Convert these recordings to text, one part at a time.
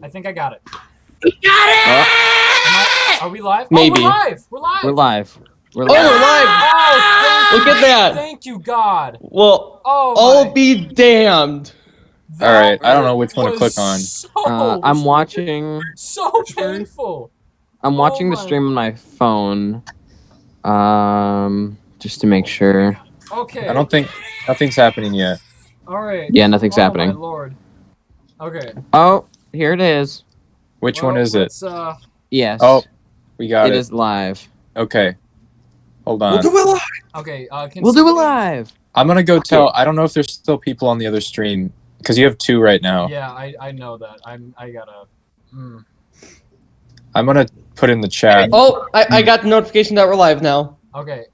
I think I got it. You got it! Are we live? Maybe. Oh, we're live! We're live! We're live. We're Oh, live. we're live! Oh, Look at that! thank you, God. Well, Oh, I'll be damned. that Alright, I don't know which one to was click on. I'm watching. So painful. I'm watching the my- stream on my phone. Just to make sure. Okay. I don't think nothing's happening yet. All right. Yeah, nothing's Oh, happening. my Lord. Okay. Oh, here it is. Which Well, one is it? let's, Yes. Oh, we got it. It is live. Okay. Hold on. We'll do it live. Okay. Can We'll do it somebody- live. I'm gonna go tell. I don't know if there's still people on the other stream because you have 2 right now. Yeah, I know that. I gotta. I'm gonna put in the chat. Oh, I got the notification that we're live now. Okay.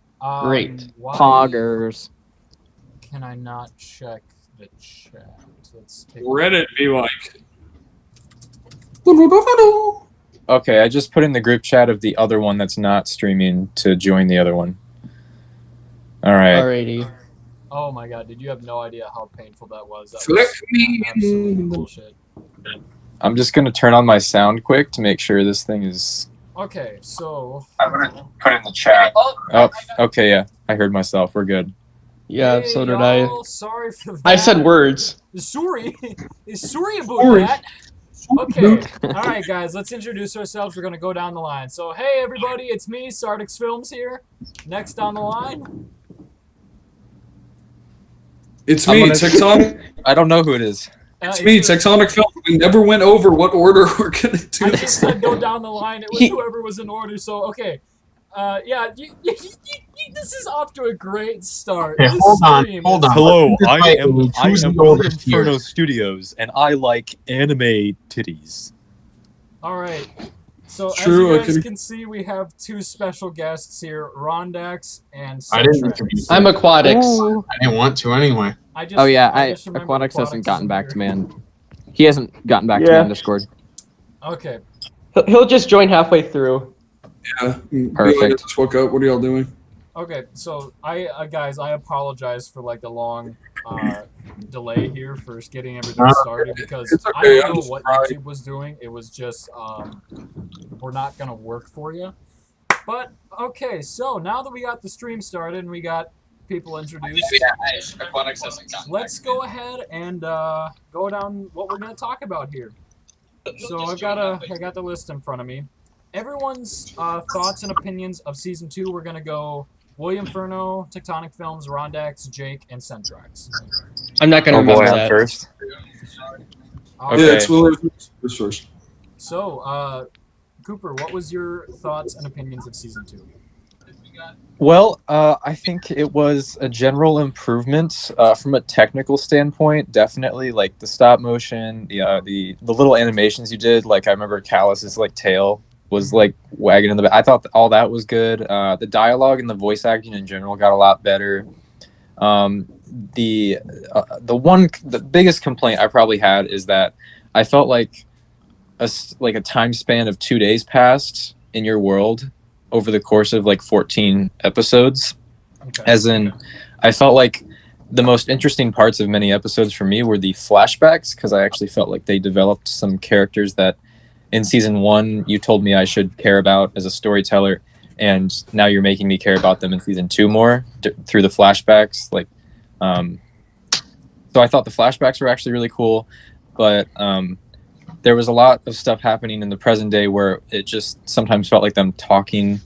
Great. Why Poggers. can I not check the chat? Let's take. Reddit be like. Okay, I just put in the group chat of the other one that's not streaming to join the other one. All right. Alrighty. Oh my God! Did you have no idea how painful that was? That Flick was me. absolutely bullshit. I'm just gonna turn on my sound quick to make sure this thing is. Okay, so. I'm gonna put in the chat. Oh, okay, yeah. I heard myself. We're good. Yeah, Hey, so did I. y'all, sorry for that. I said words. Sorry. Sorry about Sorry. that. Okay. All right, guys. Let's introduce ourselves. We're gonna go down the line. So, hey, everybody, it's me, Sardix Films here. Next on the line. It's I'm me, gonna- Tectonic. I don't know who it is. It's me, Tectonic Film. We never went over what order we're gonna do I this. just said go down the line. It was whoever was in order. So, okay. Yeah, this is off to a great start. Okay, This hold on, stream hold is- on. Hello, Let's I fight am with who's the William oldest here. Furno Studios, and I like anime titties. All right. So True, I as you guys can- can see, we have 2 special guests here, Rondax and I didn't Centrex. introduce I'm Aquatics. Ooh. I didn't want to anyway. I just, Oh yeah, just remembered Aquatics hasn't is gotten in back here. to me. He hasn't gotten back to me Yeah. on Discord. Okay. He'll just join halfway through. Yeah. Perfect. Just woke up. What are y'all doing? Okay, so guys, I apologize for like the long delay here for getting everything started because It's I okay, don't I'm know just what trying. YouTube was doing. It was just we're not gonna work for you. But okay, so now that we got the stream started and we got people introduced, let's go ahead and go down what we're gonna talk about here. So I got the list in front of me. Everyone's thoughts and opinions of season 2. We're gonna go William Furno, Tectonic Films, Rondax, Jake, and Centrax. I'm not gonna Oh boy, remember I'm that. first. Okay. Yeah, it's William first. So, Cooper, what was your thoughts and opinions of season 2? Well, I think it was a general improvement from a technical standpoint. Definitely, like the stop motion, the little animations you did. Like I remember Callus's like tail was like wagging in the back. I thought all that was good. The dialogue and the voice acting in general got a lot better. The biggest complaint I probably had is that I felt like a time span of 2 days passed in your world over the course of like 14 episodes. Okay. As in, I felt like the most interesting parts of many episodes for me were the flashbacks, because I actually felt like they developed some characters that in season 1 you told me I should care about as a storyteller, and now you're making me care about them in season 2 more through the flashbacks. Like, so I thought the flashbacks were actually really cool, but there was a lot of stuff happening in the present day where it just sometimes felt like them talking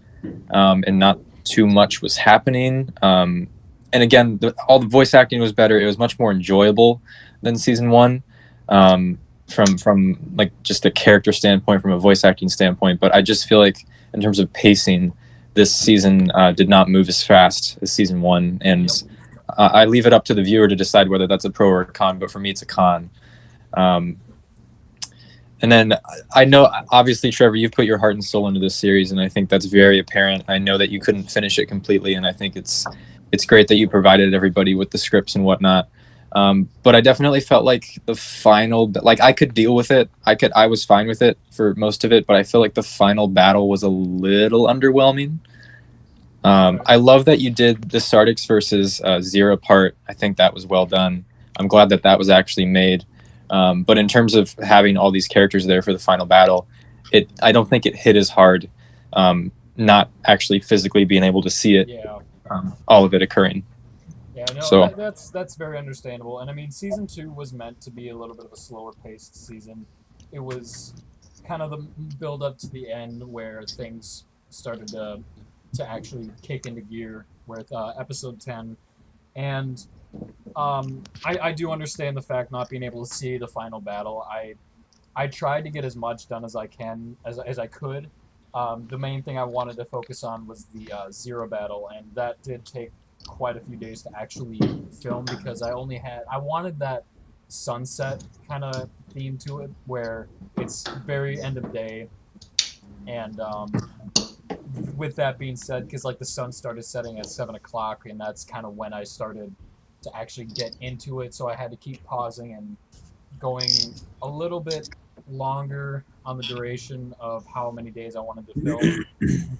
and not too much was happening. And again, all the voice acting was better. It was much more enjoyable than season 1 from like just a character standpoint, from a voice acting standpoint. But I just feel like in terms of pacing, this season did not move as fast as season 1. And I leave it up to the viewer to decide whether that's a pro or a con, but for me, it's a con. And then I know, obviously, Trevor, you've put your heart and soul into this series, and I think that's very apparent. I know that you couldn't finish it completely, and I think it's great that you provided everybody with the scripts and whatnot. But I definitely felt like the final, like I could deal with it. I was fine with it for most of it, but I feel like the final battle was a little underwhelming. I love that you did the Sardix versus Zero part. I think that was well done. I'm glad that that was actually made. But in terms of having all these characters there for the final battle, I don't think it hit as hard, not actually physically being able to see it, Yeah. all of it occurring. Yeah, no, So- that's very understandable. And I mean, season 2 was meant to be a little bit of a slower paced season. It was kind of the build up to the end where things started to actually kick into gear with episode 10. And I do understand the fact not being able to see the final battle. I tried to get as much done as I could. The main thing I wanted to focus on was the Zero battle, and that did take quite a few days to actually film because I wanted that sunset kind of theme to it where it's very end of day. And with that being said, because like the sun started setting at 7 o'clock, and that's kind of when I started to actually get into it, so I had to keep pausing and going a little bit longer on the duration of how many days I wanted to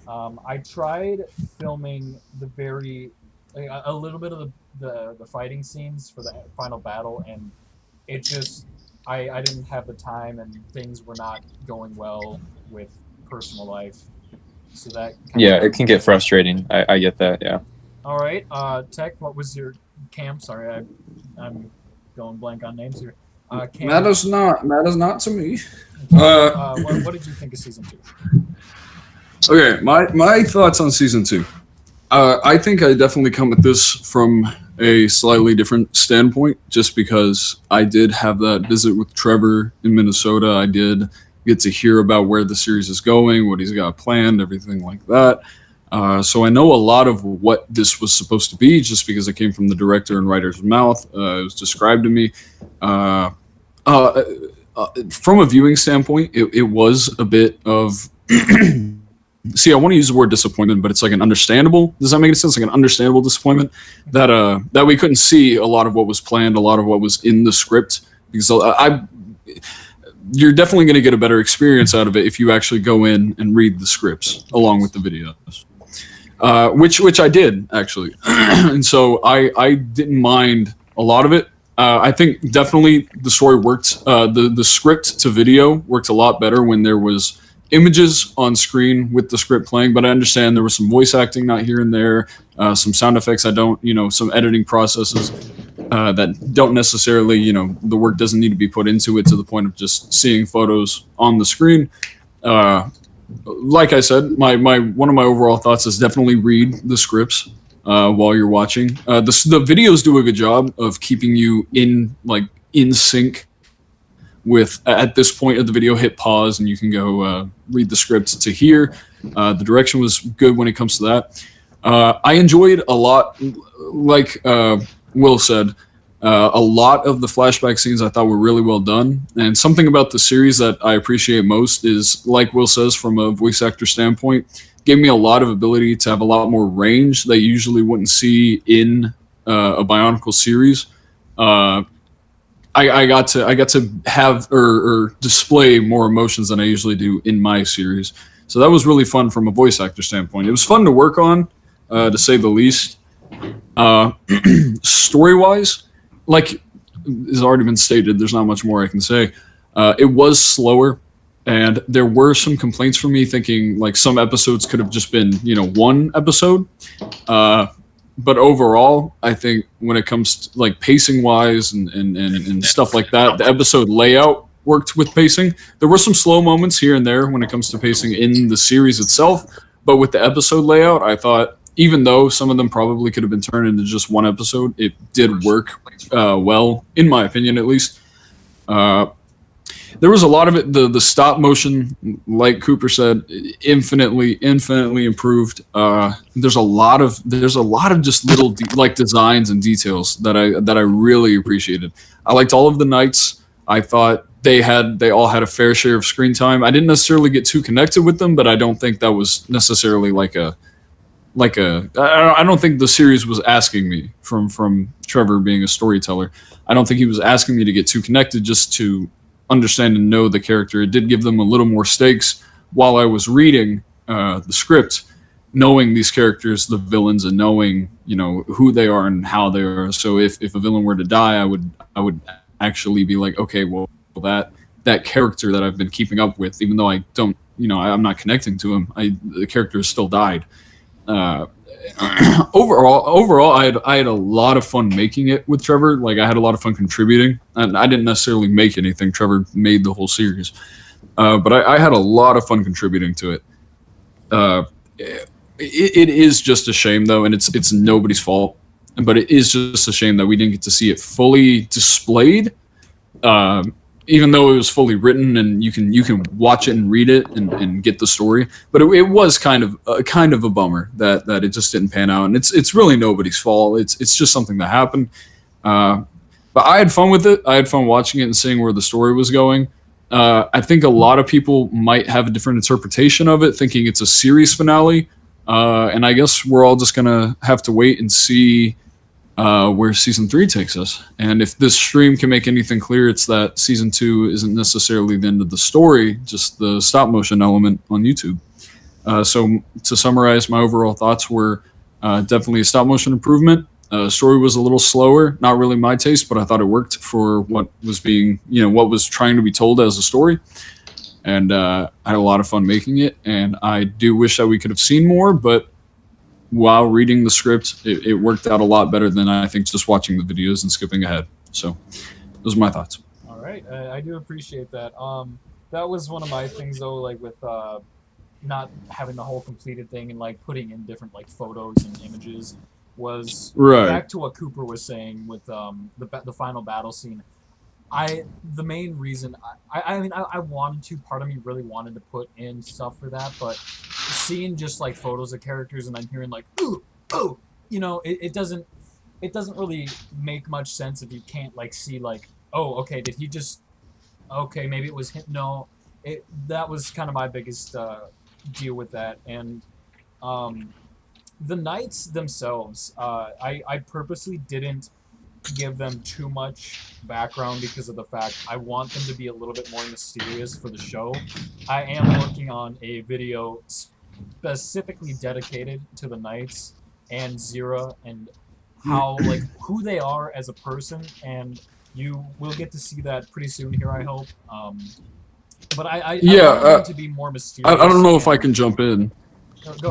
film. I tried filming a little bit of the fighting scenes for the final battle, and it just I didn't have the time, and things were not going well with personal life, so that It can get frustrating. I get that. Yeah. All right, Tech, what was your Cam? Sorry, I'm going blank on names here. Cam, Matters not to me. what did you think of season 2? Okay, my thoughts on season 2. I think I definitely come at this from a slightly different standpoint, just because I did have that visit with Trevor in Minnesota. I did get to hear about where the series is going, what he's got planned, everything like that. So I know a lot of what this was supposed to be, just because it came from the director and writer's mouth. It was described to me. From a viewing standpoint, it was a bit of... See, I want to use the word disappointment, but it's like an understandable. Does that make any sense? Like an understandable disappointment that we couldn't see a lot of what was planned, a lot of what was in the script. Because you're definitely going to get a better experience out of it if you actually go in and read the scripts along with the videos, which I did actually, and so I didn't mind a lot of it. I think definitely the story worked. The script to video worked a lot better when there was images on screen with the script playing, but I understand there was some voice acting not here and there, some sound effects some editing processes that don't necessarily, the work doesn't need to be put into it to the point of just seeing photos on the screen. Like I said, one of my overall thoughts is definitely read the scripts while you're watching. The videos do a good job of keeping you in sync with, at this point of the video, hit pause and you can go read the script to hear. The direction was good when it comes to that. I enjoyed a lot, like Will said, a lot of the flashback scenes I thought were really well done. And something about the series that I appreciate most is, like Will says, from a voice actor standpoint, gave me a lot of ability to have a lot more range that you usually wouldn't see in a Bionicle series. I got to have or display more emotions than I usually do in my series. So that was really fun from a voice actor standpoint. It was fun to work on, to say the least. Story-wise, like has already been stated, there's not much more I can say. It was slower, and there were some complaints from me thinking like some episodes could have just been, one episode. But overall, I think when it comes to like pacing wise and stuff like that, the episode layout worked with pacing. There were some slow moments here and there when it comes to pacing in the series itself, but with the episode layout, I thought even though some of them probably could have been turned into just one episode, it did work well, in my opinion at least. There was a lot of it. The stop motion, like Cooper said, infinitely improved. There's a lot of just little designs and details that I really appreciated. I liked all of the knights. I thought they all had a fair share of screen time. I didn't necessarily get too connected with them, but I don't think that was necessarily I don't think the series was asking me from Trevor being a storyteller. I don't think he was asking me to get too connected just to understand and know the character. It did give them a little more stakes while I was reading the script, knowing these characters, the villains, and knowing who they are and how they are. So if a villain were to die, I would actually be like, okay, well that character that I've been keeping up with, even though I don't, I'm not connecting to him, the character still died. Overall, I had a lot of fun making it with Trevor. Like, I had a lot of fun contributing, and I didn't necessarily make anything. Trevor made the whole series, but I had a lot of fun contributing to it. It is just a shame, though, and it's nobody's fault. But it is just a shame that we didn't get to see it fully displayed. Even though it was fully written and you can watch it and read it and get the story, but it was kind of a bummer that it just didn't pan out, and it's really nobody's fault. It's just something that happened. But I had fun with it. I had fun watching it and seeing where the story was going. I think a lot of people might have a different interpretation of it, thinking it's a series finale, and I guess we're all just gonna have to wait and see where season 3 takes us. And if this stream can make anything clear, it's that season 2 isn't necessarily the end of the story, just the stop motion element on YouTube. So to summarize, my overall thoughts were definitely a stop motion improvement. Story was a little slower, not really my taste, but I thought it worked for what was being, what was trying to be told as a story. And I had a lot of fun making it, and I do wish that we could have seen more, but while reading the script, it worked out a lot better than I think just watching the videos and skipping ahead. So those are my thoughts. All right, I do appreciate that. That was one of my things, though, like with not having the whole completed thing and like putting in different like photos and images, was back to what Cooper was saying with the final battle scene. The main reason I mean I wanted to, part of me really wanted to put in stuff for that, but seeing just like photos of characters and then hearing like ooh, it doesn't really make much sense if you can't like see like, oh, okay, did he just, okay, maybe it was him. No, that was kind of my biggest deal with that. And the knights themselves, I purposely didn't give them too much background because of the fact I want them to be a little bit more mysterious for the show. I am working on a video specifically dedicated to the knights and Zira and how, like, who they are as a person, and you will get to see that pretty soon here, I hope. But I want them to be more mysterious. I don't know if I can jump in.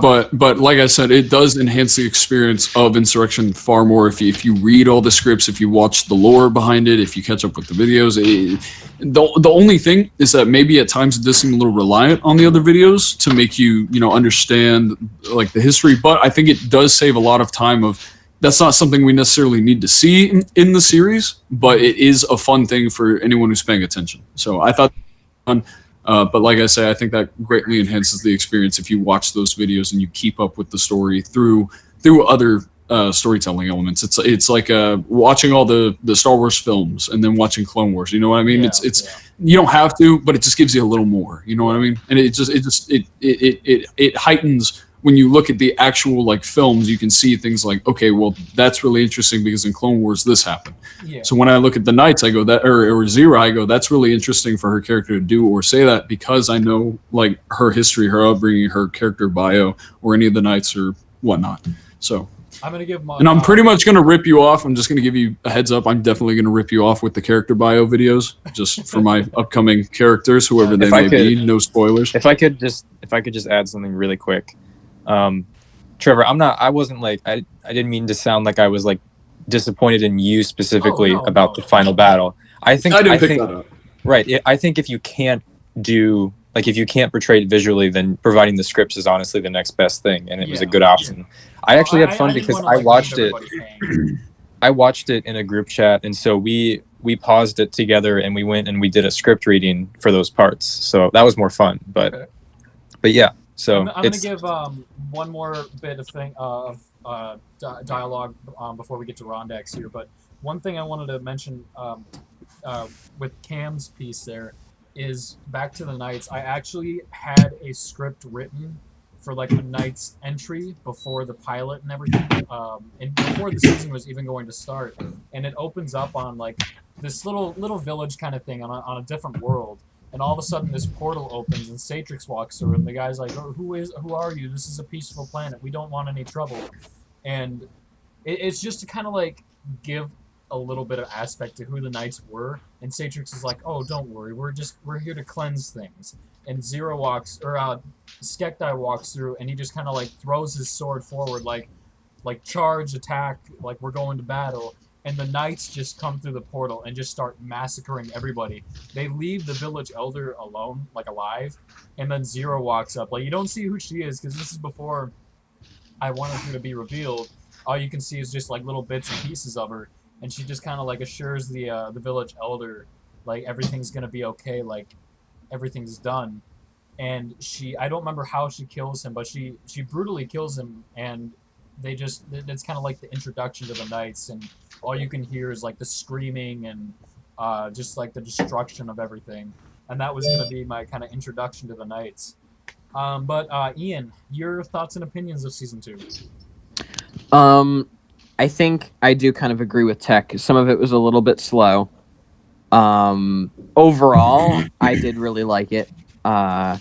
But like I said, it does enhance the experience of Insurrection far more if you read all the scripts, if you watch the lore behind it, if you catch up with the videos. The only thing is that maybe at times it does seem a little reliant on the other videos to make you understand like the history. But I think it does save a lot of time of. That's not something we necessarily need to see in the series, but it is a fun thing for anyone who's paying attention. So I thought. But like I say, I think that greatly enhances the experience if you watch those videos and you keep up with the story through other storytelling elements. It's like watching all the Star Wars films and then watching Clone Wars. You know what I mean? You don't have to, but it just gives you a little more. You know what I mean? And it heightens. When you look at the actual like films, you can see things like, okay, well, that's really interesting because in Clone Wars this happened. Yeah. So when I look at the Knights, I go that, or Zira, I go, that's really interesting for her character to do or say that because I know like her history, her upbringing, her character bio, or any of the Knights or whatnot. So I'm gonna give my, and I'm pretty much gonna rip you off. I'm just gonna give you a heads up. I'm definitely gonna rip you off with the character bio videos just for my upcoming characters, whoever they may be. No spoilers. If I could just add something really quick. Trevor, I wasn't like, I didn't mean to sound like I was like disappointed in you specifically about the final battle. I think that up. Right. I think if you can't portray it visually, then providing the scripts is honestly the next best thing. And it was a good option. I actually had fun because I watched it. I watched it in a group chat. And so we paused it together and we went and we did a script reading for those parts. So that was more fun, but yeah. So I'm going to give one more bit of dialogue before we get to Rondax here. But one thing I wanted to mention with Cam's piece there is back to the Knights. I actually had a script written for like the Knights entry before the pilot and everything, and before the season was even going to start. And it opens up on like this little village kind of thing on a different world. And all of a sudden, this portal opens, and Satrix walks through, and the guy's like, oh, who are you? This is a peaceful planet. We don't want any trouble. And it's just to kind of, like, give a little bit of aspect to who the knights were, and Satrix is like, oh, don't worry, we're here to cleanse things. And Skekdai walks through, and he just kind of like throws his sword forward, like charge, attack, like we're going to battle. And the knights just come through the portal and just start massacring everybody. They leave the village elder alone, like alive, and then Zero walks up. Like, you don't see who she is, because this is before I wanted her to be revealed. All you can see is just like little bits and pieces of her, and she just kind of like assures the village elder, like, everything's gonna be okay, like everything's done. And I don't remember how she kills him, but she brutally kills him, and it's kind of like the introduction to the knights, and all you can hear is like the screaming and just like the destruction of everything. And that was going to be my kind of introduction to the knights. But Ian, your thoughts and opinions of season 2? I think I do kind of agree with Tech. Some of it was a little bit slow. Overall, I did really like it. I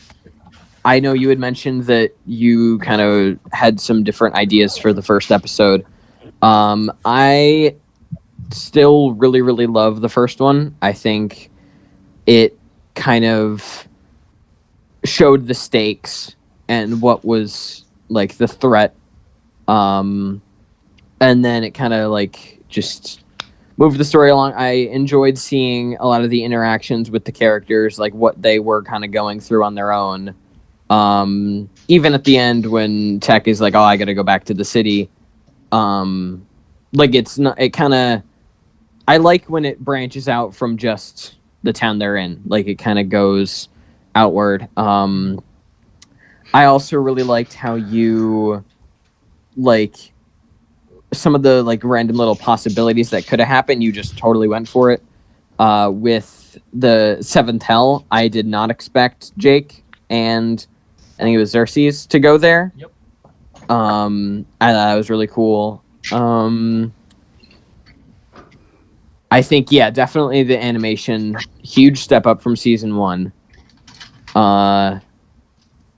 know you had mentioned that you kind of had some different ideas for the first episode. I still really, really love the first one. I think it kind of showed the stakes and what was like the threat. And then it kind of like just moved the story along. I enjoyed seeing a lot of the interactions with the characters, like what they were kind of going through on their own. Even at the end when Tech is like, oh, I gotta go back to the city. Like it's not, it kind of, I like when it branches out from just the town they're in. Like it kind of goes outward. I also really liked how you, like, some of the like random little possibilities that could have happened, you just totally went for it. With the Seventh Hell, I did not expect Jake and I think it was Xerxes to go there. Yep. I thought that was really cool. I think, yeah, definitely the animation, huge step up from season 1. And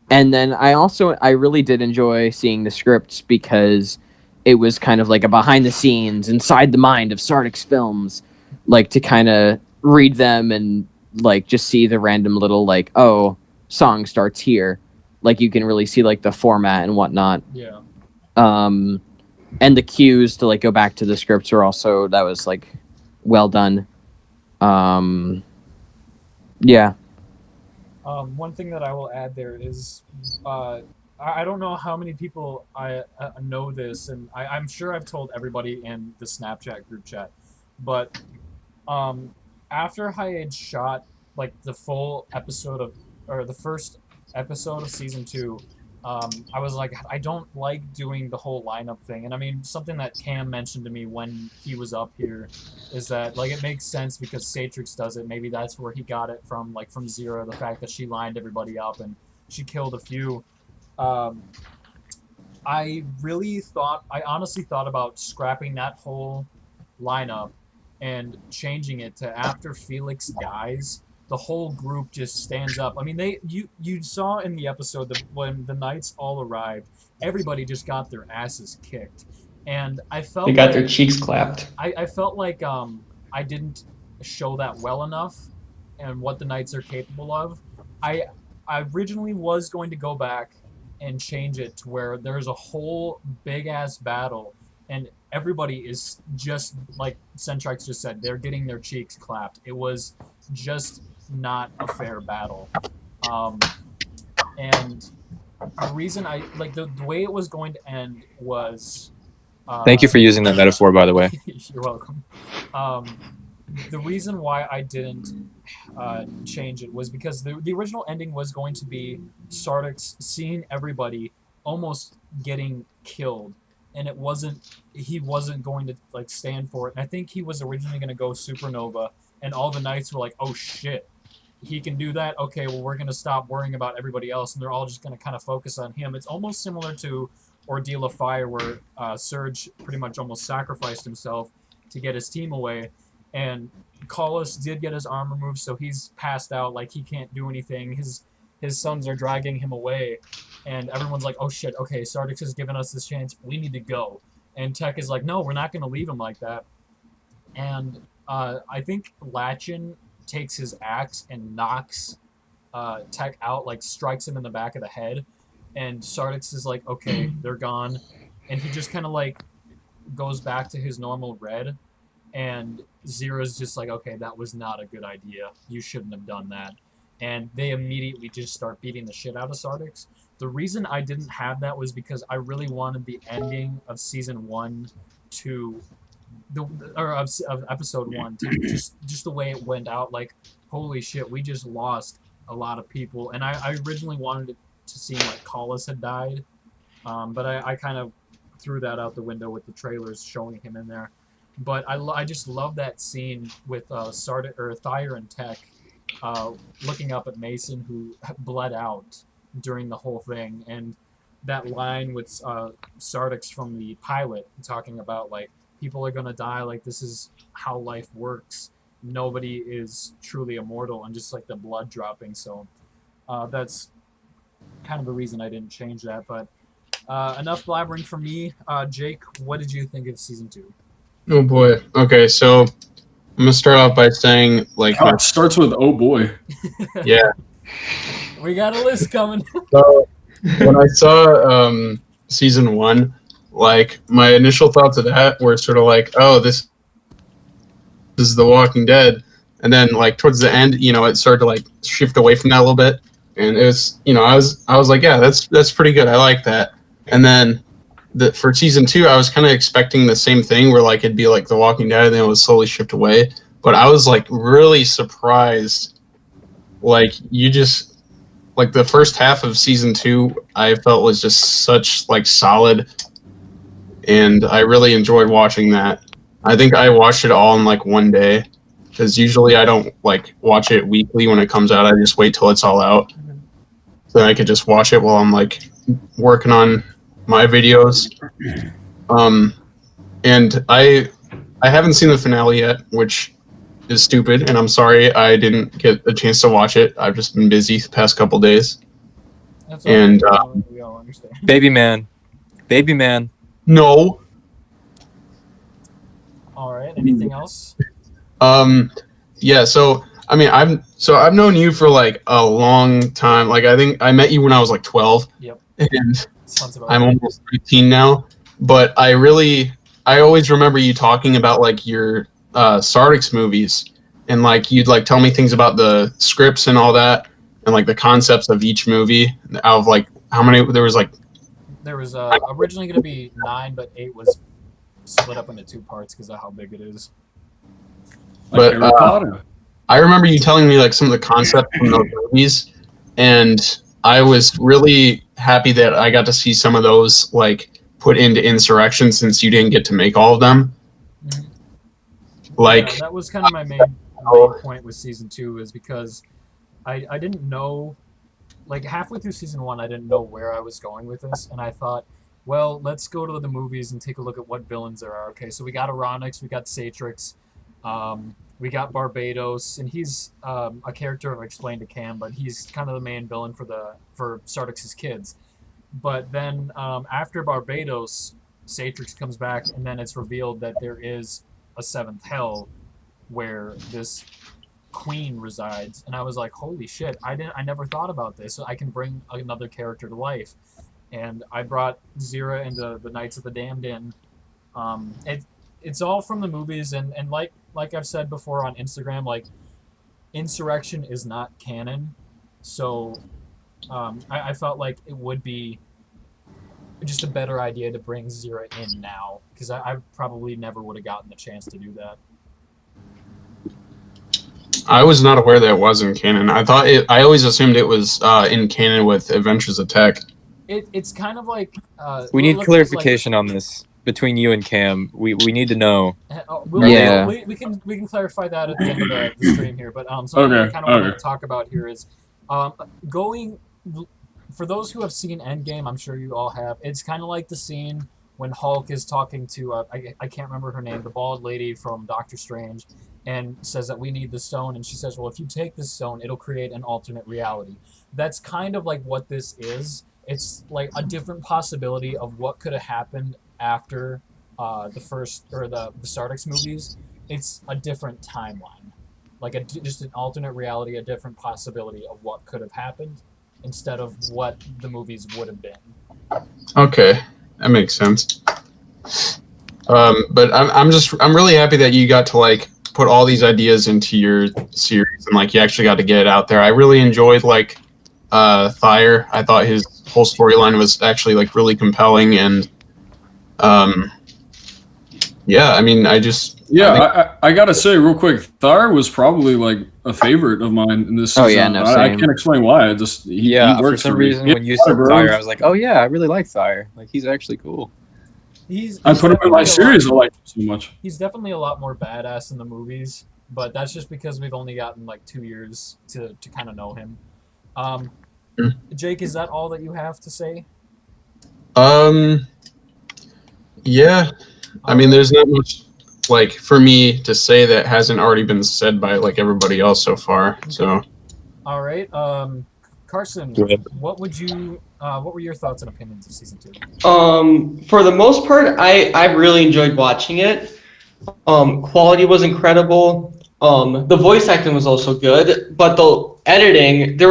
then I really did enjoy seeing the scripts because it was kind of like a behind the scenes, inside the mind of Sardix Films, like to kind of read them and like just see the random little like, oh, song starts here. Like you can really see like the format and whatnot. Yeah. And the cues to like go back to the scripts are also, that was like well done. Yeah. One thing that I will add there is, I don't know how many people I know this, and I'm sure I've told everybody in the Snapchat group chat, but after I had shot like the full episode of, or the first episode of season 2, I was like, I don't like doing the whole lineup thing. And I mean, something that Cam mentioned to me when he was up here is that like it makes sense because Satrix does it. Maybe that's where he got it from, like from Zero, the fact that she lined everybody up and she killed a few. I honestly thought about scrapping that whole lineup and changing it to after Felix dies, the whole group just stands up. I mean, you saw in the episode that when the knights all arrived, everybody just got their asses kicked, and I felt They got their cheeks clapped. I felt like I didn't show that well enough, and what the knights are capable of. I originally was going to go back and change it to where there's a whole big ass battle, and everybody is just like Centrix just said, they're getting their cheeks clapped. It was just not a fair battle. And the reason I like the way it was going to end was Thank you for using that metaphor, by the way. you're welcome. The reason why I didn't change it was because the original ending was going to be Sardix seeing everybody almost getting killed, and he wasn't going to like stand for it. And I think he was originally going to go Supernova, and all the knights were like, oh shit, he can do that? Okay, well, we're going to stop worrying about everybody else, and they're all just going to kind of focus on him. It's almost similar to Ordeal of Fire, where Surge pretty much almost sacrificed himself to get his team away, and Collis did get his arm removed, so he's passed out, like he can't do anything. His sons are dragging him away, and everyone's like, oh shit, okay, Sardix has given us this chance, we need to go. And Tech is like, no, we're not going to leave him like that. and I think Latchin takes his axe and knocks Tech out, like strikes him in the back of the head, and Sardix is like, okay, they're gone, and he just kind of like goes back to his normal red, and Zira's just like, okay, that was not a good idea. You shouldn't have done that. And they immediately just start beating the shit out of Sardix. The reason I didn't have that was because I really wanted the ending of season 1 to of episode 1 to just the way it went out, like, holy shit, we just lost a lot of people. And I originally wanted it to seem like Collis had died, but I kind of threw that out the window with the trailers showing him in there. But I just love that scene with Thyre and Tech looking up at Mason, who bled out during the whole thing, and that line with Sardix from the pilot talking about, like, people are gonna die, like, this is how life works, nobody is truly immortal, and just like the blood dropping. So that's kind of the reason I didn't change that. But enough blabbering from me. Jake, what did you think of season 2? Oh boy. Okay, so I'm gonna start off by saying, like, Oh, it starts with oh boy. yeah. We got a list coming. So when I saw season 1, like, my initial thoughts of that were sort of like, oh, this is The Walking Dead, and then, like, towards the end, you know, it started to, like, shift away from that a little bit, and it was, you know, I was like, yeah, that's pretty good. I like that. And then for season 2, I was kind of expecting the same thing, where, like, it'd be like The Walking Dead, and then it would slowly shift away. But I was, like, really surprised. Like, like, the first half of season 2, I felt was just such, like, solid, and I really enjoyed watching that. I think I watched it all in, like, one day, because usually I don't, like, watch it weekly when it comes out. I just wait till it's all out, so I could just watch it while I'm, like, working on my videos. And I haven't seen the finale yet, which is stupid, and I'm sorry I didn't get a chance to watch it. I've just been busy the past couple days. That's okay. And we all understand. Baby man. No. All right. Anything else? Yeah. So I mean, I've known you for, like, a long time. Like, I think I met you when I was, like, 12. Yep. And Sounds about I'm right. almost 13 now. But I always remember you talking about, like, your Sardix movies, and, like, you'd, like, tell me things about the scripts and all that, and, like, the concepts of each movie. Out of, like, how many there was, like, There was originally going to be 9, but 8 was split up into 2 parts because of how big it is. Like But, Harry Potter. I remember you telling me, like, some of the concepts from those movies, and I was really happy that I got to see some of those, like, put into Insurrection, since you didn't get to make all of them. Mhm. Like, Yeah, that was kind of my main point with season 2, is because I didn't know, like, halfway through season 1, I didn't know where I was going with this, and I thought, well, let's go to the movies and take a look at what villains there are. Okay, so we got Aronix, we got Satrix, we got Barbados, and he's a character I've explained to Cam, but he's kind of the main villain for Sardix's kids. But then after Barbados, Satrix comes back, and then it's revealed that there is a 7th hell where this queen resides, and I was like, holy shit, I never thought about this. So I can bring another character to life, and I brought Zira into the Knights of the Damned Inn. It's all from the movies, and like I've said before on Instagram, like, Insurrection is not canon, so I felt like it would be just a better idea to bring Zira in now, because I probably never would have gotten the chance to do that. I was not aware that it was in canon. I always assumed it was in canon with Adventures of Tech. It's kind of like We need look at it clarification on this between you and Cam. We need to know. Yeah. we can clarify that at the end of the stream here. But something I kind of want to talk about here is going. For those who have seen Endgame, I'm sure you all have. It's kind of like the scene when Hulk is talking to I can't remember her name, the bald lady from Doctor Strange, and says that we need the stone, and she says, well, if you take this stone, it'll create an alternate reality. That's kind of like what this is. It's like a different possibility of what could have happened after the first, or the Sardix movies, it's a different timeline, like just an alternate reality, a different possibility of what could have happened instead of what the movies would have been. Okay, that makes sense. But I'm really happy that you got to like put all these ideas into your series and like you actually got to get it out there. I really enjoyed like Thyre. I thought his whole storyline was actually like really compelling and yeah, I mean I gotta say real quick, Thyre was probably like a favorite of mine in this season. Oh yeah, no, I can't explain why. He for works some for me. reason when you said Thyre, I was like, oh yeah, I really like Thyre. Like he's actually cool. I put him in my series. I like him so much. He's definitely a lot more badass in the movies, but that's just because we've only gotten like 2 years to kind of know him. Jake, is that all that you have to say? Yeah. I mean, there's not much like for me to say that hasn't already been said by like everybody else so far. So. All right. Carson, what were your thoughts and opinions of season 2? For the most part, I really enjoyed watching it. Quality was incredible. The voice acting was also good, but the editing, there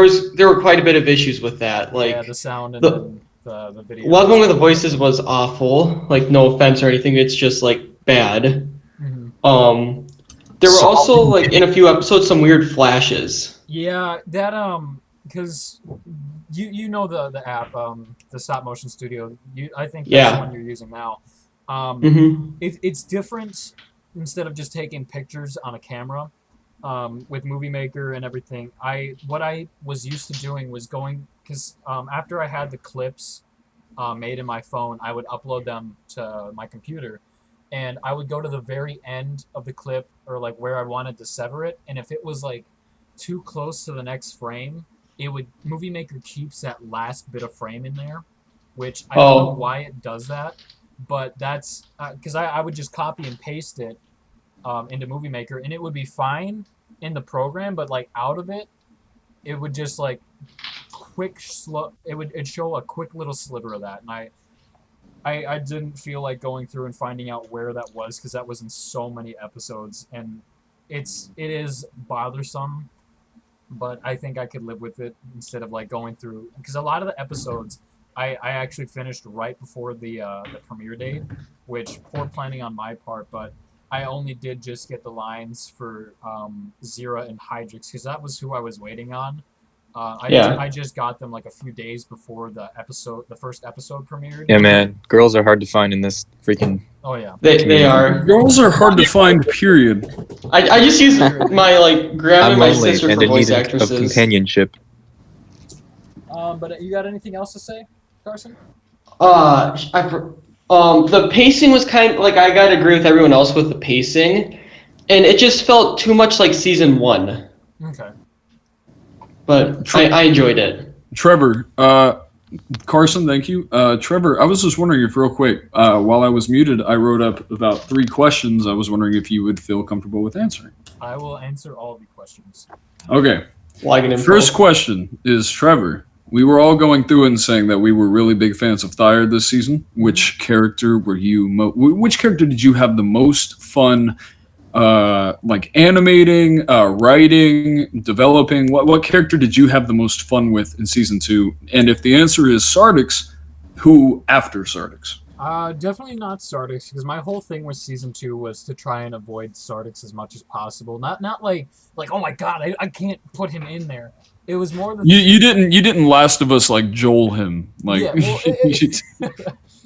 were quite a bit of issues with that. Like yeah, the sound and the video. One of the voices was awful. Like no offense or anything, it's just like bad. Mm-hmm. There were also like in a few episodes some weird flashes. Yeah, that because you know the app, the stop motion studio. I think that's the one you're using now. It's different. Instead of just taking pictures on a camera, with Movie Maker and everything, what I was used to doing was going because after I had the clips made in my phone, I would upload them to my computer, and I would go to the very end of the clip or like where I wanted to sever it, and if it was like too close to the next frame, Movie Maker keeps that last bit of frame in there, which I don't know why it does that, but that's because I would just copy and paste it into Movie Maker, and it would be fine in the program, but like out of it, it would just like it'd show a quick little sliver of that, and I didn't feel like going through and finding out where that was because that was in so many episodes, and it is bothersome, but I think I could live with it instead of like going through because a lot of the episodes I actually finished right before the premiere date, which poor planning on my part, but I only did just get the lines for Zira and Hydrix because that was who I was waiting on. I just got them like a few days before the first episode premiered. Yeah, man, girls are hard to find in this freaking. Oh yeah, they are. Girls are hard to find. Period. I just use my like grandma and my sister for voice actresses. Of companionship. But you got anything else to say, Carson? The pacing was kind of like I gotta agree with everyone else with the pacing, and it just felt too much like season 1. Okay. But I enjoyed it. Trevor, Carson, thank you. Trevor, I was just wondering if real quick, while I was muted, I wrote up about 3 questions. I was wondering if you would feel comfortable with answering. I will answer all the questions. Okay. Info. First question is Trevor. We were all going through and saying that we were really big fans of Thyre this season. Which character were you? Which character did you have the most fun, like animating, writing, developing? What character did you have the most fun with in season 2? And if the answer is Sardix, who after Sardix? Definitely not Sardix, because my whole thing with season 2 was to try and avoid Sardix as much as possible. Not like oh my god, I can't put him in there. It was more than you didn't Last of Us like Joel him like. Yeah, well,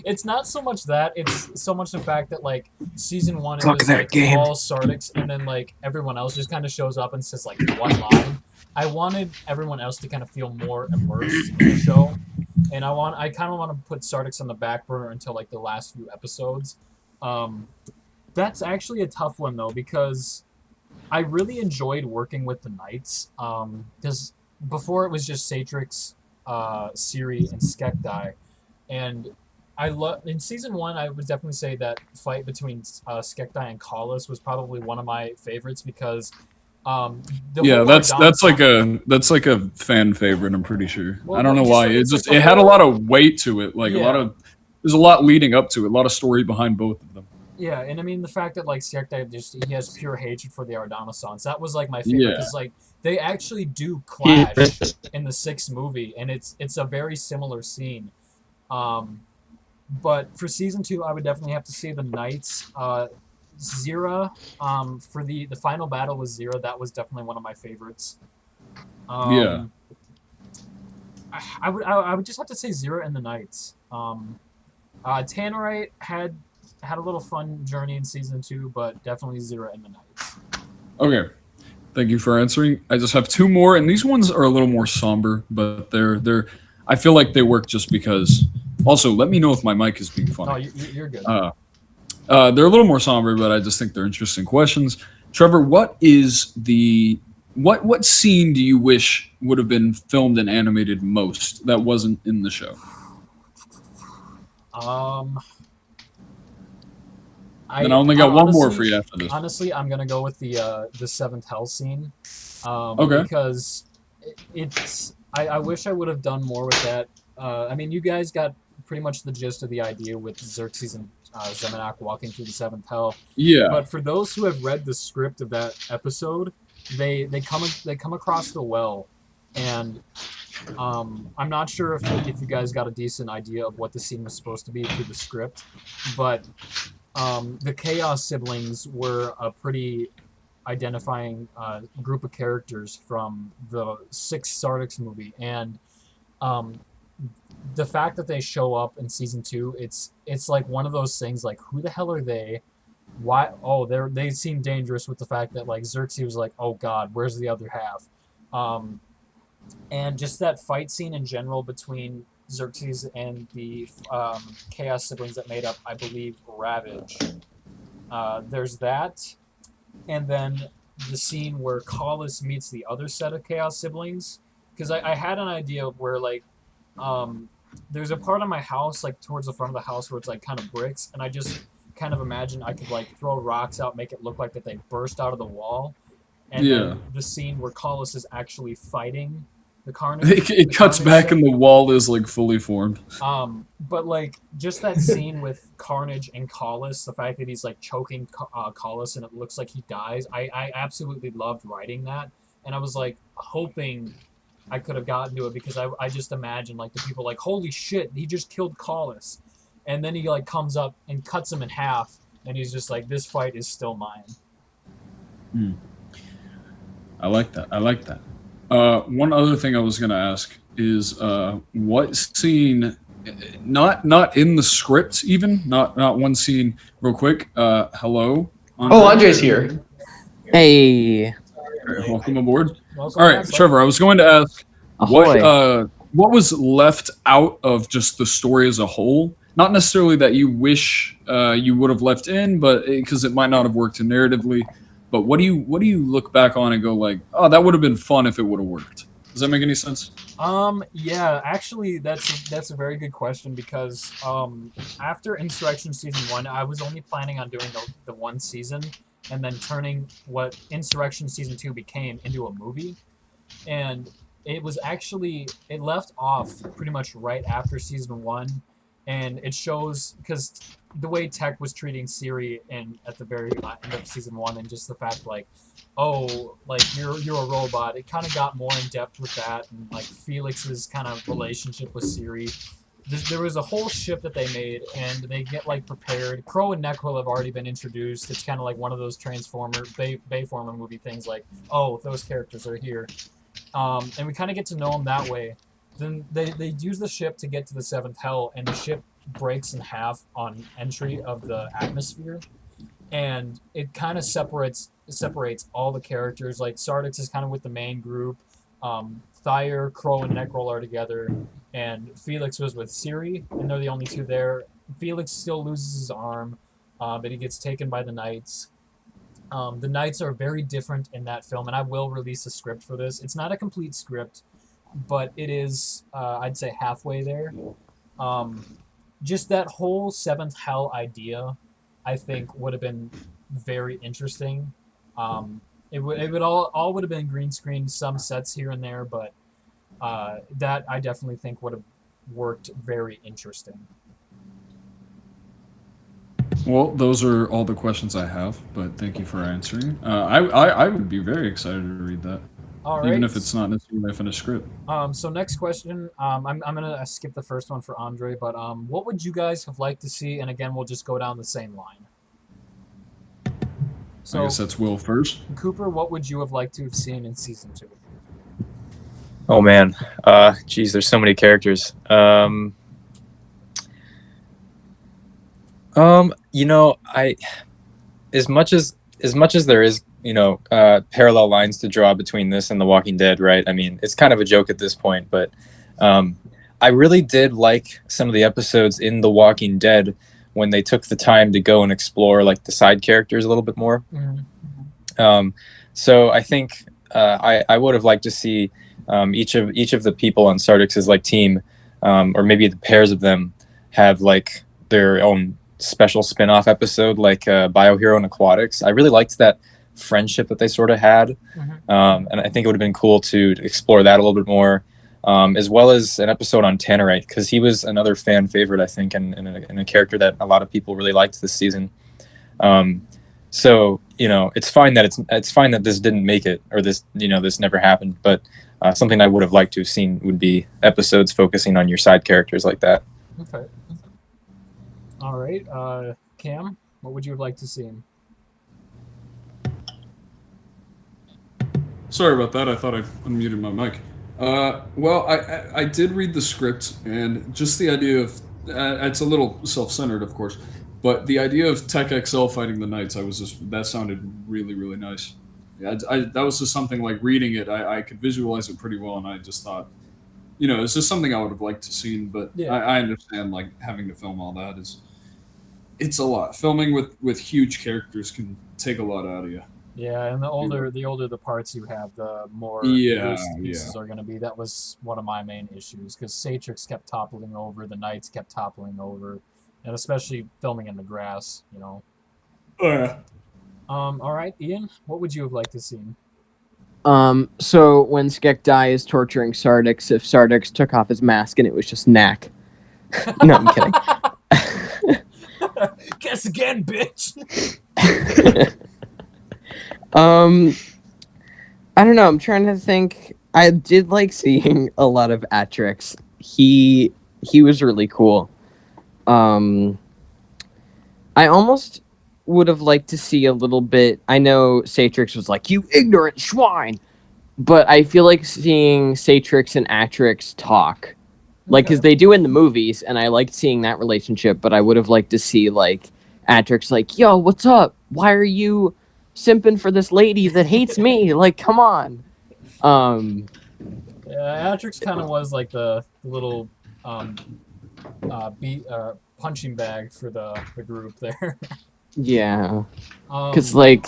it's not so much that, it's so much the fact that like season 1 it was like all Sardix, and then like everyone else just kind of shows up and says like one line. I wanted everyone else to kind of feel more immersed in the show, and I kind of want to put Sardix on the back burner until like the last few episodes. That's actually a tough one though, because I really enjoyed working with the Knights, because before it was just Satrix, Ciri, and Skekdai, and in season 1 I would definitely say that fight between Skekdai and Kalas was probably one of my favorites because that's like a fan favorite. I'm pretty sure. Well, I don't know why. Like it had a lot of weight to it. Like there's a lot leading up to it. A lot of story behind both of them. Yeah, and I mean the fact that like Sekta just he has pure hatred for the Ardamassans. That was like my favorite Yeah. because like they actually do He- clash in the sixth movie, and it's a very similar scene. Um, but for season 2, I would definitely have to say the Knights. Zira, for the final battle with Zira, that was definitely one of my favorites. Yeah. I would just have to say Zira and the Knights. Tannerite had a little fun journey in season 2, but definitely Zira and the Knights. Okay. Thank you for answering. I just have two more, and these ones are a little more somber, but they're. I feel like they work just because. Also, let me know if my mic is being No, funny. you're good. They're a little more somber, but I just think they're interesting questions. Trevor, what scene do you wish would have been filmed and animated most that wasn't in the show? Then I only got one more for you after this. Honestly, I'm gonna go with the seventh hell scene. Okay. Because I wish I would have done more with that. I mean, you guys got pretty much the gist of the idea with Xerxes and Zemanak walking through the seventh hell. Yeah. But for those who have read the script of that episode, they come across the well, and I'm not sure if you guys got a decent idea of what the scene was supposed to be through the script, but the Chaos siblings were a pretty identifying group of characters from the sixth Sardix movie, and the fact that they show up in season 2, it's like one of those things like, who the hell are they? Why? Oh, they seem dangerous, with the fact that like Xerxes was like, oh god, where's the other half? And just that fight scene in general between Xerxes and the Chaos siblings that made up, I believe, Ravage. There's that, and then the scene where Collis meets the other set of Chaos siblings. Because I had an idea of where like there's a part of my house like towards the front of the house where it's like kind of bricks, and I just kind of imagined I could like throw rocks out, make it look like that they burst out of the wall, and then the scene where Collis is actually fighting the Carnage. It cuts back and the wall is like fully formed. But like just that scene with Carnage and Collis, the fact that he's like choking Collis and it looks like he dies, I absolutely loved writing that, and I was like hoping I could have gotten to it, because I just imagined like the people like, holy shit, he just killed Collis, and then he like comes up and cuts him in half, and he's just like, this fight is still mine. I like that. One other thing I was going to ask is what scene, not in the script even, not one scene, real quick. Hello? Andre? Oh, Andre's here. Hey. Welcome aboard. Welcome All right, back, Trevor, I was going to ask Ahoy. what was left out of just the story as a whole? Not necessarily that you wish you would have left in, but because it might not have worked narratively. But what do you look back on and go like, oh, that would have been fun if it would have worked? Does that make any sense? Yeah, actually, that's a very good question, because after Insurrection season 1, I was only planning on doing the one season, and then turning what Insurrection season 2 became into a movie, and it left off pretty much right after season 1, and it shows, because the way Tech was treating Siri at the very end of season 1, and just the fact like, oh, like you're a robot, it kind of got more in depth with that, and like Felix's kind of relationship with Siri. There was a whole ship that they made, and they get like prepared. Crow and Necrol have already been introduced. It's kind of like one of those Transformer Bayformer movie things, like, oh, those characters are here, and we kind of get to know them that way. Then they use the ship to get to the seventh hell, and the ship breaks in half on entry of the atmosphere, and it kind of separates all the characters. Like Sardix is kind of with the main group, Thyre, Crow, and Necrol are together, and Felix was with Siri, and they're the only two there. Felix still loses his arm, but he gets taken by the Knights. The Knights are very different in that film, and I will release a script for this. It's not a complete script, but it is, I'd say, halfway there. Just that whole seventh hell idea, I think, would have been very interesting. It would all would have been green screen, some sets here and there, but that I definitely think would have worked very interesting. Well, those are all the questions I have, but thank you for answering. I would be very excited to read that, All right. even if it's not necessarily a finished script. So next question. I'm gonna skip the first one for Andre, but what would you guys have liked to see? And again, we'll just go down the same line. So, I guess that's Will first. Cooper, what would you have liked to have seen in season 2? Oh man, geez, there's so many characters. You know, as much as there is, you know, parallel lines to draw between this and The Walking Dead, right? I mean, it's kind of a joke at this point, but I really did like some of the episodes in The Walking Dead when they took the time to go and explore like the side characters a little bit more. Mm-hmm. So I think I would have liked to see each of the people on Sardix's like team, or maybe the pairs of them, have like their own special spin-off episode, like Biohero and Aquatics. I really liked that friendship that they sort of had, and I think it would have been cool to explore that a little bit more, as well as an episode on Tannerite, because he was another fan favorite, I think, and a character that a lot of people really liked this season. So you know, it's fine that this didn't make it, or this never happened, but something I would have liked to have seen would be episodes focusing on your side characters like that. Okay. All right, Cam, what would you have liked to see? Sorry about that. I thought I unmuted my mic. Well, I did read the script, and just the idea of it's a little self-centered, of course, but the idea of Tech XL fighting the Knights, that sounded really, really nice. Yeah, that was just something like reading it. I could visualize it pretty well, and I just thought, you know, it's just something I would have liked to see. But Yeah. I understand like having to film all that it's a lot. Filming with huge characters can take a lot out of you. Yeah, and the older the parts you have, the more Yeah, diverse the pieces are going to be. That was one of my main issues, because Satrix kept toppling over, the Knights kept toppling over, and especially filming in the grass, you know. Oh, yeah. All right, Ian, what would you have liked to see? So when Skekdai is torturing Sardix, if Sardix took off his mask and it was just Knack. No, I'm kidding. Guess again, bitch. I don't know. I'm trying to think. I did like seeing a lot of Atrix. He was really cool. I almost would have liked to see a little bit. I know Satrix was like, "You ignorant swine," but I feel like seeing Satrix and Atrix talk, like, because they do in the movies, and I liked seeing that relationship. But I would have liked to see like Atrix, like, "Yo, what's up? Why are you simping for this lady that hates me? Like, come on." Yeah, Atrix kind of was like the little punching bag for the group there. Yeah, because like,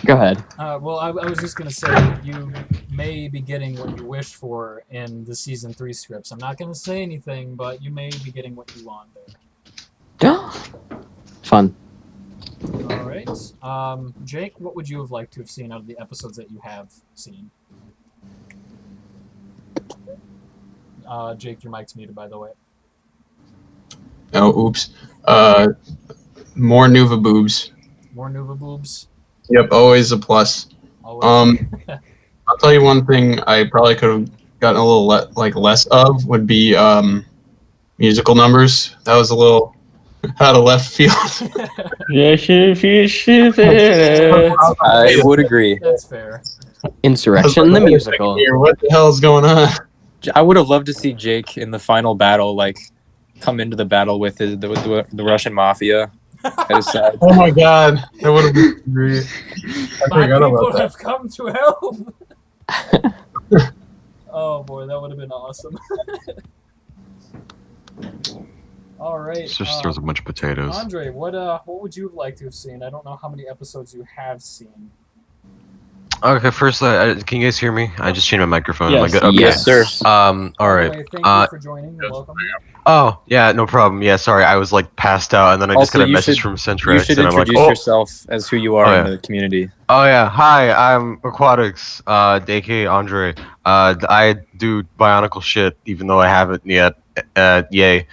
go ahead. Well, I was just gonna say, you may be getting what you wished for in the season 3 scripts. I'm not gonna say anything, but you may be getting what you want there. Fun. All right, Jake, what would you have liked to have seen out of the episodes that you have seen? Jake, your mic's muted, by the way. Oh, oops. More Nuva boobs. More Nuva boobs. Yep, always a plus. Always. I'll tell you one thing I probably could have gotten a little less of would be musical numbers. That was a little out of left field. I would agree. That's fair. Insurrection, the musical. What the hell is going on? I would have loved to see Jake in the final battle, like, come into the battle with the Russian mafia at his side. Oh my god, that would have been great. I My forgot people about that. have come to help. Oh boy, that would have been awesome. All right. It's just throws a bunch of potatoes. Andre, what would you have liked to have seen? I don't know how many episodes you have seen. Okay, first, can you guys hear me? I just changed my microphone. Am I Yes. good? Okay. Yes, sir. All By right. the way, thank you for joining. You're welcome. Oh, yeah, no problem. Yeah, sorry, I was like passed out, and then I just Also, got a you message should- from You Centrex, should and I'm like, introduce oh, yourself as who you are Oh, in yeah. the community. oh yeah, hi, I'm Aquatics, aka Andre. I do Bionicle shit, even though I haven't yet. Yay.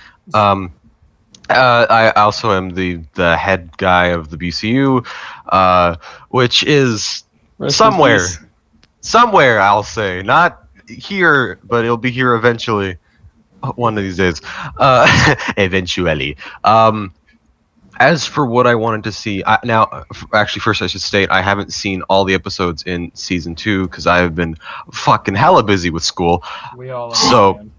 I also am the head guy of the BCU, which is Rest in somewhere, peace. somewhere I'll say, not here, but it'll be here eventually, one of these days. Eventually. As for what I wanted to see, actually, first I should state I haven't seen all the episodes in season 2 because I have been fucking hella busy with school. We all So- understand.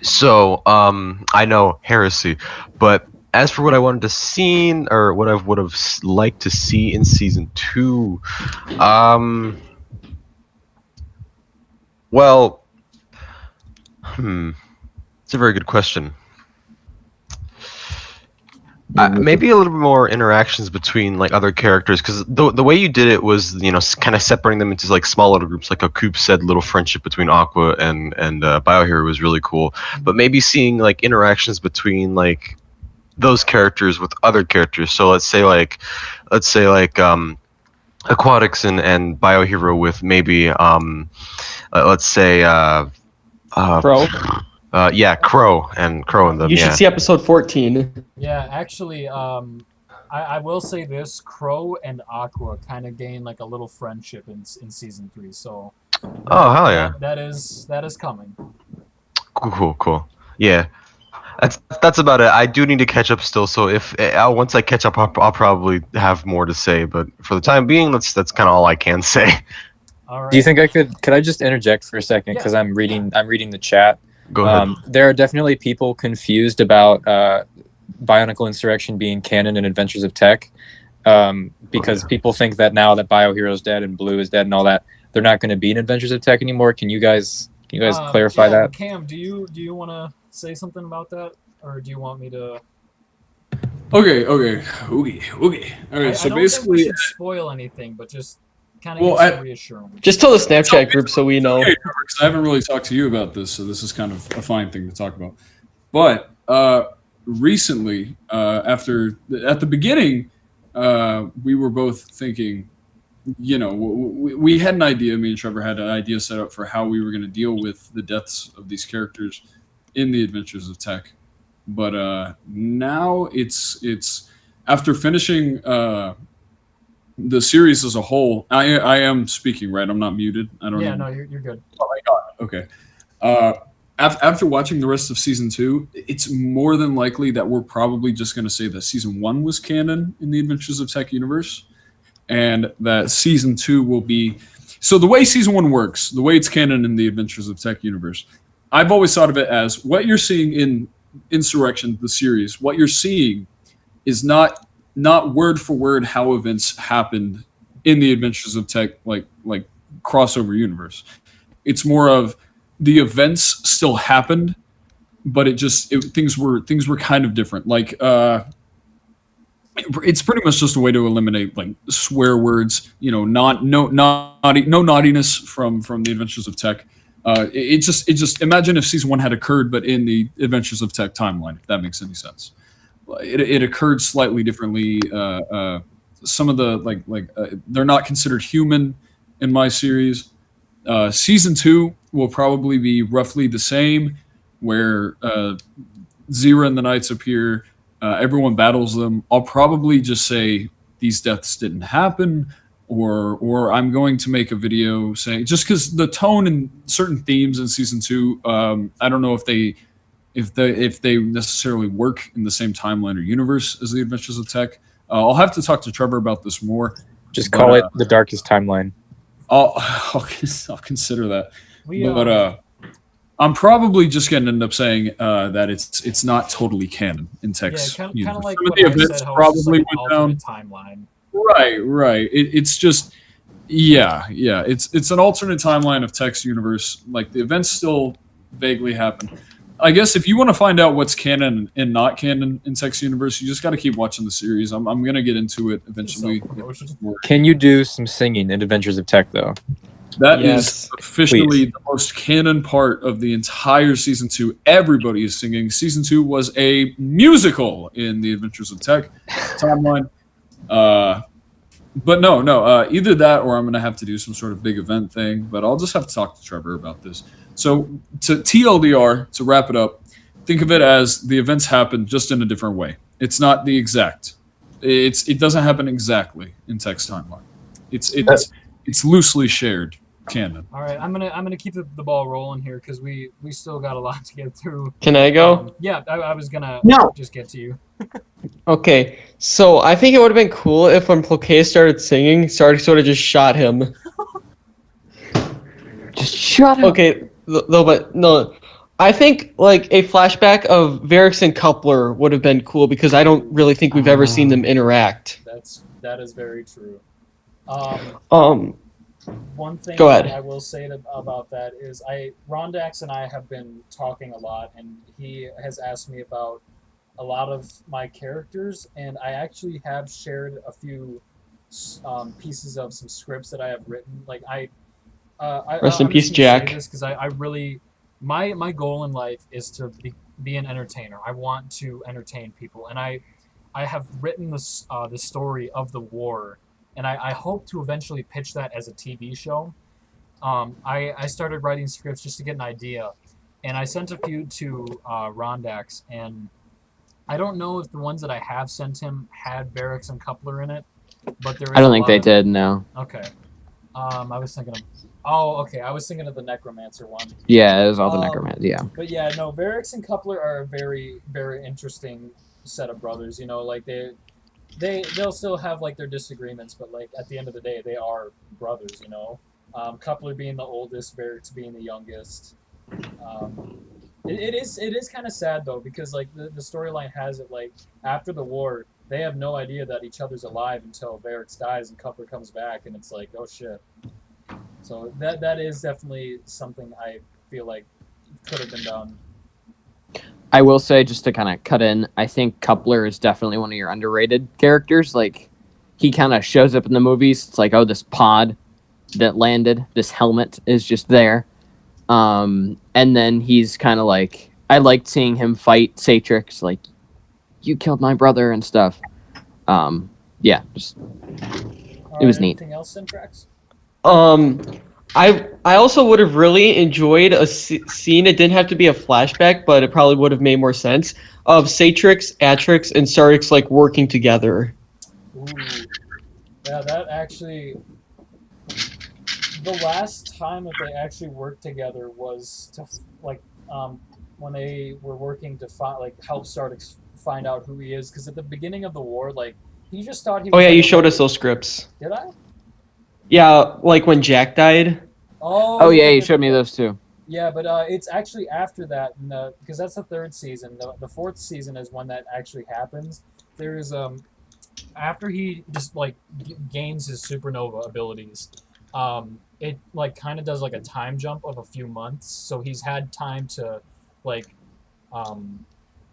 So, I know heresy, but as for what I wanted to see, or what I would have liked to see in season 2, well, it's a very good question. Maybe a little bit more interactions between like other characters, because the way you did it was, you know, kind of separating them into like small little groups, like a Coop said, little friendship between Aqua and Biohero was really cool. But maybe seeing like interactions between like those characters with other characters. So let's say like Aquatics and Biohero with maybe let's say Crow. Yeah, Crow and them. You yeah. should see episode 14. Yeah, actually, I will say this: Crow and Aqua kind of gain like a little friendship in season 3. So. Oh hell yeah! That is coming. Cool. Yeah, that's about it. I do need to catch up still. So if once I catch up, I'll probably have more to say. But for the time being, that's kind of all I can say. All right. Do you think I could I just interject for a second, Yeah. because I'm reading the chat. Go ahead. There are definitely people confused about Bionicle Insurrection being canon in Adventures of Tech, because people think that now that Biohero's dead and Blue is dead and all that, they're not going to be in Adventures of Tech anymore. Can you guys clarify that? Cam, do you want to say something about that, or do you want me to? Okay. All right. I So don't think we basically, should spoil anything, but just kind of Well, give some reassurance. Just tell the Snapchat group so we know. okay, because I haven't really talked to you about this, so this is kind of a fine thing to talk about. But recently, at the beginning, we were both thinking, you know, we had an idea. Me and Trevor had an idea set up for how we were going to deal with the deaths of these characters in the Adventures of Tech. But now it's after finishing the series as a whole. I am speaking, right? I'm not muted. I don't know. Yeah, no, you're good. Oh my god. Okay. After watching the rest of season 2, it's more than likely that we're probably just going to say that season 1 was canon in the Adventures of Tech universe, and that season 2 will be. So the way season 1 works, the way it's canon in the Adventures of Tech universe, I've always thought of it as what you're seeing in Insurrection, the series. What you're seeing is not word for word how events happened in the Adventures of Tech, like crossover universe. It's more of the events still happened, but things were kind of different. Like it's pretty much just a way to eliminate like swear words. You know, no naughtiness from the Adventures of Tech. It just imagine if season 1 had occurred, but in the Adventures of Tech timeline, if that makes any sense. It occurred slightly differently. Some of the they're not considered human in my series. Season 2 will probably be roughly the same, where Zira and the Knights appear. Everyone battles them. I'll probably just say these deaths didn't happen, or I'm going to make a video saying, just because the tone and certain themes in season 2, I don't know if they necessarily work in the same timeline or universe as the Adventures of Tech. I'll have to talk to Trevor about this more. Just call it the Darkest Timeline. I'll consider that. But I'm probably just going to end up saying that it's not totally canon in Tech's Yeah, kind universe. of like Some of what the I events said, how it's probably just like an went down. alternate timeline. Right. It's just, yeah. It's an alternate timeline of Tech's universe. Like the events still vaguely happen. I guess if you want to find out what's canon and not canon in Tech's universe, you just got to keep watching the series. I'm going to get into it eventually. Can you do some singing in Adventures of Tech, though? That Yes. is officially Please. the most canon part of the entire season 2. Everybody is singing. Season 2 was a musical in the Adventures of Tech timeline. But no. Either that or I'm going to have to do some sort of big event thing. But I'll just have to talk to Trevor about this. So to TLDR, to wrap it up, think of it as the events happen just in a different way. It's not the exact. It doesn't happen exactly in text timeline. It's loosely shared canon. All right, I'm gonna keep the ball rolling here because we still got a lot to get through. Can I go? Yeah, I was gonna No. just get to you. Okay, so I think it would have been cool if when Ploquet started singing, Sardik sort of just shot him. Just shut up. Okay, but no. I think like a flashback of Varix and Coupler would have been cool because I don't really think we've ever seen them interact. That is very true. One thing Go ahead. I will say about that is Rondax and I have been talking a lot, and he has asked me about a lot of my characters, and I actually have shared a few pieces of some scripts that I have written. Like Rest in peace, Jack. Because I really my goal in life is to be an entertainer. I want to entertain people, and I have written this the story of the war. And I hope to eventually pitch that as a TV show. I started writing scripts just to get an idea, and I sent a few to Rondax, and I don't know if the ones that I have sent him had Barracks and Coupler in it, but there is I don't think they did. No. Okay. I was thinking of. Oh, okay. I was thinking of the Necromancer one. Yeah, it was all the necromancy. Yeah. But yeah, no, Barracks and Coupler are a very, very interesting set of brothers. You know, like they'll still have like their disagreements, but like at the end of the day, they are brothers. You know, Coupler being the oldest, Barracks being the youngest. It is kind of sad though, because like the storyline has it like after the war, they have no idea that each other's alive until Barracks dies and Coupler comes back, and it's like, oh shit. So that is definitely something I feel like could have been done. I will say, just to kind of cut in, I think Coupler is definitely one of your underrated characters. Like, he kind of shows up in the movies. It's like, oh, this pod that landed, this helmet is just there. And then he's kind of like, I liked seeing him fight Satrix, like, you killed my brother and stuff. Yeah, just it was neat. Anything else, Syntrax? I also would have really enjoyed a scene. It didn't have to be a flashback, but it probably would have made more sense of Satrix, Atrix, and Sarix like working together. Ooh. Yeah, that actually. The last time that they actually worked together was to when they were working to help Sarix find out who he is. Because at the beginning of the war, like he just thought he was. Oh yeah, you showed us those scripts. Did I? Yeah, like when Jack died. Oh yeah, you showed me those too. Yeah, but it's actually after that, because that's the third season. The fourth season is when that actually happens. There's after he just like gains his supernova abilities, it like kind of does like a time jump of a few months. So he's had time to like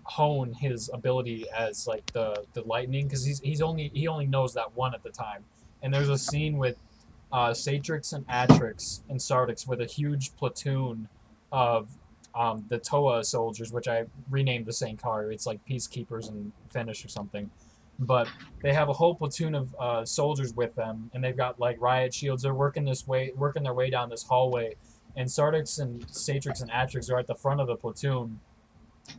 hone his ability as like the lightning, because he only knows that one at the time. And there's a scene with Satrix and Atrix and Sartix with a huge platoon of the Toa soldiers, which I renamed the Sankar. It's like Peacekeepers and Finnish or something. But they have a whole platoon of soldiers with them, and they've got like riot shields. They're working their way down this hallway, and Sartix and Satrix and Atrix are at the front of the platoon,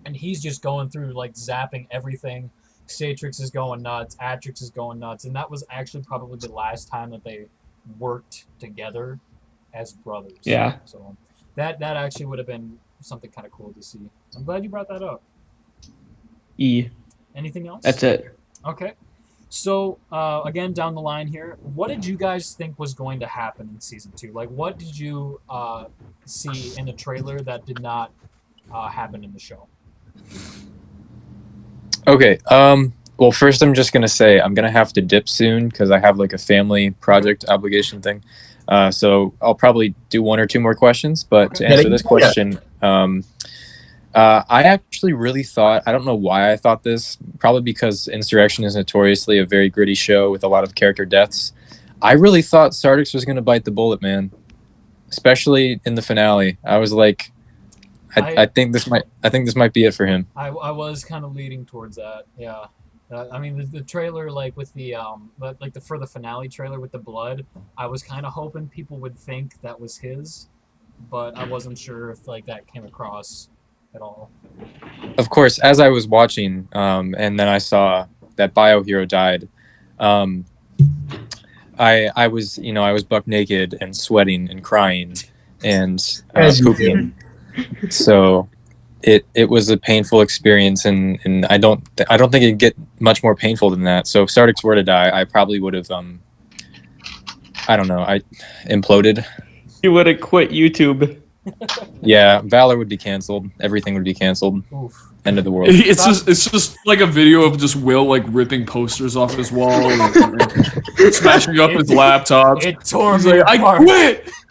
and he's just going through like zapping everything. Satrix is going nuts, Atrix is going nuts, and that was actually probably the last time that they worked together as brothers. Yeah. So that actually would have been something kind of cool to see. I'm glad you brought that up. Anything else? That's it. Okay. So again, down the line here, what did you guys think was going to happen in season 2? Like, what did you see in the trailer that did not happen in the show? Okay. Well, first I'm just gonna say I'm gonna have to dip soon because I have like a family project obligation thing. So I'll probably do one or two more questions. But to answer this question, I actually really thought, I don't know why I thought this, probably because Insurrection is notoriously a very gritty show with a lot of character deaths. I really thought Sartix was gonna bite the bullet, man. Especially in the finale. I was like, I think this might be it for him. I was kind of leading towards that, yeah. I mean, the trailer, like with the for the finale trailer with the blood, I was kind of hoping people would think that was his, but I wasn't sure if like that came across at all? Of course, as I was watching, and then I saw that Biohero died, I was, I was buck naked and sweating and crying and As you pooping. So it was a painful experience, and I don't think it'd get much more painful than that. So if Sardix were to die, I probably would have I don't know, I imploded. You would have quit YouTube. Yeah, Valor would be canceled. Everything would be canceled. Oof. End of the world. It's just like a video of just Will like ripping posters off his wall, and smashing up his laptops. It tore He's me like, apart.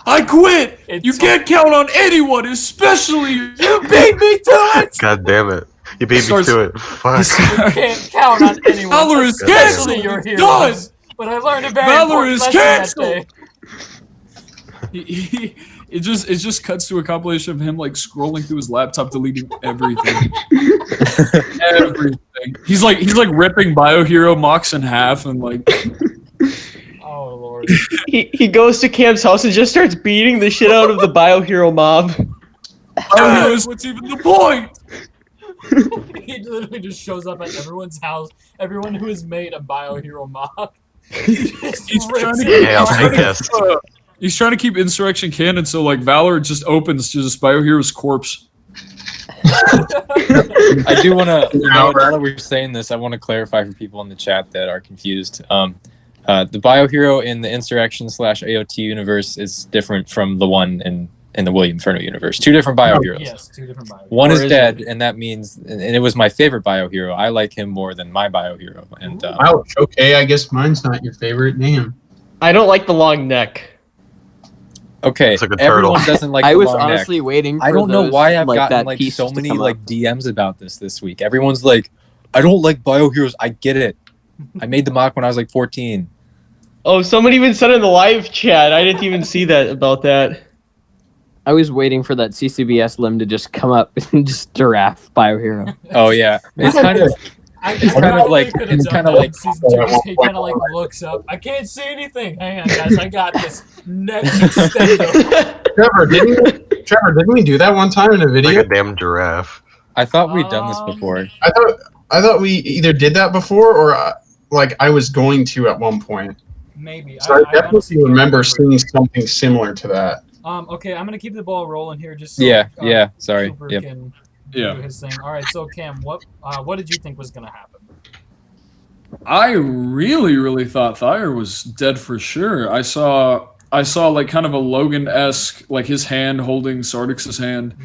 I quit. It You tore- can't count on anyone, especially you. beat me to it. God damn it! You beat me Starts- to it. Fuck. You can't count on anyone, Valor is especially canceled. your It's heroes. But I learned a very Valor important is lesson canceled. that day. It just cuts to a compilation of him like scrolling through his laptop, deleting everything. Everything. He's like ripping Biohero mocks in half and like. Oh lord. He goes to Cam's house and just starts beating the shit out of the Biohero mob. Biohero's what's even the point? He literally just shows up at everyone's house. Everyone who has made a Biohero mob. He's trying to Hey, I'll take this. He's trying to keep Insurrection canon, so like Valor just opens to just Biohero's corpse. I do want to, now that we're saying this, I want to clarify for people in the chat that are confused. The Biohero in the Insurrection/AOT universe is different from the one in the William Inferno universe. Two different Bioheroes. Yes, two different Bioheroes. One is Or is dead, and that means, and it was my favorite Biohero. I like him more than my Biohero. And Ouch. Okay, I guess mine's not your favorite. Damn. I don't like the long neck. okay, It's like a turtle. everyone doesn't like I the was long neck. honestly waiting for I don't know those, why I've like, gotten that like piece so to many come like up. DMs about this week. Everyone's like, I don't like Bioheroes. I get it. I made the mock when I was like 14. Oh, someone even said in the live chat. I didn't even see that about that. I was waiting for that CCBS limb to just come up and just giraffe Biohero. Oh yeah, it's kind of It's kind of like- it's kind of like- season 2. He kind of like looks up. I can't see anything. Hang on, guys. I got this neck extendo. Trevor, didn't we do that one time in a Like video? a damn giraffe. I thought we'd done this before. I thought we either did that before or like I was going to at one point. Maybe. So I honestly definitely can't remember seeing something similar to that. Okay, I'm gonna keep the ball rolling here, just so Yeah. Sorry. Cooper Yep. can Yeah. do his thing. All right, so Cam, what did you think was gonna happen? I really thought Thyre was dead for sure. I saw like kind of a Logan-esque, like his hand holding Sardix's hand.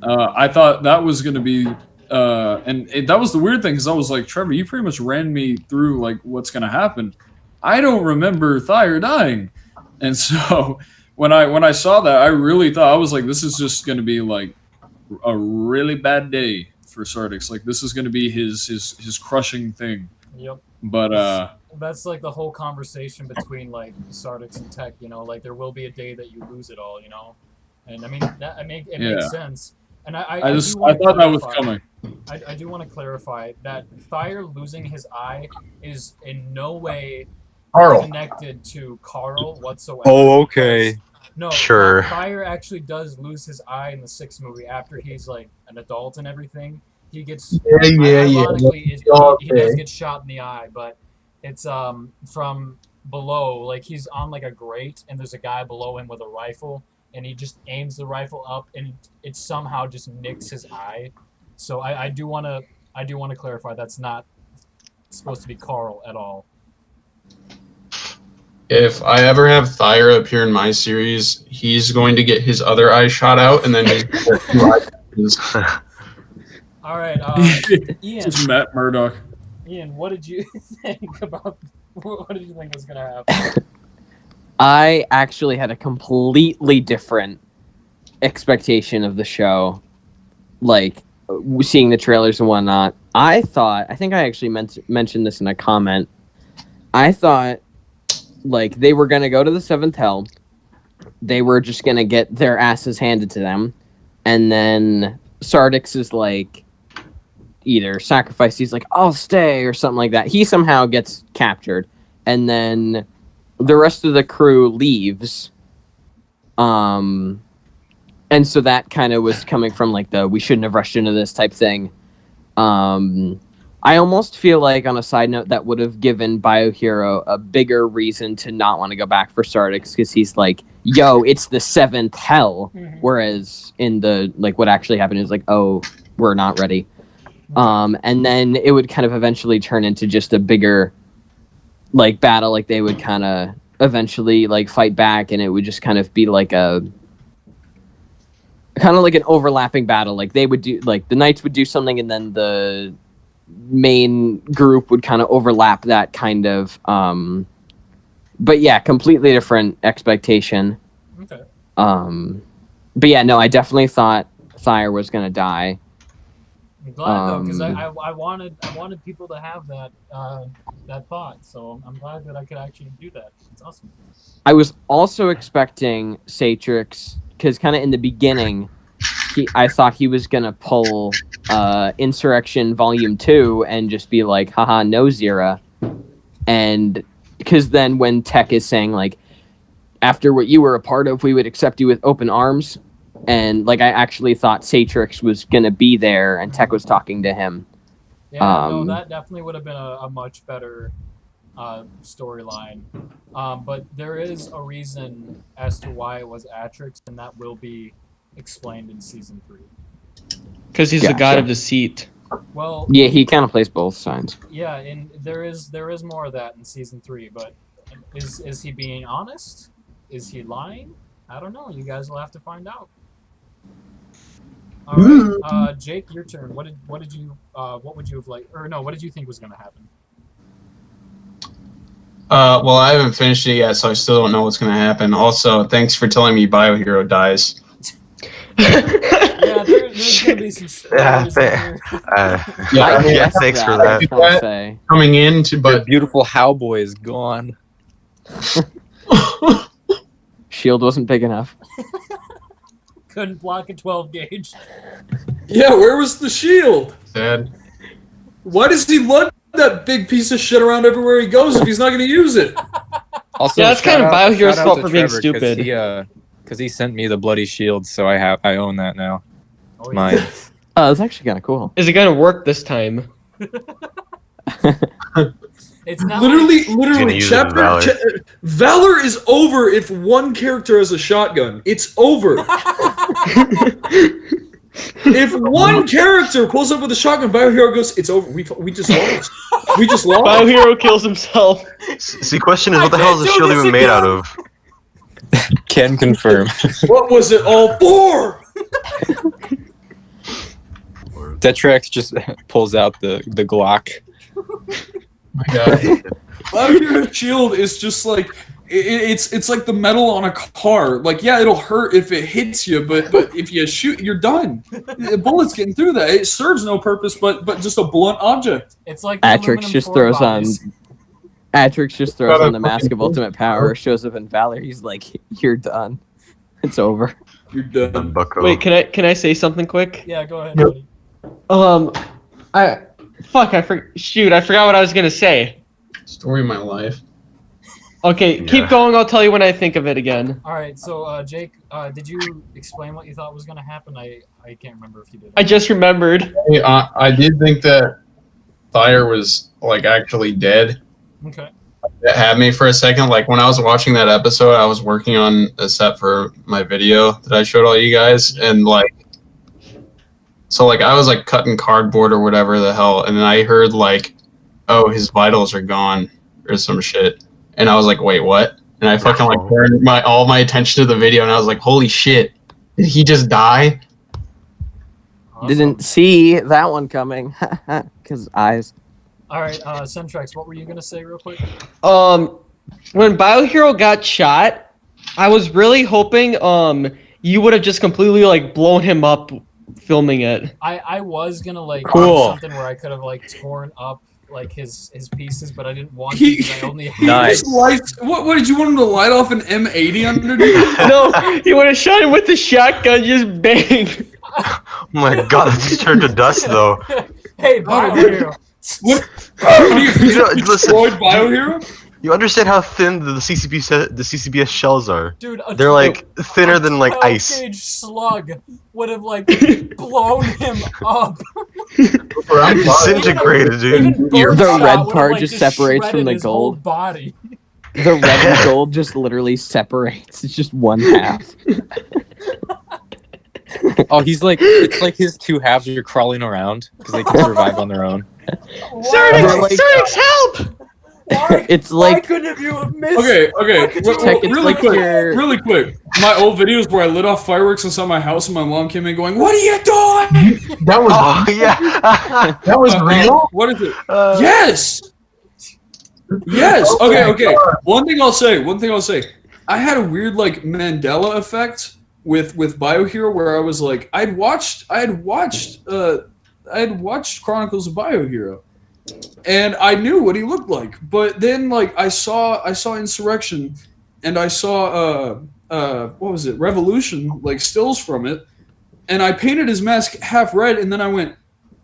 I thought that was gonna be, that was the weird thing, because I was like, Trevor, you pretty much ran me through like what's gonna happen. I don't remember Thyre dying, and so when I saw that, I really thought, I was like, this is just gonna be like a really bad day for Sardix. Like this is gonna be his crushing thing. Yep. But That's like the whole conversation between like Sardix and Tech. Like there will be a day that you lose it all. And I mean it makes sense. And I thought that was coming. I do want to clarify that Thyre losing his eye is in no way Carl. connected to Carl whatsoever. Oh, okay. No, Sure. Thyre actually does lose his eye in the 6th movie after he's like an adult and everything. He gets ironically, he does get shot in the eye, but it's from below. Like he's on like a grate, and there's a guy below him with a rifle, and he just aims the rifle up, and it somehow just nicks his eye. So I do want to clarify that's not supposed to be Carl at all. If I ever have Thyre appear in my series, he's going to get his other eye shot out, and then he's going to get 2 eye. All right, Ian. Just Matt Murdock. Ian, what did you think about? What did you think was gonna happen? I actually had a completely different expectation of the show, like seeing the trailers and whatnot. I think I actually mentioned this in a comment. I thought like they were gonna go to the 7th Hell. They were just gonna get their asses handed to them, and then Sardix is like either sacrificed. He's like, I'll stay, or something like that. He somehow gets captured, and then the rest of the crew leaves. And and so that kind of was coming from like the we shouldn't have rushed into this type thing. I almost feel like, on a side note, that would have given BioHero a bigger reason to not want to go back for Stardust, because he's like, yo, it's the 7th hell. Whereas in the, like, what actually happened is like, oh, we're not ready. And then it would kind of eventually turn into just a bigger, like, battle. Like, they would kind of eventually, like, fight back, and it would just kind of be like a... kind of like an overlapping battle. Like, they would do... Like, the Knights would do something, and then the main group would kind of overlap that kind of... but, yeah, completely different expectation. Okay. But, yeah, no, I definitely thought Thyre was going to die. I'm glad though, because I wanted people to have that that thought, so I'm glad that I could actually do that. It's awesome. I was also expecting Satrix, because kind of in the beginning, I thought he was gonna pull Insurrection Volume 2 and just be like, haha, no Zira. And because then when Tech is saying like, after what you were a part of, we would accept you with open arms. And like, I actually thought Satrix was gonna be there, and Tech was talking to him. Yeah, no, that definitely would have been a much better storyline. But there is a reason as to why it was Atrix, and that will be explained in season 3. Because he's the god of deceit. Well, Yeah, he kind of plays both sides. yeah, and there is more of that in season 3. But is he being honest? Is he lying? I don't know. You guys will have to find out. All right, Jake, your turn. What would you have liked, or no? What did you think was going to happen? Well, I haven't finished it yet, so I still don't know what's going to happen. Also, thanks for telling me BioHero dies. Yeah, there's going to be some spoilers here. Yeah, thanks for that. Coming in, but Beautiful Howboy is gone. Shield wasn't big enough. Couldn't block a 12 gauge. Yeah, where was the shield? sad. Why does he lug that big piece of shit around everywhere he goes if he's not going to use it? Also, Yeah, that's kind of BioHero's fault for being stupid. Because he sent me the bloody shield, so I own that now. Oh, Mine. Oh, that's actually kind of cool. Is it gonna work this time? It's not Literally, use it in Valor. Valor is over if one character has a shotgun. It's over. If one character pulls up with a shotgun, BioHero goes, it's over. We just lost. We just lost. BioHero kills himself. See, question is, what the hell is the shield even made out of? Can confirm. What was it all for? Detrex just pulls out the Glock. My God. BioHero's shield is just like it's like the metal on a car. Like, yeah, it'll hurt if it hits you, but if you shoot, you're done. A bullet's getting through that. It serves no purpose, but just a blunt object. It's like Atrix just throws on. Atrix just throws on the Mask of Ultimate Power, shows up in Valor. He's like, "You're done. It's over." You're done. Wait, can I say something quick? Yeah, go ahead. Buddy. I forgot what I was gonna say. Story of my life. Okay, keep going. I'll tell you when I think of it again. All right, so Jake, did you explain what you thought was going to happen? I can't remember if you did. I just remembered. I did think that Thyre was like actually dead. Okay. That had me for a second. Like when I was watching that episode, I was working on a set for my video that I showed all you guys, and like, so like I was like cutting cardboard or whatever the hell, and then I heard like, oh, his vitals are gone or some shit, and I was like, wait, what? And I fucking like turned all my attention to the video, and I was like, holy shit, did he just die? Awesome. Didn't see that one coming. Because eyes. All right, Centrex, what were you going to say real quick? When BioHero got shot, I was really hoping you would have just completely like blown him up filming it. I was going to like do Cool. something where I could have like torn up like his pieces, but I didn't want to because I only had Nice. What did you want him to light off an M80 underneath? No, he would have shot him with the shotgun, just bang. Oh my God, that just turned to dust though. Hey, BioHero. What? You know, listen. Destroyed BioHero? You understand how thin the CCBS shells are? Dude, They're like thinner than like 12 ice. gauge slug would have like blown him up. Disintegrated, dude. Even The Birdshot red would've, part like, just separates from shredded the his whole gold. body. The red and gold just literally separates. It's just one half. Oh, he's like, it's like his two halves are crawling around because they can survive on their own. Cernix, help! Why? It's Why like couldn't you have missed? Okay. Tech, it's Really like quick. your- Really quick. My old videos where I lit off fireworks inside my house and my mom came in going, "What are you doing?" That was Oh yeah. that was real. What is it? Uh, Yes. Yes. Okay. One thing I'll say. I had a weird like Mandela effect with BioHero where I was like, I had watched Chronicles of BioHero, and I knew what he looked like. But then like I saw Insurrection, and I saw what was it, Revolution, like stills from it, and I painted his mask half red, and then I went,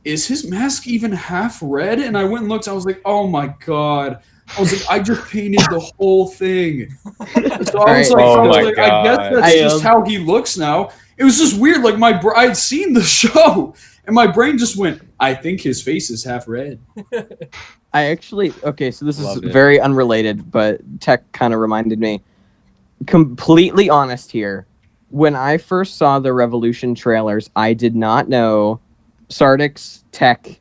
is his mask even half red? And I went and looked. I was like, oh my god. I was like, I just painted the whole thing. So I was like, Oh my I guess God. that's just how he looks now. It was just weird. Like I had seen the show, and my brain just went, I think his face is half red. I actually okay, so this Love is it. very unrelated, but Tech kind of reminded me. Completely honest here. When I first saw the Revolution trailers, I did not know Sardix, Tech,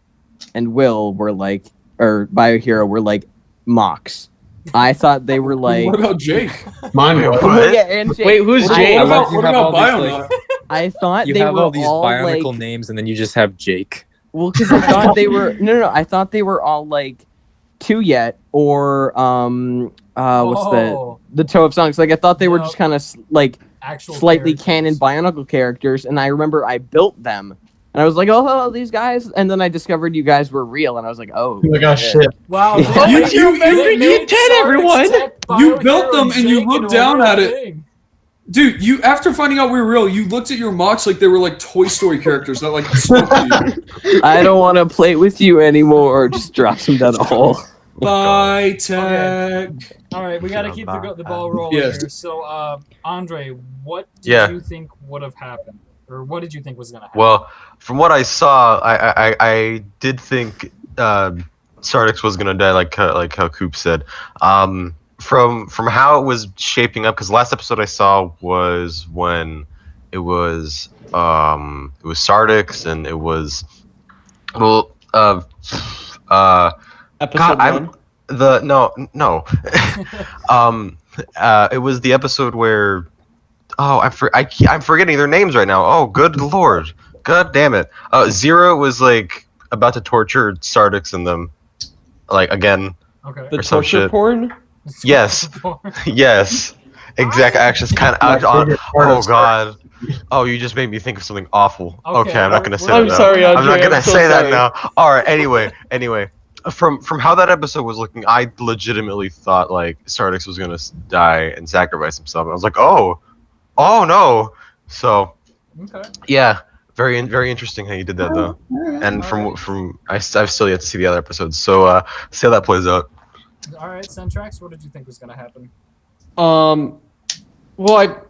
and Will were like, or BioHero were like mocks. I thought they were like. What about Jake? Mine was. Well, yeah, and Jake. Wait, who's What Jake? about, You what have about all these, Bionicle? I thought You they have were all these Bionicle like. names, and then you just have Jake. Well, because I thought they were no. I thought they were all like Two Yet or what's the Toe of Sonics. Like I thought they were just kind of like Actual slightly characters. canon Bionicle characters, and I remember I built them, and I was like, oh, these guys, and then I discovered you guys were real, and I was like, oh, Oh my gosh, shit. Wow. Yeah. You did, everyone. You built them and you looked down at it. Dude, you after finding out we were real, you looked at your mocks like they were like Toy Story characters that like spoke to you. I don't want to play with you anymore, or just drops them down the hole. Bye, Tech. All right, we got to keep the ball rolling Yes. here. So, Andre, what did Yeah. you think would have happened, or what did you think was going to happen? Well, from what I saw, I did think Sardix was gonna die, like how Coop said. From how it was shaping up, because the last episode I saw was when it was Sardix, and it was Episode God, one. no. It was the episode where I'm forgetting their names right now. Oh, good lord. God damn it. Zero was like about to torture Sardix and them. Like again. Okay. The or some torture shit. porn? Yes. Yes. Exactly. Actually, it's kind of oh god. Oh, you just made me think of something awful. Okay, I'm not gonna say that I'm now. sorry, Andre. I'm not gonna so say sorry. that now. All right. Anyway, from how that episode was looking, I legitimately thought like Sardix was gonna die and sacrifice himself. I was like, oh no. So Okay. yeah, very interesting how you did that though. And from I've still yet to see the other episodes. So see how that plays out. All right, Centrax, what did you think was going to happen? Well,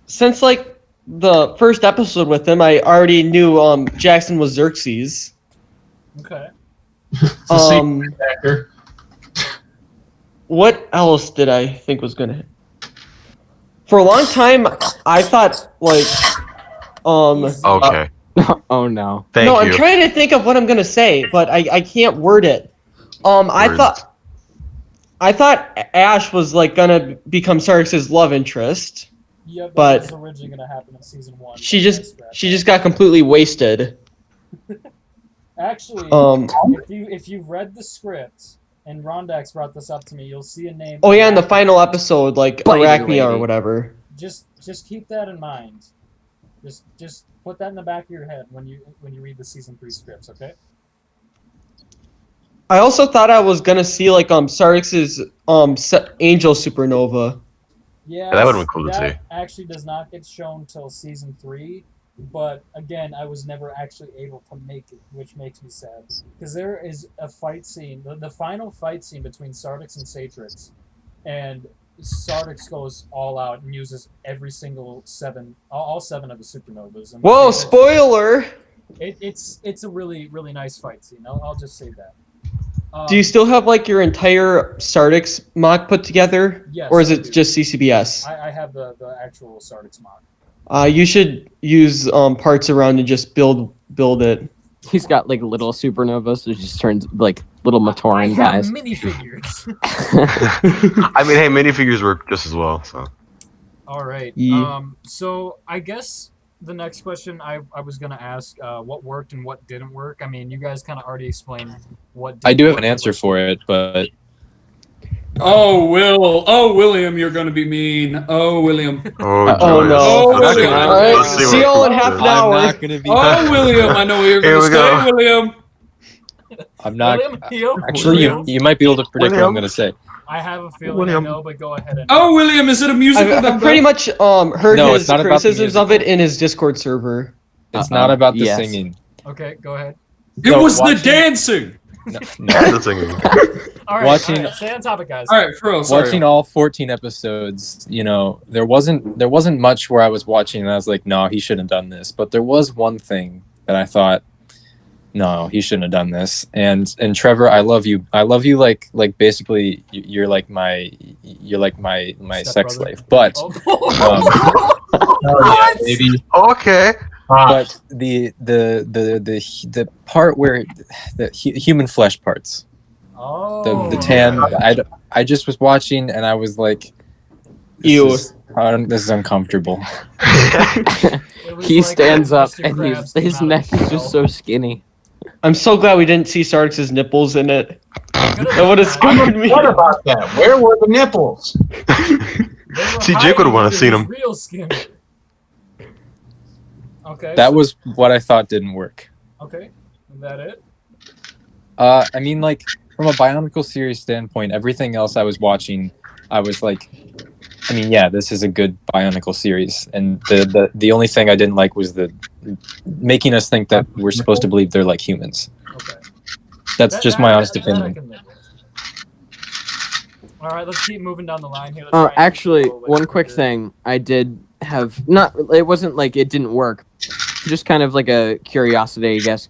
since like the first episode with him, I already knew Jackson was Xerxes. Okay. It's a secret actor. What else did I think was gonna? For a long time, I thought like Okay. Oh no. Thank no, you. I'm trying to think of what I'm gonna say, but I can't word it. I thought Ash was like gonna become Sardix's love interest. Yeah, that But- was originally going to happen in season 1. She just got completely wasted. Actually, Um. if you've read the script, and Rondax brought this up to me, you'll see a name. Oh yeah, in the final episode, like Spider Arachnia or lady. whatever. Just keep that in mind. Just put that in the back of your head when you read the season 3 scripts, okay? I also thought I was gonna see like Sardix's Angel Supernova. Yeah, that would've been cool to that see. actually does not get shown till season 3, but again, I was never actually able to make it, which makes me sad. Because there is a fight scene, the final fight scene between Sardix and Satrix and Sardix goes all out and uses every single all seven of the supernovas. And Whoa, spoiler! It's a really really nice fight scene. I'll just say that. Do you still have like your entire Sardix mock put together? Yes, Or is I it do. just CCBS? I have the actual Sardix mock. You should use parts around and just build it. He's got like little supernovas, so it just turns like little I Matoran have guys. minifigures. I mean, hey, minifigures work just as well. So All right. Yeah. So I guess the next question I was gonna ask, what worked and what didn't work. I mean, you guys kind of already explained what. I do have work an and answer what- for it, but Oh, William, you're gonna be mean. Oh, William. oh, Oh, joyous. no. Oh, Let's William. see- All right. let's see See what y'all in Coop half says. an hour. I'm not gonna be. Oh, William, I know where you're Here gonna we go. stay, William. I'm not. William, Theo, Actually, William? you might be able to predict what I'm William. gonna say. I have a feeling William. I know, but go ahead and. Oh, William, is it a musical? I've pretty much heard No, his it's not about the criticisms of it musical. in his Discord server. It's not about the yes. singing. Okay, go ahead. It So, was watching- the dancing. No, Yeah, the singing. All right, Watching- all right, stay on topic, guys. All right, for real. Sorry. Watching all 14 episodes, you know, there wasn't much where I was watching and I was like, no, he shouldn't have done this. But there was one thing that I thought, no, he shouldn't have done this. And Trevor, I love you. I love you like basically you're like my sex Stepbrother. slave. But Oh. Oh, yeah, baby. Okay. but the part where the human flesh parts, Oh. the tan, I just was watching and I was like, Ew. this is uncomfortable. It was He like stands up Mr. and Krabs his came out neck of is just hell. so skinny. I'm so glad we didn't see Sardix's nipples in it. Could've That would have been scared me. What about that? Where were the nipples? They were See, Jake would've hiding wanna it. seen It was him. Real skin. Okay. That was what I thought didn't work. Okay. Is that it? I mean, like from a Bionicle series standpoint, everything else I was watching, I was like, I mean, yeah, this is a good Bionicle series, and the only thing I didn't like was the making us think that we're supposed to believe they're like humans. Okay. That's just my honest that I opinion. can live with. All right, let's keep moving down the line here. Let's try and Actually, go a little one bit quick quicker. thing. I did have not. It wasn't like it didn't work. Just kind of like a curiosity, I guess.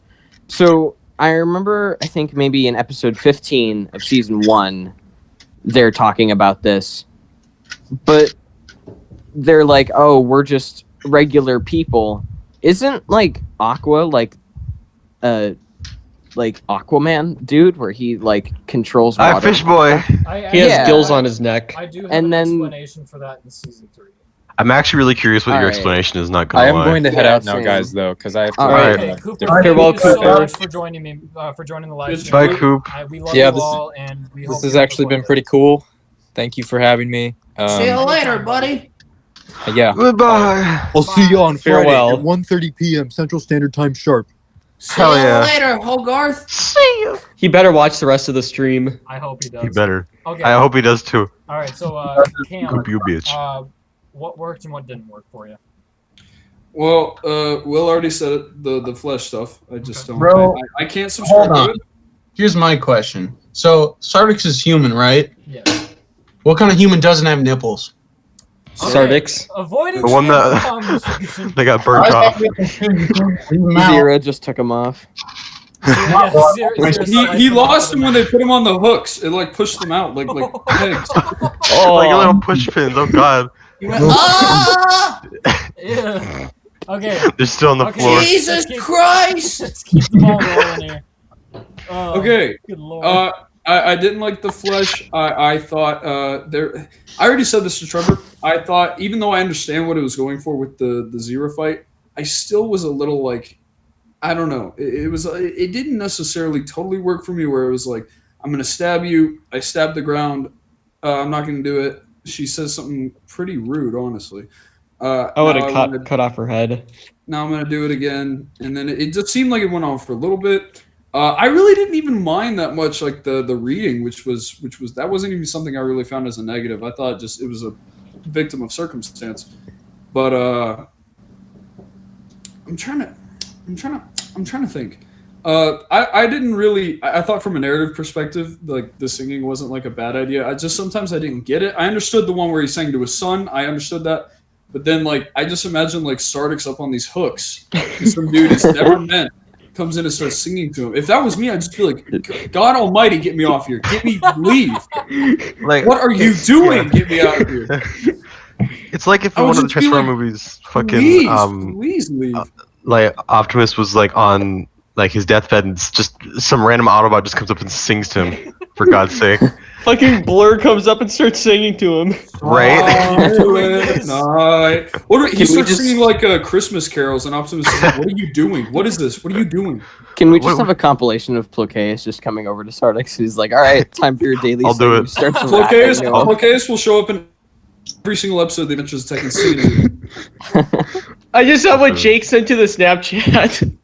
So I remember, I think maybe in episode 15 of season 1, they're talking about this, but they're like, "Oh, we're just regular people." Isn't like Aqua like Aquaman dude, where he like controls Hi, water? fish boy. He has Yeah. gills on his neck. I do have And an then- explanation for that in season 3. I'm actually really curious what your Alright. explanation is. Not gonna I am lie. going to head Yeah, out now, same. guys, though, because I have to. Alright. Okay, have Cooper, different- thank Farewell, you so Cooper. much for joining me, for joining the live Good stream. Bye, Coop. We love Yeah, you this is- all, and we This hope has you have actually a been fun pretty day. cool. Thank you for having me. See you later, buddy. Yeah. Goodbye. I'll see you on Friday Farewell. at 1:30 p.m. Central Standard Time sharp. See Hell you yeah. later, Hogarth. See you. He better watch the rest of the stream. I hope he does. You better. Okay. I hope he does too. All right. So, Cam, Coop, you bitch. what worked and what didn't work for you? Well, Will already said it, the flesh stuff. I just don't. Bro, I can't subscribe hold to on. it. Here's my question. So Sardix is human, right? Yes. What kind of human doesn't have nipples? Sardix. Avoiding The one that- conversation. They got burnt off. Zero just took him off. Yeah, He lost him when they put him on the hooks. It like pushed them out like pegs. Oh, Like little push pins. Oh god. Ah! Yeah. Okay. They're still on the Okay. floor. Jesus Let's keep- Christ! Let's keep the ball rolling here. Oh, Okay. Good lord. I didn't like the flesh. I thought there. I already said this to Trevor. I thought even though I understand what it was going for with the Zero fight, I still was a little like, I don't know. It didn't necessarily totally work for me. Where it was like, I'm gonna stab you. I stabbed the ground. I'm not gonna do it. She says something pretty rude, honestly. I would now have wanna- cut off her head. Now I'm gonna do it again, and then it just seemed like it went on for a little bit. I really didn't even mind that much, like the reading, which was that wasn't even something I really found as a negative. I thought just it was a victim of circumstance. But I'm trying to think. I didn't really. I thought from a narrative perspective, like the singing wasn't like a bad idea. Sometimes I didn't get it. I understood the one where he sang to his son. I understood that, but then like I just imagine like Sardix up on these hooks, and some dude he's never met comes in and starts singing to him. If that was me, I'd just be like, God Almighty, get me off here. Get me, leave. Like, What are you doing? Get me out of here. It's like if I in would one of the just be Transformer like, movies, fucking Please leave. like Optimus was like on like his deathbed, and just some random Autobot just comes up and sings to him. For God's sake, Fucking Blur comes up and starts singing to him. right? Night. He we starts just- singing like Christmas carols, and Optimus is like, "What are you doing? What is this? What are you doing?" Can we just What- have a compilation of Plocaeus just coming over to Sardix? He's like, all right, time for your daily I'll do sing." it. Starts rapping, Plocaeus, you know. Plocaeus will show up in every single episode of the Adventures of Tech and see. I just saw what Jake sent to the Snapchat.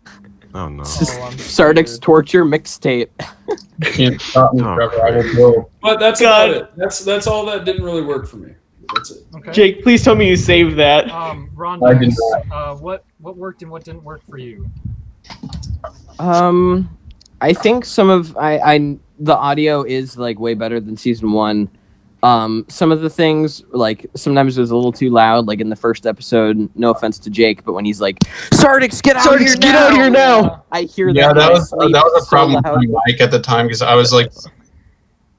Oh no. Sardix torture mixtape. You can't stop me, Oh, Trevor. I will go. But that's God. about it. That's all that didn't really work for me. That's it. Okay. Jake, please tell me you saved that. Ron, I did what worked and what didn't work for you? I think some of the audio is like way better than season 1. Some of the things, like sometimes it was a little too loud, like in the first episode. No offense to Jake, but when he's like, "Sardix, get out Sardix, here get now!" out here now! I hear Yeah, that. that in my was sleep a so problem with loud. my mic at the time because I was like,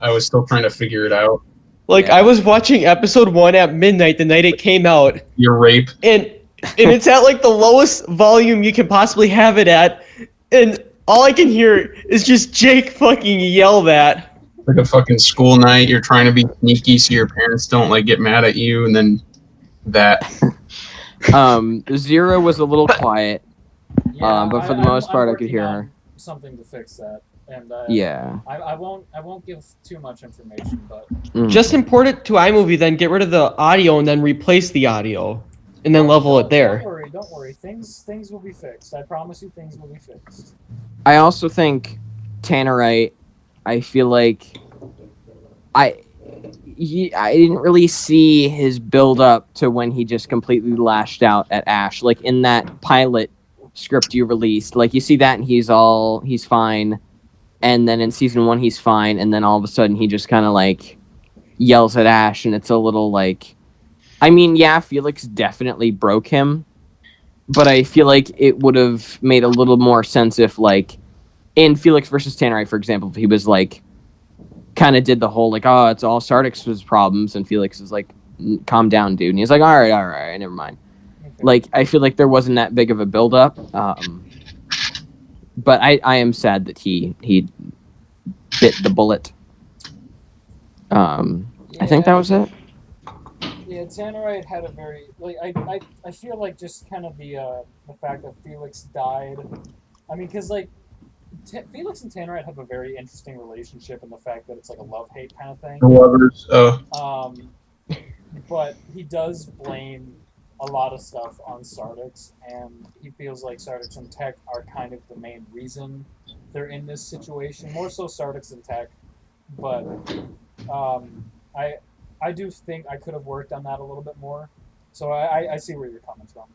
I was still trying to figure it out. Like, Yeah. I was watching episode 1 at midnight the night it came out, Your rape. and it's at like the lowest volume you can possibly have it at, and all I can hear is just Jake fucking yell that. Like a fucking school night. You're trying to be sneaky so your parents don't like get mad at you, and then that. Zero was a little quiet, Yeah, but for the most part, I could hear her. Something to fix that, and Yeah. I won't give too much information, but Mm. Just import it to iMovie, then get rid of the audio, and then replace the audio, and then level it there. Don't worry. Things will be fixed. I promise you, things will be fixed. I also think Tannerite, I feel like I didn't really see his build up to when he just completely lashed out at Ash. Like in that pilot script you released, like you see that and he's fine. And then in season 1 he's fine, and then all of a sudden he just kind of like yells at Ash, and it's a little like, I mean, yeah, Felix definitely broke him, but I feel like it would have made a little more sense if, like, in Felix versus Tannerite, for example, if he was like, kind of did the whole like, oh, it's all Sardix's problems, and Felix is like, calm down, dude, and he's like, all right, never mind. Okay. Like, I feel like there wasn't that big of a build up, but I am sad that he bit the bullet. I think that was it. Yeah, Tannerite had a very like I feel like just kind of the fact that Felix died. I mean, because like Felix and Tannerite have a very interesting relationship in the fact that it's like a love-hate kind of thing. The lovers. But he does blame a lot of stuff on Sardix, and he feels like Sardix and Tech are kind of the main reason they're in this situation. More so Sardix and Tech, but I do think I could have worked on that a little bit more. So I see where you're coming from.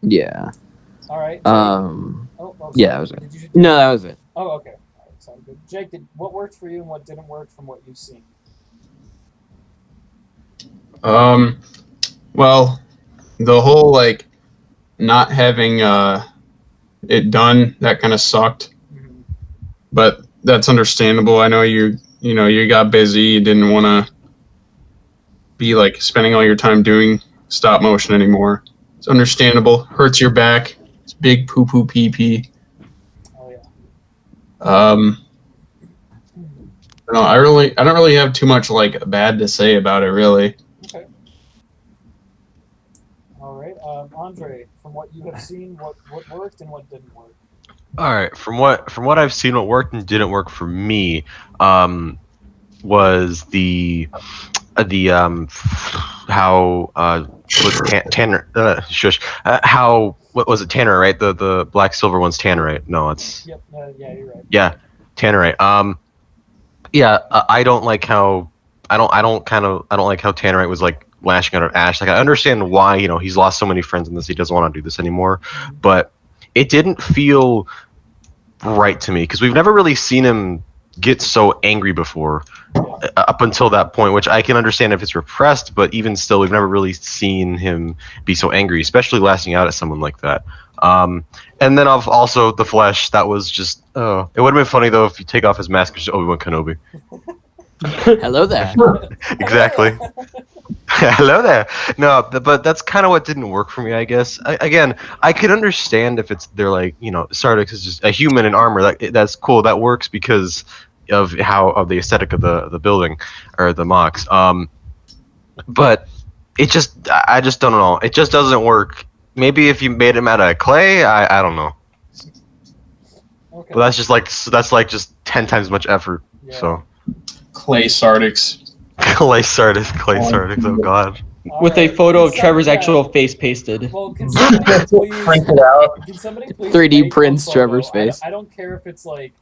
Yeah. All right. Oh, sorry. yeah, that was it. Did you, No, that was it. Oh, okay. All right, sounds good. Jake, what worked for you and what didn't work from what you've seen? Well, the whole like not having it done, that kind of sucked. Mhm. But that's understandable. I know you got busy. You didn't want to be like spending all your time doing stop motion anymore. It's understandable. Hurts your back. It's big poo poo pee pee. Oh yeah. No, I don't really have too much like bad to say about it really. Okay. All right, Andre, from what you have seen, what worked and what didn't work? All right, from what I've seen, what worked and didn't work for me, was the how was Tanner how what was it Tanner, right? The black silver one's Tanner, right? No, it's Yep. Yeah, you're right. yeah, Tanner, right? I don't like how I don't like how Tannerite was like lashing out at Ash. Like I understand why, he's lost so many friends in this, he doesn't want to do this anymore, but it didn't feel right to me because we've never really seen him get so angry before up until that point, which I can understand if it's repressed, but even still, we've never really seen him be so angry, especially lashing out at someone like that. And then also the Flesh, that was just, it would have been funny though if you take off his mask, it's just Obi-Wan Kenobi. Hello there. Exactly. Hello there. No, but that's kind of what didn't work for me, I guess. Again, I could understand if they're like, Sardix is just a human in armor. That's cool. That works because of the aesthetic of the building or the mocks. But I just don't know. It just doesn't work. Maybe if you made him out of clay, I don't know. Okay. But that's like just 10 times as much effort. Yeah. So Clay Sardix. clay Sardix, oh god. With a photo of Trevor's actual face pasted. Well, can somebody please, Print it out. can somebody please 3D make a prints photo? Trevor's face. I don't care if it's like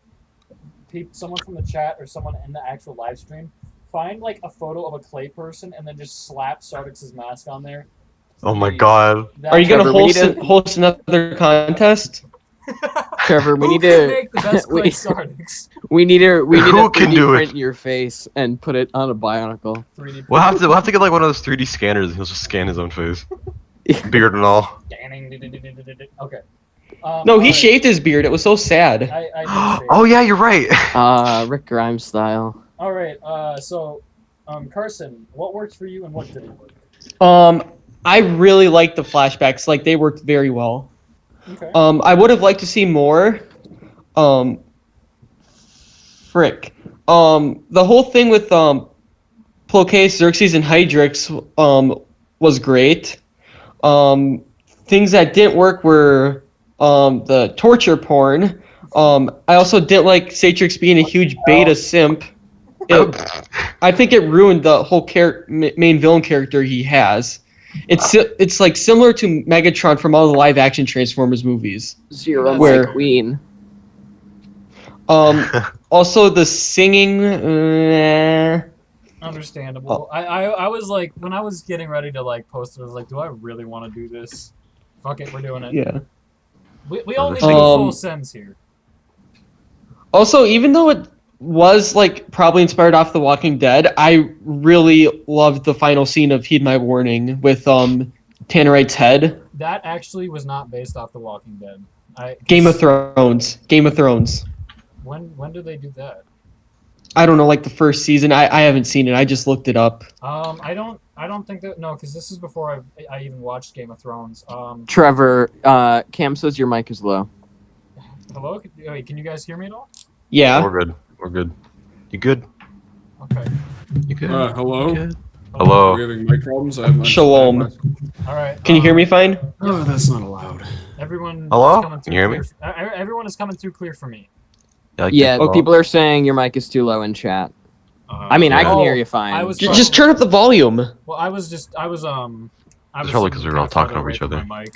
someone from the chat or someone in the actual live stream. Find like a photo of a clay person and then just slap Sardix's mask on there. Oh my Please. god. Are you going Trevor, we need to host another contest? Trevor, we Who need can to make the best clay we- Sardix? we need to Who can 3D do it? print your face and put it on a Bionicle. 3D We'll have to get like one of those 3D scanners and he'll just scan his own face. Beard and all. Okay. No, he alright. shaved his beard. It was so sad. I did shave. Oh yeah, you're right. Rick Grimes style. All right. So, Carson, what worked for you and what didn't work? I really liked the flashbacks. Like, they worked very well. Okay. I would have liked to see more. Frick. The whole thing with Plocaeus, Xerxes, and Hydrix was great. Things that didn't work were the torture porn. I also didn't like Satrix being a huge beta simp. I think it ruined the whole main villain character he has. It's like similar to Megatron from all the live action Transformers movies. Zero Where- my queen. Also the singing. Understandable. I was like, when I was getting ready to like post it, I was like, do I really want to do this? Fuck it, we're doing it. Yeah. We only make full sense here. Also, even though it was like probably inspired off The Walking Dead, I really loved the final scene of Heed My Warning with Tannerite's head. That actually was not based off The Walking Dead. Game of Thrones. When did they do that? I don't know, like the first season. I haven't seen it. I just looked it up. I don't think that, no, because this is before I even watched Game of Thrones. Trevor, Cam says your mic is low. Hello? Wait, can you guys hear me at all? Yeah. We're good. You good? Okay. You good? Hello? Good. Hello. We're having mic problems. I have my Shalom. All right. Can you hear me fine? Oh, that's not allowed. Everyone. Hello? Is coming through Can you hear me? Everyone is coming through clear for me. Yeah, people are saying your mic is too low in chat. I mean, I can hear you fine. I was Just turn up the volume. Well, I was It's probably because we were all talking over each other. Mic.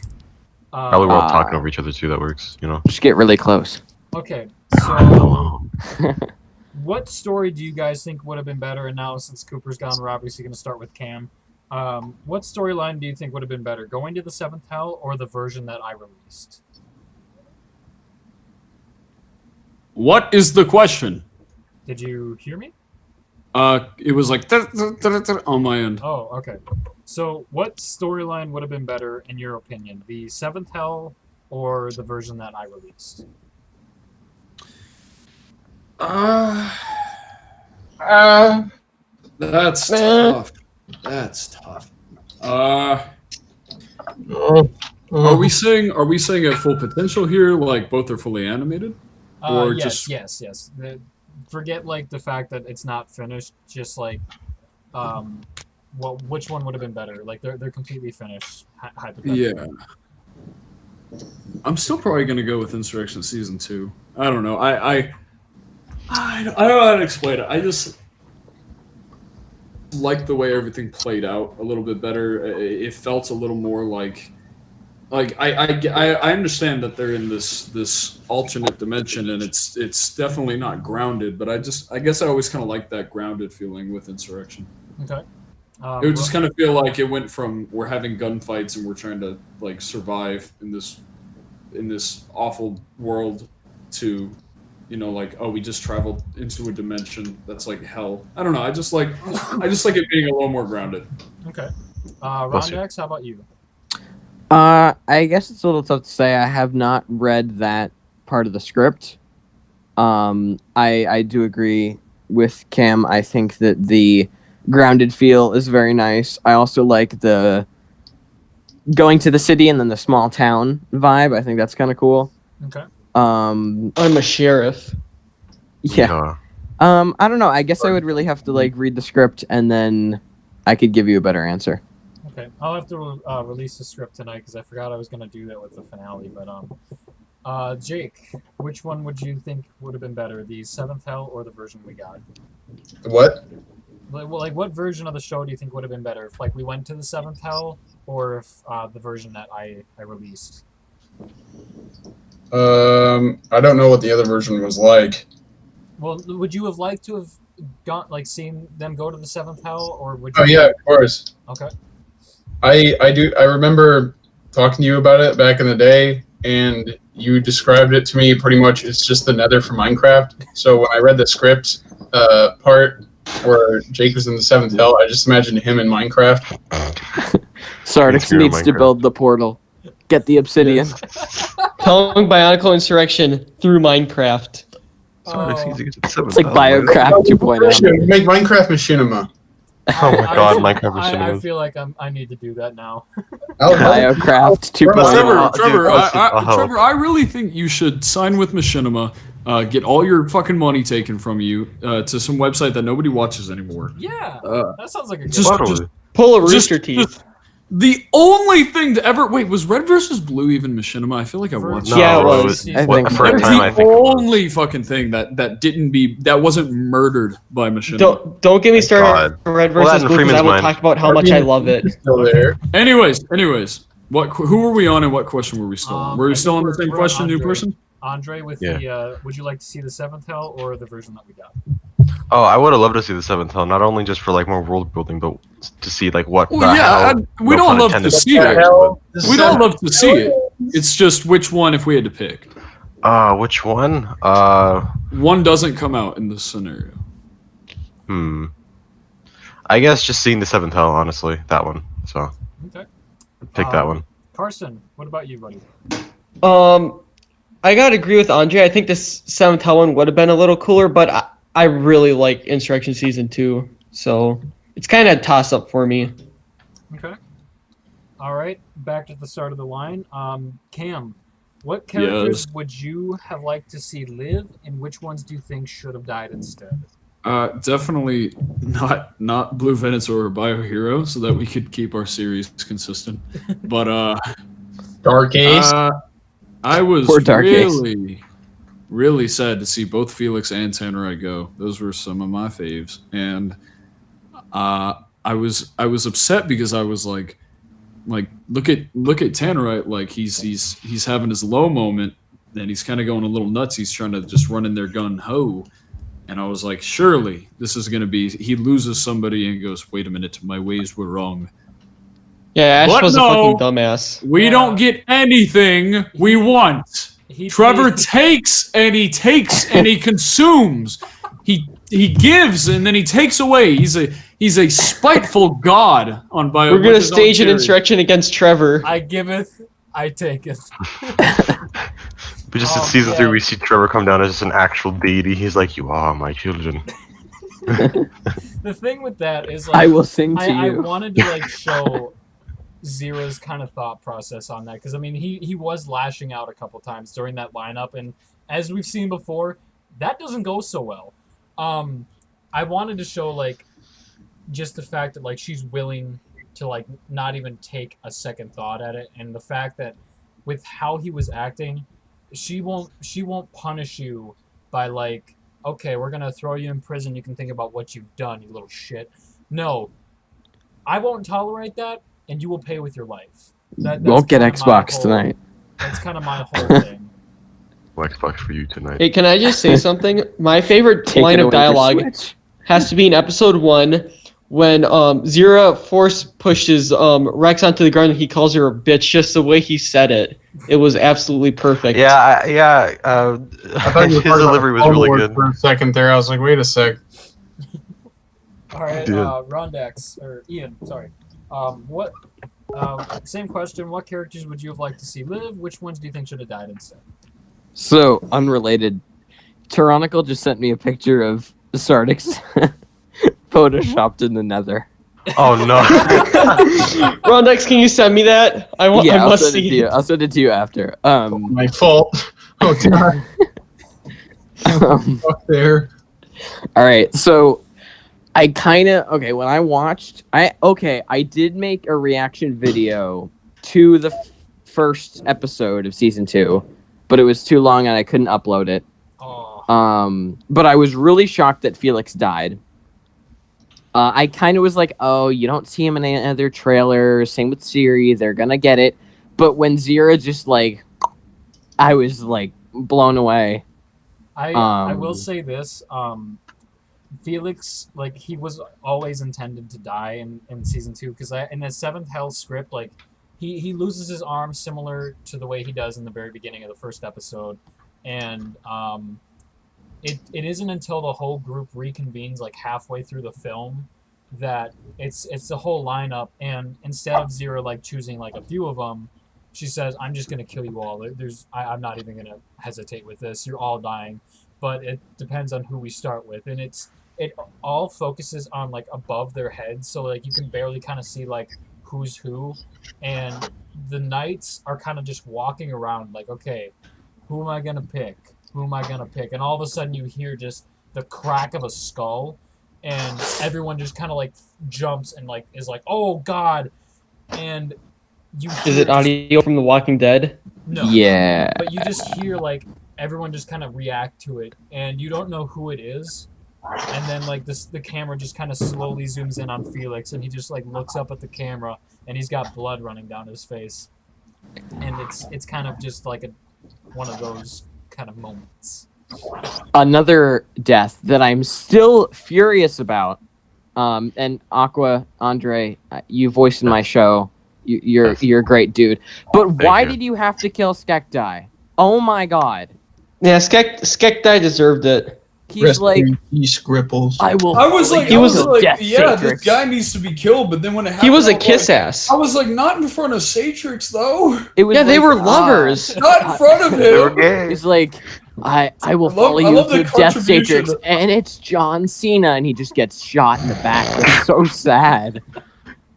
Probably we're all talking over each other too. That works, Just get really close. Okay, so what story do you guys think would have been better? And now, since Cooper's gone, we're obviously going to start with Cam. What storyline do you think would have been better, going to the Seventh Hell or the version that I released? What is the question? Did you hear me? It was like on my end. Oh, okay. So, what storyline would have been better, in your opinion? The Seventh Hell or the version that I released? That's tough. That's tough. Are we saying at full potential here? Like both are fully animated? Or yes, just yes. Forget like the fact that it's not finished. Just like, well, which one would have been better? Like they're completely finished. Hypothetically. Yeah. I'm still probably gonna go with Insurrection Season 2. I don't know. I don't know how to explain it. I just like the way everything played out a little bit better. It felt a little more like I understand that they're in this alternate dimension and it's definitely not grounded, but I guess I always kind of like that grounded feeling with Insurrection. Okay. It would just kind of feel like it went from we're having gunfights and we're trying to like survive in this awful world to, like, oh, we just traveled into a dimension that's like hell. I don't know. I just like it being a little more grounded. Okay. Bless you. Rondex, how about you? I guess it's a little tough to say. I have not read that part of the script. I do agree with Cam. I think that the grounded feel is very nice. I also like the going to the city and then the small town vibe. I think that's kind of cool. Okay. I'm a sheriff. Yeah. I don't know. I guess I would really have to like read the script and then I could give you a better answer. Okay. I'll have to release the script tonight because I forgot I was gonna do that with the finale. But Jake, which one would you think would have been better, the Seventh Hell or the version we got? What? Like what version of the show do you think would have been better? If like we went to the Seventh Hell, or if the version that I released? I don't know what the other version was like. Well, would you have liked to have seen them go to the Seventh Hell, or would you? Oh yeah, of course. Okay. I do. I remember talking to you about it back in the day, and you described it to me pretty much. It's just the Nether from Minecraft. So when I read the script part where Jake was in the Seventh Hell, I just imagined him in Minecraft. Sardix Hero needs to Minecraft. build the portal. Get the obsidian. Calling Bionicle Insurrection through Minecraft. Sorry, it's easy to get to the seventh It's like hell, man. Biocraft 2.0. Make Minecraft Machinima. Oh my god, Minecraft I Machinima. feel like I need to do that now. Biocraft 2.0. Trevor, I really think you should sign with Machinima, get all your fucking money taken from you to some website that nobody watches anymore. Yeah, that sounds like a good. Just- Totally. Pull a Just- rooster teeth. The only thing to ever was Red versus Blue even Machinima? I feel like I watched. No, Yeah, it it was. was. I think For a That's time, I the think it was. only fucking thing that wasn't murdered by Machinima. Don't get me started God. on Red Well, versus that and Blue because I Freeman's will Mind. talk about how much I love it. Still there. Anyways, who were we on and what question were we still on? Were we I still think on the same we're on question, new Andre. person? Andre with Yeah. the would you like to see the Seventh Hell or the version that we got? Oh, I would have loved to see the seventh hell, not only just for like more world building, but to see like what Well, the yeah, hell. we no don't pun love to intended, see the it. hell would- We don't love to see it. It's just which one if we had to pick. Which one? One doesn't come out in this scenario. I guess just seeing the seventh hell, honestly, that one. So Okay. pick that one. Carson, what about you, buddy? I gotta agree with Andre. I think this Seventh Hell one would have been a little cooler, but I really like Insurrection Season 2, so it's kind of a toss-up for me. Okay. All right, back to the start of the line. Cam, what characters would you have liked to see live, and which ones do you think should have died instead? Definitely not Blue Venator or Biohero, so that we could keep our series consistent. But Dark Ace. I was Poor Dark Ace. really sad to see both Felix and Tannerai go. Those were some of my faves, and I was upset because I was like look at Tannerai, like he's having his low moment, and he's kind of going a little nuts. He's trying to just run in there gun ho, and I was like, surely this is gonna be he loses somebody and goes, wait a minute, my ways were wrong. Yeah, Ash But was no. a fucking dumbass. We don't get anything we want. Trevor takes and he consumes. He gives and then he takes away. He's a spiteful god on Bio. We're with gonna his own stage an charity. insurrection against Trevor. I giveth, I taketh. But just in Oh, season yeah. 3, we see Trevor come down as just an actual deity. He's like, "You are my children." The thing with that is like I will sing to I you. wanted to like show Zero's kind of thought process on that because I mean he was lashing out a couple times during that lineup, and as we've seen before, that doesn't go so well. I wanted to show like just the fact that like she's willing to like not even take a second thought at it, and the fact that with how he was acting, she won't punish you by like, okay, we're gonna throw you in prison, you can think about what you've done, you little shit. No, I won't tolerate that, and you will pay with your life. That's Won't get kinda my Xbox whole- tonight. That's kind of my whole thing. Xbox for you tonight. Hey, can I just say something? My favorite Take line it of away, your dialogue Switch. has to be in episode 1 when Zira force pushes Rex onto the ground and he calls her a bitch. Just the way he said it, it was absolutely perfect. Yeah, I thought you were his talking delivery was about really Overlord good. for a second there. I was like, wait a sec. All right, Dude. Rondex or Ian, sorry. What? Same question. What characters would you have liked to see live? Which ones do you think should have died instead? So unrelated. Tectonic just sent me a picture of Sardix photoshopped in the Nether. Oh no. Rondex, can you send me that? I I'll must send it see to you. I'll send it to you after. My fault. Oh god. Fuck there. All right, so I kind of when I watched I did make a reaction video to the first episode of season 2, but it was too long and I couldn't upload it. Oh. But I was really shocked that Felix died. I kind of was like, oh, you don't see him in any other trailer. Same with Siri, they're gonna get it. But when Zira just like, I was like blown away. I will say this. Felix, like, he was always intended to die in season 2 because in the 7th Hell script, like, he loses his arm similar to the way he does in the very beginning of the first episode, and it isn't until the whole group reconvenes like halfway through the film that it's the whole lineup, and instead of Zero like choosing like a few of them, she says, "I'm just gonna kill you all. I'm not even gonna hesitate with this. You're all dying." But it depends on who we start with, and it all focuses on like above their heads, so like you can barely kind of see like who's who, and the knights are kind of just walking around like, okay, who am I gonna pick? Who am I gonna pick? And all of a sudden you hear just the crack of a skull, and everyone just kind of like jumps and like is like, oh god, and you. Is it audio from The Walking Dead? No. Yeah. But you just hear like everyone just kind of react to it, and you don't know who it is. And then like the camera just kind of slowly zooms in on Felix, and he just like looks up at the camera, and he's got blood running down his face, and it's kind of just like one of those kind of moments. Another death that I'm still furious about. And Aqua, Andre, you voiced in my show. You're a great dude. But why did you have to kill Skekdai? Oh my god. Yeah, Skekdai deserved it. He's Rest like, in peace, Scripples. I will. I was like, Death yeah, Satrix. this guy needs to be killed. But then when it happened, He was a I kiss like, ass. I was like, not in front of Satrix though. It was Yeah, they like, were lovers. Not in front of They were him. gay. He's like, I will I follow you love the to Death contribution. Satrix, and it's John Cena, and he just gets shot in the back. It's so sad.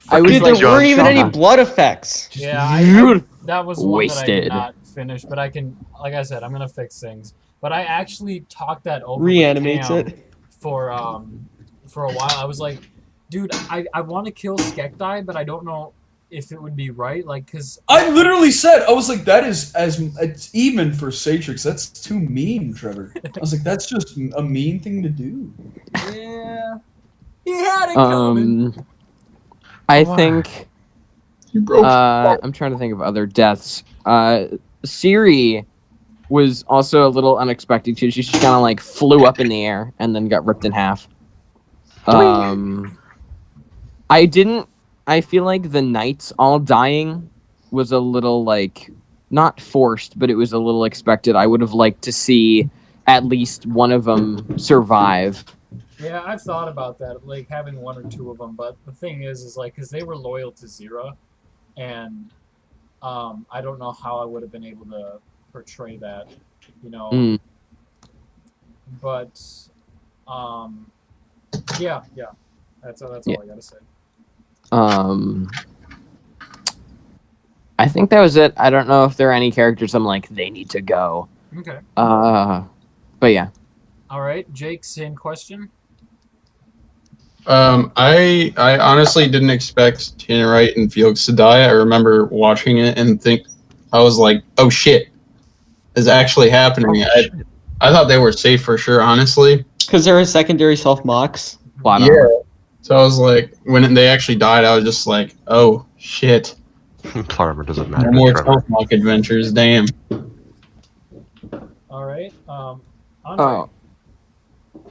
I was Dude, like, there weren't even any shocked. blood effects. Yeah, that was one that I did Wasted. not finish, but I can, like I said, I'm gonna fix things. But I actually talked that over Reanimates with Cam it. for a while. I was like, dude, I want to kill Skekdai, but I don't know if it would be right, like, cause I literally said, I was like, that is it's even for Satrix. That's too mean, Trevor. I was like, that's just a mean thing to do. yeah, he had it coming. I think You broke. I'm trying to think of other deaths. Siri was also a little unexpected too. She just kind of like flew up in the air and then got ripped in half. I feel like the knights all dying was a little like not forced, but it was a little expected. I would have liked to see at least one of them survive. Yeah, I've thought about that, like having one or two of them. But the thing is like, because they were loyal to Zira, and I don't know how I would have been able to portray that, you know. Mm. But yeah, that's all I gotta say. I think that was it. I don't know if there are any characters I'm like they need to go. Okay. But yeah. All right, Jake, same question. I honestly didn't expect Tina Wright and Felix to die. I remember watching it and I was like, oh shit, is actually happening. I thought they were safe for sure, honestly. Because there are secondary self-mocks. Wow. Yeah. So I was like, when they actually died, I was just like, oh shit. Plot doesn't matter. No more Trevor. self-mock adventures, damn. All right. Andre. Oh.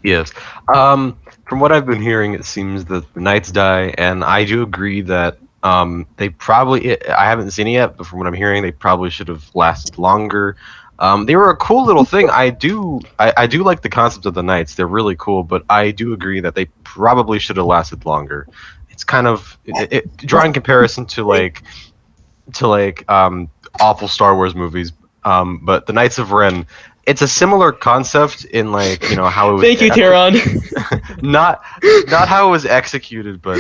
Yes. From what I've been hearing, it seems that the knights die, and I do agree that they probably. I haven't seen it yet, but from what I'm hearing, they probably should have lasted longer. They were a cool little thing. I do like the concept of the knights. They're really cool, but I do agree that they probably should have lasted longer. It's kind of drawing comparison to awful Star Wars movies. But the Knights of Ren, it's a similar concept in how it was. Thank you, Taron. not how it was executed, but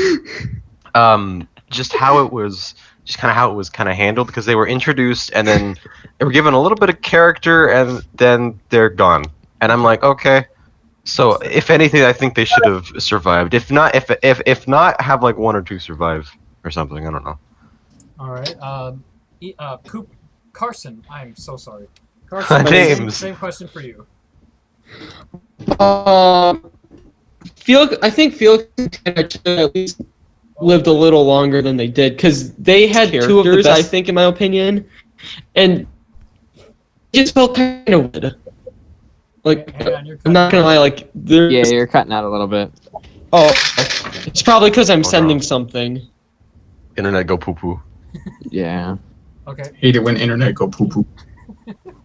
just how it was, just kind of how it was kind of handled, because they were introduced and then they were given a little bit of character and then they're gone. And I'm like, okay. So if anything, I think they should have survived. If not, if not, have like one or two survive or something. I don't know. All right. Carson, I'm so sorry. Carson, James. Same question for you. I think Felix and Tanner should at least lived a little longer than they did, because they had two of the best, I think, in my opinion, and it just felt kind of weird. Like, I'm not gonna lie, like, Yeah, you're cutting out a little bit. Oh, it's probably because I'm sending something. Internet go poo poo. Yeah. Okay. Hate it when internet go poo poo.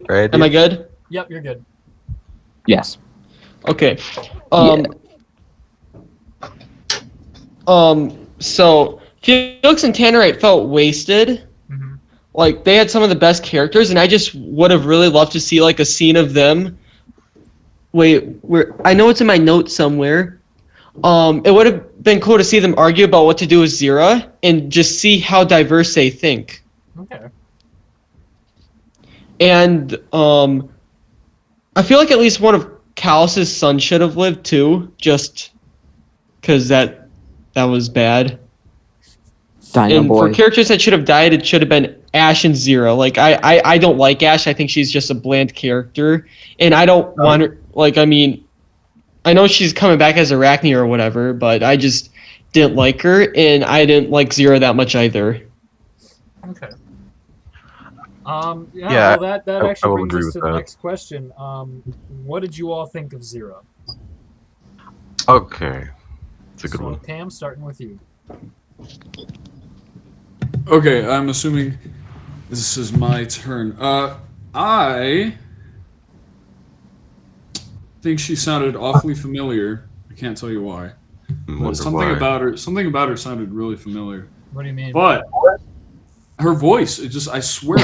Right? Am I good? Yep, you're good. Yes. Okay. So Felix and Tannerite felt wasted. Mm-hmm. Like, they had some of the best characters, and I just would have really loved to see like a scene of them. Wait, I know it's in my notes somewhere. It would have been cool to see them argue about what to do with Zira and just see how diverse they think. Okay. And I feel like at least one of Callus's sons should have lived too, just because that was bad. Dino And Boy. for characters that should have died, it should have been Ash and Zira. Like, I don't like Ash. I think she's just a bland character, and I don't want her. Like, I mean, I know she's coming back as Arachne or whatever, but I just didn't like her, and I didn't like Zira that much either. Okay. Yeah, well, that I actually will brings agree us with to the that. next question. What did you all think of Zira? Okay. It's a good So, one. Tam, starting with you. Okay, I'm assuming this is my turn. I think she sounded awfully familiar. I can't tell you why. But something about her sounded really familiar. What do you mean? But her voice, I swear,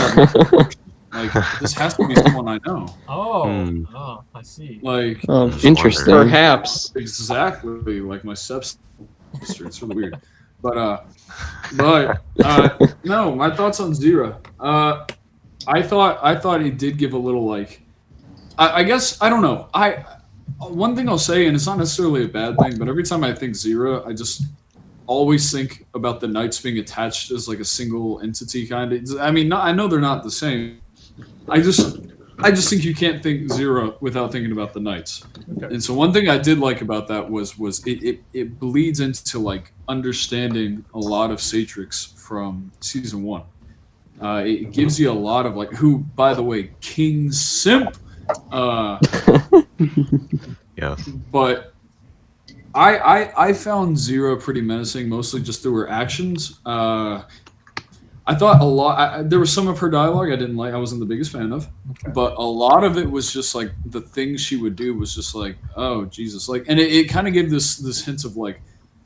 like, this has to be someone I know. Oh, I see. Like, Interesting. Perhaps. exactly like my stepsister. It's really weird. But no, my thoughts on Zira. I thought it did give a little, like, I guess, I don't know. One thing I'll say, and it's not necessarily a bad thing, but every time I think Zira, I just always think about the knights being attached as like a single entity, kind of. I mean, I know they're not the same. I just think you can't think Zira without thinking about the knights. Okay. And so one thing I did like about that was it bleeds into like understanding a lot of Satrix from season 1. It gives you a lot of, like, who, by the way, King Simp. Yes. But I found Zira pretty menacing, mostly just through her actions. I thought a lot. There was some of her dialogue I didn't like. I wasn't the biggest fan of, but a lot of it was just like the things she would do was just like, oh Jesus, like, and it kind of gave this hints of like,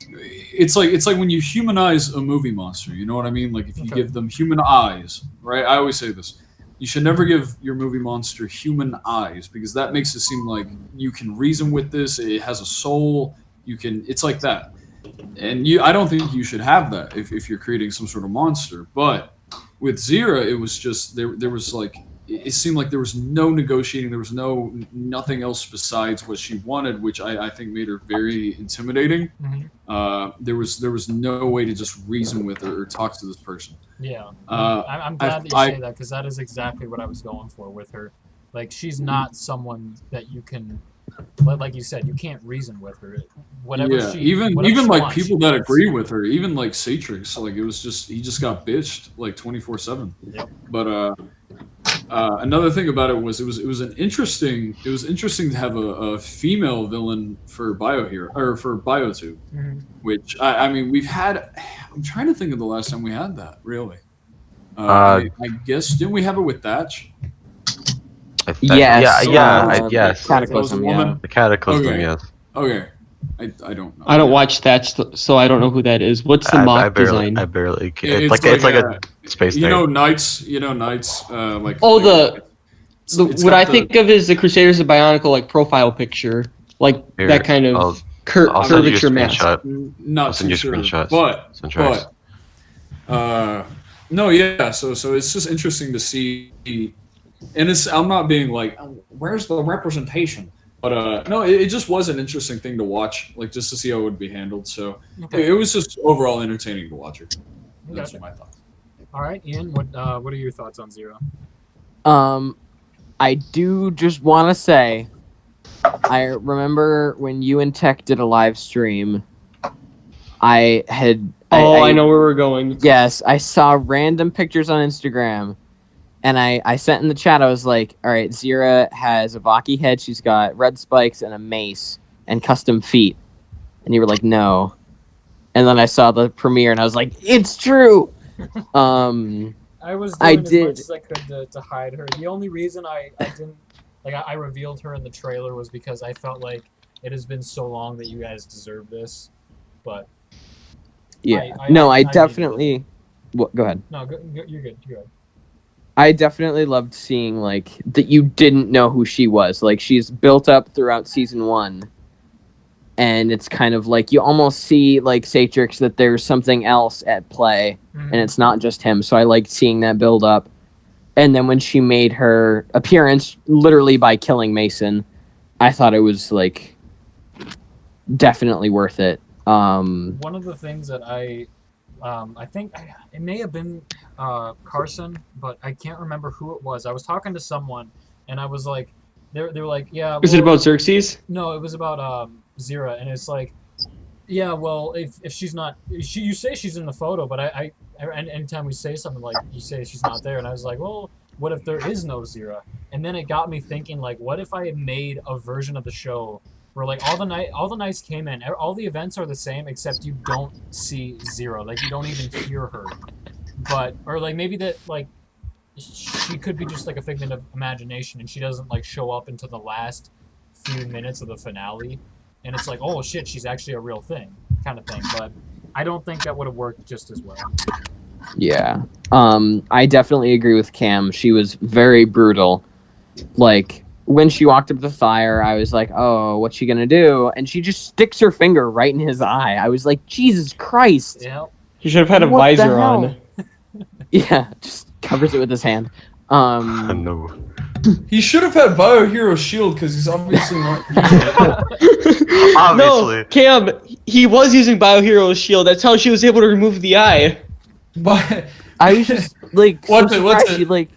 it's like when you humanize a movie monster. You know what I mean? Like if you give them human eyes, right? I always say this. You should never give your movie monster human eyes, because that makes it seem like you can reason with this. It has a soul. It's like that. And I don't think you should have that if you're creating some sort of monster. But with Zira, it was just, there was like, it seemed like there was no negotiating. There was nothing else besides what she wanted, which I think made her very intimidating. Mm-hmm. There was no way to just reason with her or talk to this person. Yeah. I'm glad that you say that, because that is exactly what I was going for with her. Like, she's not someone that you can, like you said, you can't reason with her. Whatever yeah, she even she like wants, people she that does. agree with her, even like Satrix, like it was just, he just got bitched like 24/7. Yep. But Another thing about it was interesting to have a female villain for BioHero or for BioTube, which I mean we've had. I'm trying to think of the last time we had that. Really, I guess didn't we have it with Thatch? Yes. Yes. Cataclysm. Yeah. The Cataclysm, Okay. yes. Okay, I don't know. I don't watch that, so I don't know who that is. What's the mock design? I barely. It's It's like a space You thing. know, Knights. Like. Oh, it's what got I think of is the Crusaders of Bionicle like profile picture, like Here, that kind of I'll send you a curvature mask. screenshot. Not I'll send too you sure, screenshots. but no, yeah. So it's just interesting to see, and I'm not being like, where's the representation? But no, it just was an interesting thing to watch, like just to see how it would be handled. So it was just overall entertaining to watch it. That's my thoughts. All right, Ian, what are your thoughts on Zero? I do just want to say, I remember when you and Tech did a live stream. I know where we're going. Yes, I saw random pictures on Instagram, and I sent in the chat. I was like, "All right, Zira has a Vaki head. She's got red spikes and a mace and custom feet." And you were like, "No." And then I saw the premiere, and I was like, "It's true." I was doing as much as I could to hide her. The only reason I didn't I revealed her in the trailer was because I felt like it has been so long that you guys deserve this. But yeah, I definitely. Go ahead. No, you're good. You're good. I definitely loved seeing like that you didn't know who she was. Like she's built up throughout season 1. And it's kind of like you almost see like Satrix that there's something else at play and it's not just him. So I liked seeing that build up. And then when she made her appearance literally by killing Mason, I thought it was like definitely worth it. One of the things that I think it may have been Carson, but I can't remember who it was. I was talking to someone and I was like, they were like, yeah. Is it about Xerxes? No, it was about Zira, and it's like, yeah, well, if she's not, you say she's in the photo, but I anytime we say something like you say she's not there, and I was like, well, what if there is no Zira? And then it got me thinking, like, what if I had made a version of the show where like all the knights came in, all the events are the same except you don't see Zira, like you don't even hear her, or like maybe that like she could be just like a figment of imagination and she doesn't like show up until the last few minutes of the finale. And it's like, oh shit, she's actually a real thing, kind of thing. But I don't think that would have worked just as well. Yeah. I definitely agree with Cam. She was very brutal. Like, when she walked up the fire, I was like, oh, what's she gonna do? And she just sticks her finger right in his eye. I was like, Jesus Christ. Yeah. You should have had a visor on. Yeah, just covers it with his hand. No. He should have had BioHero Shield because he's obviously not using it. Obviously. No, Cam, he was using BioHero's shield. That's how she was able to remove the eye. But I was just like, What's so it, what's surprised. it? She, like,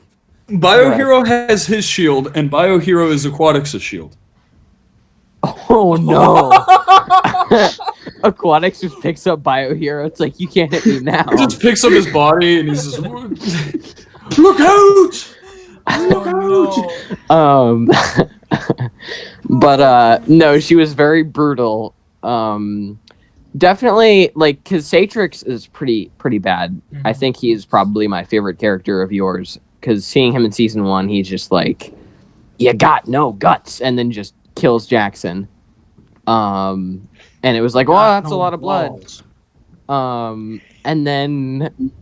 BioHero has his shield, and BioHero is Aquatics' shield. oh no. Aquatics just picks up BioHero. It's like, you can't hit me now. He just picks up his body and he's just, look out! Oh, no. But no, she was very brutal. Definitely, like, because Satrix is pretty bad. I think he is probably my favorite character of yours, because seeing him in season 1, he's just like, you got no guts, and then just kills Jackson. And it was like, well, that's a lot of blood. And then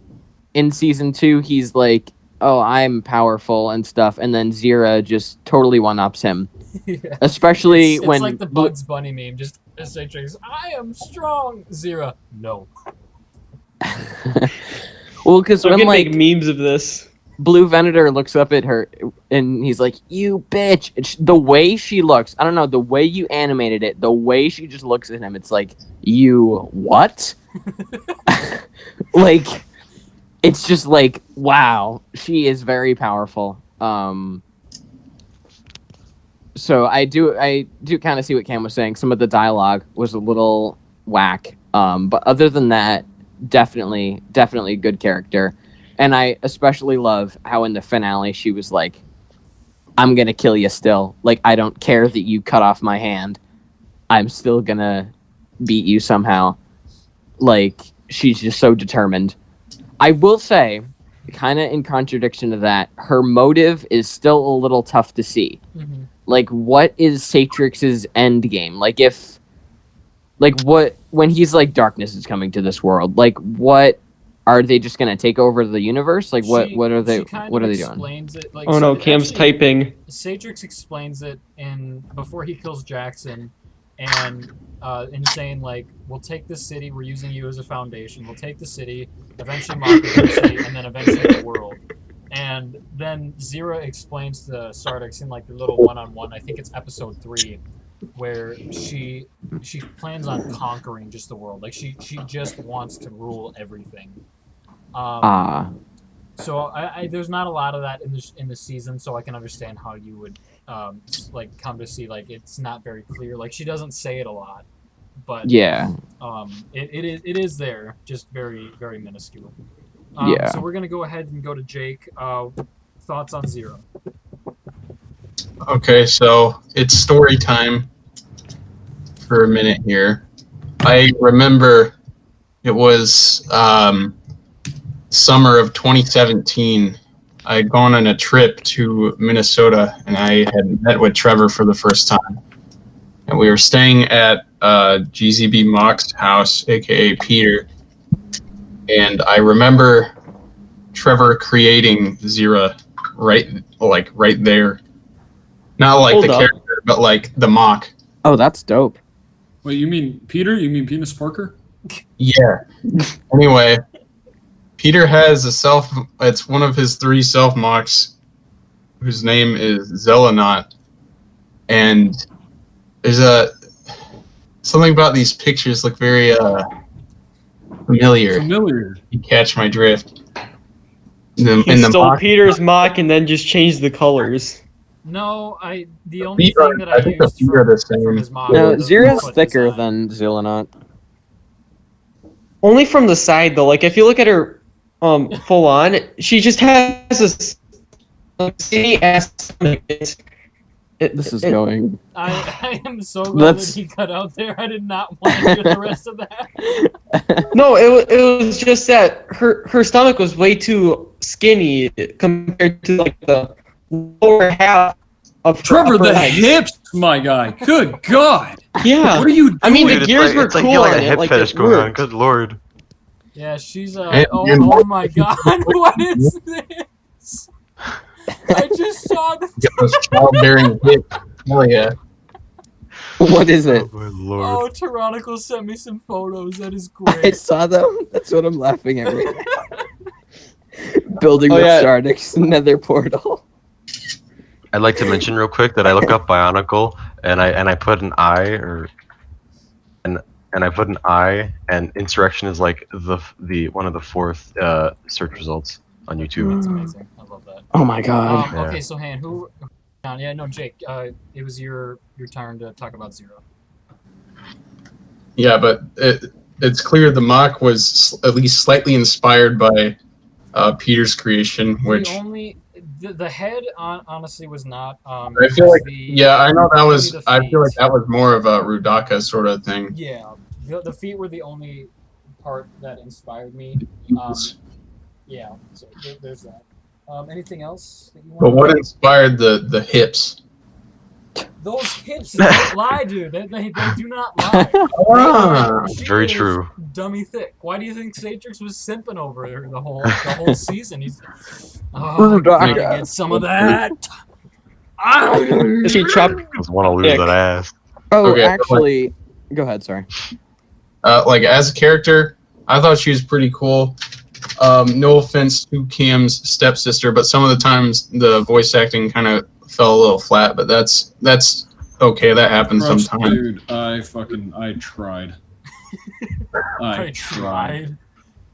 in season 2, he's like, oh, I'm powerful and stuff, and then Zira just totally one-ups him. Yeah. Especially it's when like the Bugs Bunny meme, just Satrix, I am strong, Zira. No. Well, because So when we can like make memes of this. Blue Venator looks up at her and he's like, you bitch. The way she looks, I don't know, the way you animated it, the way she just looks at him, it's like, you what? Like, it's just like, wow, she is very powerful. So I do kind of see what Cam was saying. Some of the dialogue was a little whack. But other than that, definitely a good character. And I especially love how in the finale she was like, I'm going to kill you still. Like, I don't care that you cut off my hand. I'm still going to beat you somehow. Like, she's just so determined. I will say, kind of in contradiction to that, her motive is still a little tough to see. Mhm. Like, what is Satrix's end game? Like, when he's like, darkness is coming to this world, like, what are they just gonna take over the universe? Like, what are they doing? Explains it, like, Oh no, Cam's typing. Satrix explains it before he kills Jackson, and in saying like, we'll take this city, we're using you as a foundation. We'll take the city, eventually Mockingbird City, and then eventually the world. And then Zira explains to Sardix in like the little one-on-one. I think it's episode 3. Where she plans on conquering just the world, like she just wants to rule everything. So I there's not a lot of that in the season, so I can understand how you would like come to see like it's not very clear. Like she doesn't say it a lot, but yeah, it is there, just very very minuscule. Yeah. So we're gonna go ahead and go to Jake. Thoughts on Zero? Okay, so it's story time for a minute here. I remember it was summer of 2017. I had gone on a trip to Minnesota, and I had met with Trevor for the first time. And we were staying at GZB Mock's house, aka Peter. And I remember Trevor creating Zira right there. Not like Hold the up. character, but like the mock. Oh, that's dope. Wait, you mean Peter? You mean Penis Parker? Yeah. Anyway, Peter has it's one of his 3 self mocks, whose name is Zelanaut. And there's something about these pictures look very familiar. You catch my drift. He stole mock, Peter's mock and then just changed the colors. No, the only thing that I think the used feet are the from same. his mom. No, was the Zira's foot thicker design. than Zillanaut. Only from the side though. Like if you look at her full on, she just has a skinny ass stomach. This is going. I am so glad that he cut out there. I did not want to hear the rest of that. No, it was just that her stomach was way too skinny compared to like the lower half of her Trevor, upper the legs. hips, my guy. Good God. Yeah. What are you doing? I mean, the Dude, gears were it's like cool you got like on a it. hip Like fetish it going on. worked. Good lord. Yeah, she's And oh my god, what is this? I just saw the Get those childbearing hips. Hell yeah. What is it? Oh my lord. Oh, Tyrannical sent me some photos. That is I great. saw them. That's what I'm laughing at. Right now. Building Oh, with yeah. Sardix Nether portal. I'd like to mention real quick that I look up Bionicle and I put an I and I put an I and Insurrection is like the one of the 4th search results on YouTube. That's amazing. I love that. Oh my god. Yeah. Okay, so Han, yeah, no, Jake. It was your turn to talk about Zero. Yeah, but it's clear the mock was at least slightly inspired by Peter's creation, which The head honestly was not. I feel like I know that was. the I feel like feet. that was more of a Rudaka sort of thing. Yeah, the feet were the only part that inspired me. Yeah, so there's that. Anything else that you want? But what inspired the hips? Those hips don't lie, dude. They do not lie. Ah, She very is true. Dummy thick. Why do you think Satrix was simping over her the whole season? He's I gotta get some of that. She chopped. Just want to lose that ass. Oh, Okay, actually, go ahead. Sorry. like as a character, I thought she was pretty cool. No offense to Cam's stepsister, but some of the times the voice acting kind of fell a little flat. But that's okay. That happens Trust, sometimes. dude, I tried. I tried.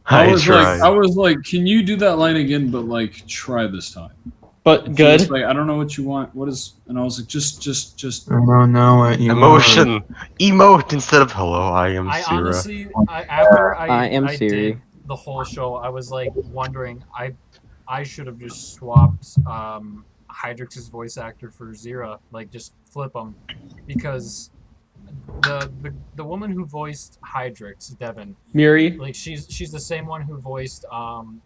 I was like, can you do that line again? But like, try this time. But And she good. was like, I don't know what you want. What is? And I was like, just. I don't know what you Emotion. Emote instead of hello, I am I Sira. honestly, after I am I Siri. did the whole show, I was like wondering, I should have just swapped Hydrix's voice actor for Zira, like just flip him, because the woman who voiced Hydrix, Devin, Miri. like she's the same one who voiced Bionicle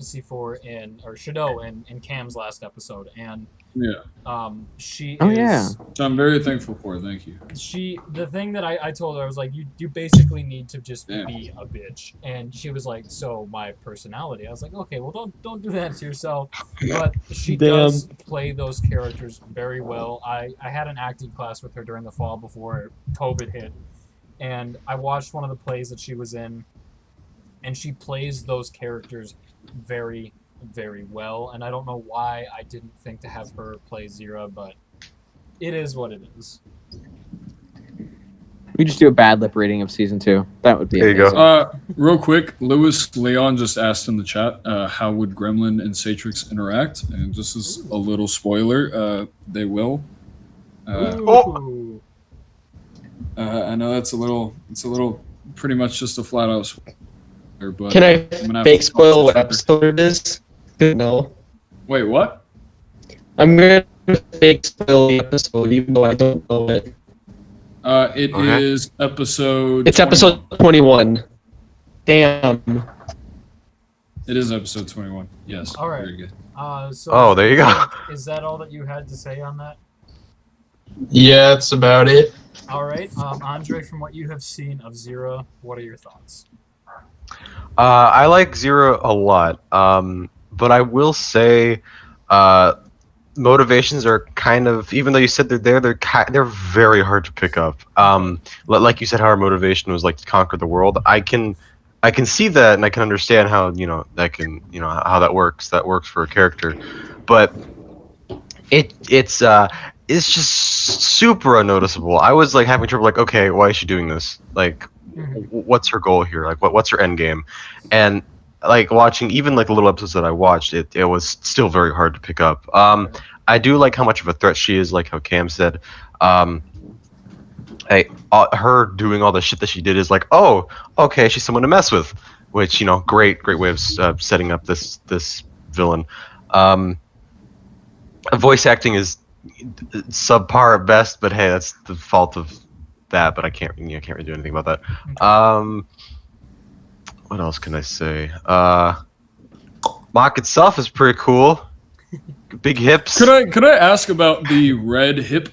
C4 or Shadow in Cam's last episode, and Yeah. she Oh, is. yeah. So I'm very thankful for it. Thank you. The thing that I told her, I was like, you basically need to just Damn. be a bitch, and she was like, so my personality. I was like, okay, well don't do that to yourself, but she does play those characters very well. I had an acting class with her during the fall before COVID hit, and I watched one of the plays that she was in, and she plays those characters very, very well, and I don't know why I didn't think to have her play Zira, but it is what it is. We just do a bad lip reading of season 2. That would be There you go. amazing. Real quick, Lewis Leon just asked in the chat, how would Gremlin and Satrix interact? And just as a little spoiler, they will. Ooh. I know it's a little pretty much just a flat out spoiler, but Can I I'm gonna have fake to- spoil what episode it is? No. Wait, what? I'm gonna fake spoil the episode even though I don't know it. It Okay. is episode. It's episode 21. Damn. It is episode 21. Yes. All right. Very good. So Oh, there you go. Is that all that you had to say on that? Yeah, that's about it. All right, Andre, from what you have seen of Zira, what are your thoughts? I like Zero a lot, but I will say, motivations are kind of, even though you said they're they're very hard to pick up. Like you said, how her motivation was like to conquer the world. I can see that, and I can understand how how that works. That works for a character, but it's just super unnoticeable. I was like having trouble, like, okay, why is she doing this? Like, what's her goal here? Like, what's her end game? And like watching even like the little episodes that I watched, it was still very hard to pick up. I do like how much of a threat she is, like how Cam said. Her doing all the shit that she did is like, oh, okay, she's someone to mess with, which great way of setting up this villain. Voice acting is subpar at best, but hey, that's the fault of that. But I can't really do anything about that. What else can I say? Mock itself is pretty cool. Big hips. Could I ask about the red hip?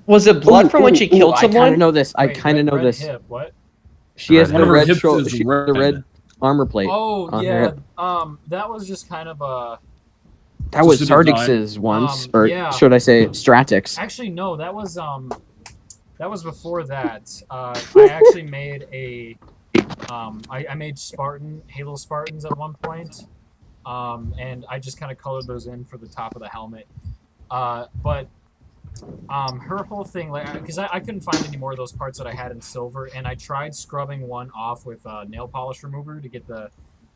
Was it blood from when she killed I kind someone? of know this. I Wait, kind of know red this. Hip, what? She has Red the hip. One of her red hips shoulder. is She has the red armor plate. Oh on her yeah, hip. that was just kind of a. That was Just a design. Sardix's once, or yeah. should I say Stratix? Actually, no, that was before that. I actually made a. I made Halo Spartans at one point, and I just kind of colored those in for the top of the helmet. But her whole thing, like, because I couldn't find any more of those parts that I had in silver, and I tried scrubbing one off with nail polish remover to get the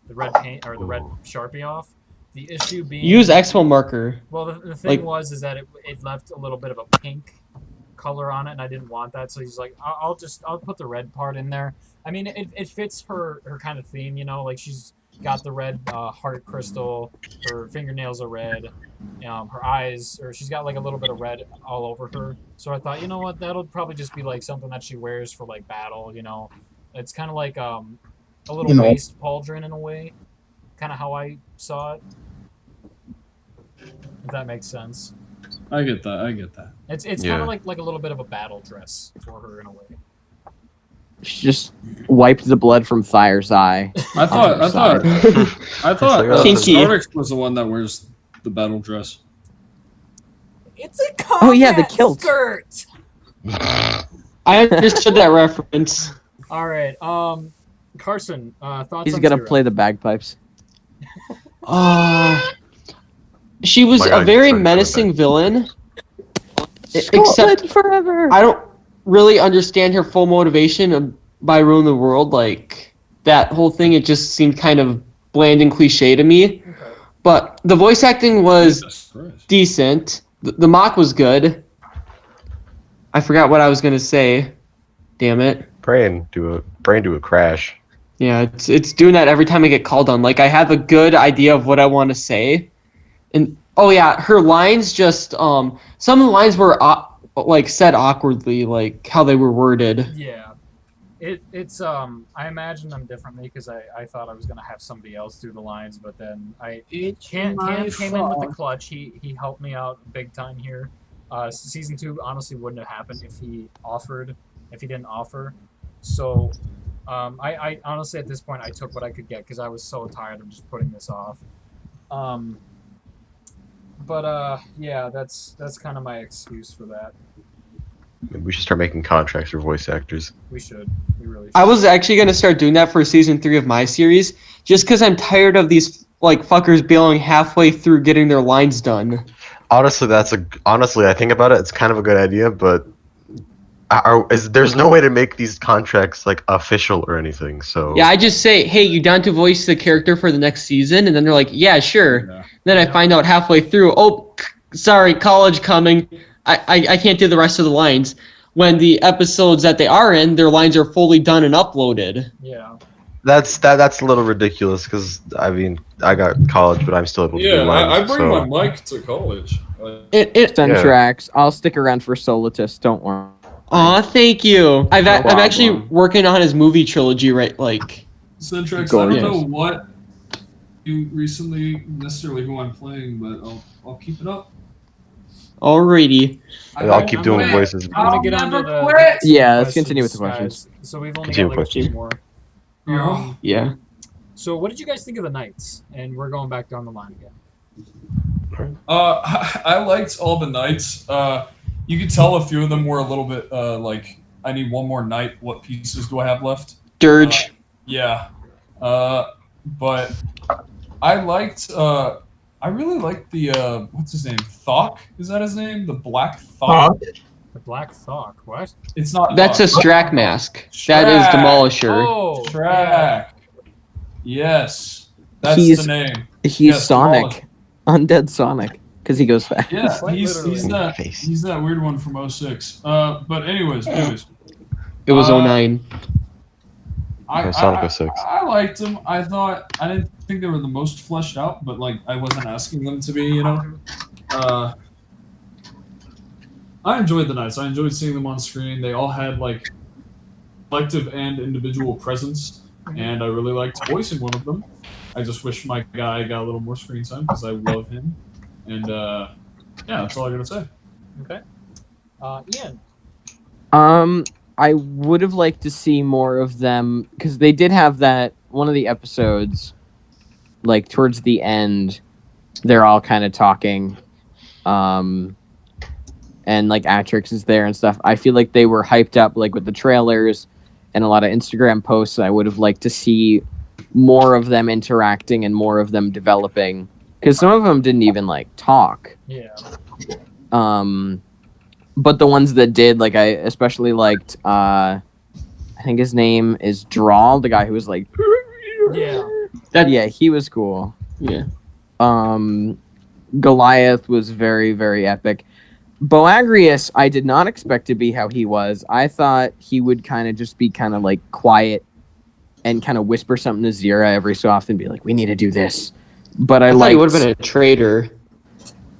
red paint or the red Sharpie off. The issue being Use Expo marker. well, the thing like- is that it left a little bit of a pink color on it, and I didn't want that. So he's like, I'll put the red part in there. I mean, it fits her kind of theme, like she's got the red heart crystal, her fingernails are red, her eyes, or she's got like a little bit of red all over her. So I thought, you know what, that'll probably just be like something that she wears for like battle. It's kind of like a little waist pauldron in a way, kind of how I saw it. If that makes sense. I get that. It's Yeah. kind of like a little bit of a battle dress for her in a way. She just wiped the blood from Fire's eye. I thought Kinky. Stardix was the one that wears the battle dress. It's a combat Oh, yeah, the kilt. skirt. I understood that reference. All right, Carson, thoughts He's on gonna Zero? play the bagpipes. She was My God, a very you're menacing villain. Except Scotland forever. I don't really understand her full motivation by ruling the world. Like that whole thing, it just seemed kind of bland and cliche to me. Okay. But the voice acting was Jesus Christ. decent. The mock was good. I forgot what I was gonna say. Damn it. Brain do a crash. Yeah, it's doing that every time I get called on. Like I have a good idea of what I want to say, and oh yeah, her lines just some of the lines were like said awkwardly, like how they were worded. Yeah. It's I imagined them differently because I thought I was gonna have somebody else do the lines, but then Cam came in with the clutch. He helped me out big time here. Season 2 honestly wouldn't have happened if he didn't offer. So I honestly at this point I took what I could get because I was so tired of just putting this off. Yeah, that's kind of my excuse for that. Maybe we should start making contracts for voice actors. We should. We really should. I was actually gonna start doing that for season 3 of my series, just because I'm tired of these like fuckers bailing halfway through getting their lines done. Honestly, I think about it. It's kind of a good idea, but there's no way to make these contracts like official or anything. So Yeah, I just say, hey, you down to voice the character for the next season? And then they're like, yeah, sure. Yeah. Then I find out halfway through, oh, sorry, college coming. I can't do the rest of the lines. When the episodes that they are in, their lines are fully done and uploaded. Yeah. that's a little ridiculous because I mean I got college, but I'm still able to do Yeah, lines. I bring so. my mic to college. Send Yeah. tracks. I'll stick around for Solitus. Don't worry. Aw, thank you. I'm actually problem. working on his movie trilogy, right? Like, Centrex, I Gorgeous. don't know what you recently necessarily who I'm playing, but I'll keep it up. alrighty. I'll keep doing quit. voices. I'm gonna get under the quit. Yeah, let's continue with the questions. guys. So we've only Continue got like a few questions. more. Yeah. Yeah. So what did you guys think of the Knights? And we're going back down the line again. I liked all the knights. You could tell a few of them were a little bit like, I need one more knight. What pieces do I have left? Dirge. Yeah. But I liked. I really liked the what's his name? Thok? Is that his name? The Black Thok. The Black Thok. What? It's not. That's a Strack mask. That is Demolisher. Oh, Track. Yes, that's He's- the name. He's Yes, Sonic. Undead Sonic. Because he goes fast. Yeah, Quite he's literally. that weird one from 06. But anyways, It was Uh, 09. I Sonic 06. I liked them. I didn't think they were the most fleshed out, but like I wasn't asking them to be, you know. I enjoyed the Knights. I enjoyed seeing them on screen. They all had like collective and individual presence, and I really liked voicing one of them. I just wish my guy got a little more screen time because I love him. And yeah, that's all I gotta say. Okay. Ian. I would have liked to see more of them because they did have that one of the episodes, like towards the end, they're all kind of talking, and like Atrix is there and stuff. I feel like they were hyped up like with the trailers and a lot of Instagram posts. I would have liked to see more of them interacting and more of them developing because some of them didn't even like talk. Yeah. But the ones that did, like, I especially liked, I think his name is Drawl, the guy who was like, Yeah. yeah, he was cool. Yeah. Goliath was very, very epic. Boagrius, I did not expect to be how he was. I thought he would kind of just be kind of like quiet and kind of whisper something to Zira every so often, be like, we need to do this. But I thought he liked, would have been a traitor.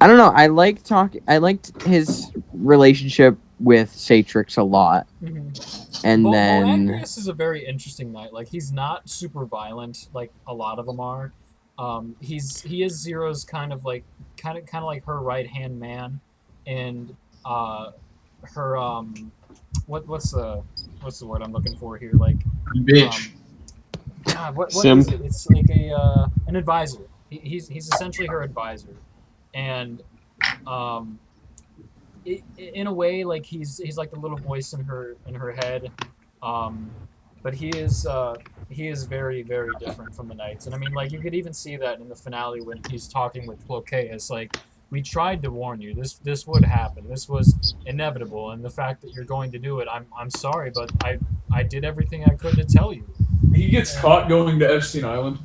I don't know. I liked his relationship with Satrix a lot. And then Boagrius is a very interesting knight. Like he's not super violent like a lot of them are. He is Zero's kind of like her right hand man, and her what's the word I'm looking for here? Like Bitch. what Simp. is it? It's like an advisor. He's essentially her advisor, and in a way, like he's like the little voice in her head, but he is very, very different from the Knights. And I mean, like you could even see that in the finale when he's talking with Cloquet. Like, we tried to warn you. This would happen. This was inevitable, and the fact that you're going to do it, I'm sorry, but I did everything I could to tell you. He gets caught going to Epstein Island.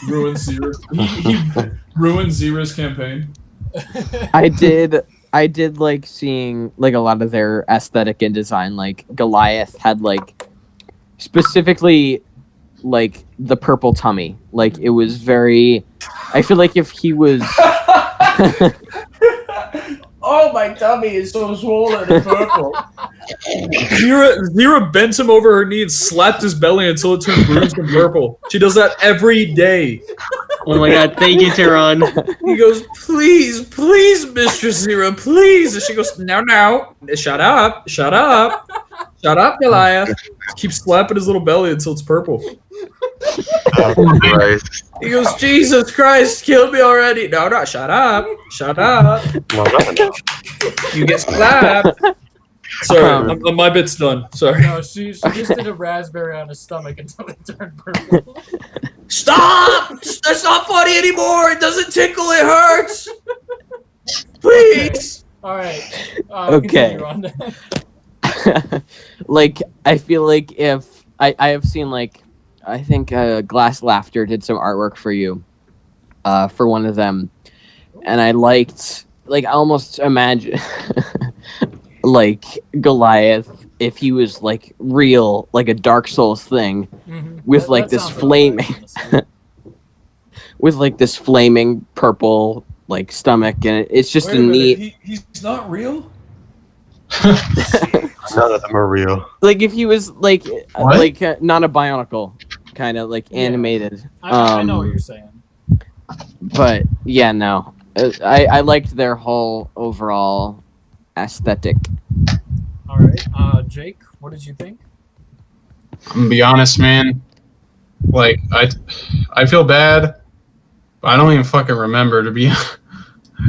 Ruins Zira. He ruins Zira's campaign. I did like seeing like a lot of their aesthetic and design. Like Goliath had like specifically like the purple tummy. Like it was very. I feel like if he was. Oh, my tummy is so swollen and purple. Zira bent him over her knee and slapped his belly until it turned bruised and purple. She does that every day. Oh my god, thank you, Tehran. He goes, please, please, Mistress Zira, please. And she goes, no, shut up, Goliath. Keeps slapping his little belly until it's purple. Oh, Christ. He goes, Jesus Christ, kill me already. No, shut up. No, no. You get slapped. Sorry, my bit's done. Sorry. No, she just did a raspberry on his stomach until it turned purple. Stop! That's not funny anymore. It doesn't tickle. It hurts. Please. All right. Okay. Continue on that. Like I feel like if I have seen like I think Glass Laughter did some artwork for you for one of them, and I liked like I almost imagine like Goliath if he was like real like a Dark Souls thing with like That this sounds flaming honestly. with like this flaming purple like stomach, and it's just Wait a a minute, neat he's not real? None of them are real. like if he was like What? not a Bionicle kind of like animated. I know what you're saying. But yeah, no, I liked their whole overall aesthetic. All right. Jake, what did you think? I'm gonna be honest, man. Like I feel bad, but I don't even fucking remember to be,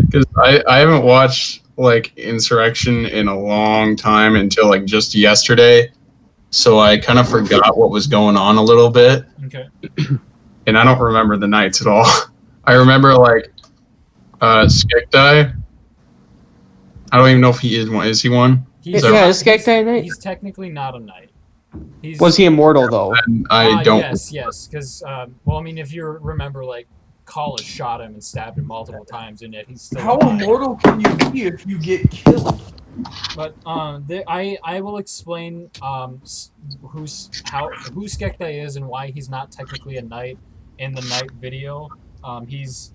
because I haven't watched like Insurrection in a long time until like just yesterday, so I kind of forgot what was going on a little bit, Okay. and I don't remember the nights at all. I remember like Skekdai. I don't even know if he is one. Is he one? He's, Yeah, is Skekdai a knight? He's technically not a knight. He's, Was he immortal though? I don't. Yes, because well, I mean, if you remember, like, Kala shot him and stabbed him multiple times, and yet he's still. How alive. immortal can you be if you get killed? But I will explain who Skekdai is and why he's not technically a knight in the knight video. He's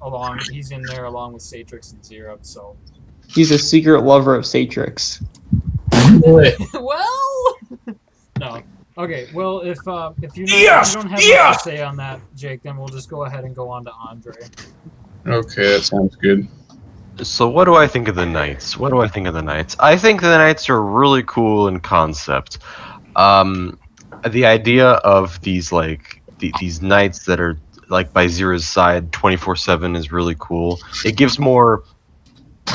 in there along with Satrix and Zero. So. He's a secret lover of Satrix. Well. No. Okay. Well, if you Yes! don't have Yes! much to say on that, Jake, then we'll just go ahead and go on to Andre. Okay, that sounds good. So what do I think of the Knights? I think the Knights are really cool in concept. The idea of these like these Knights that are like by Zira's side 24/7 is really cool. It gives more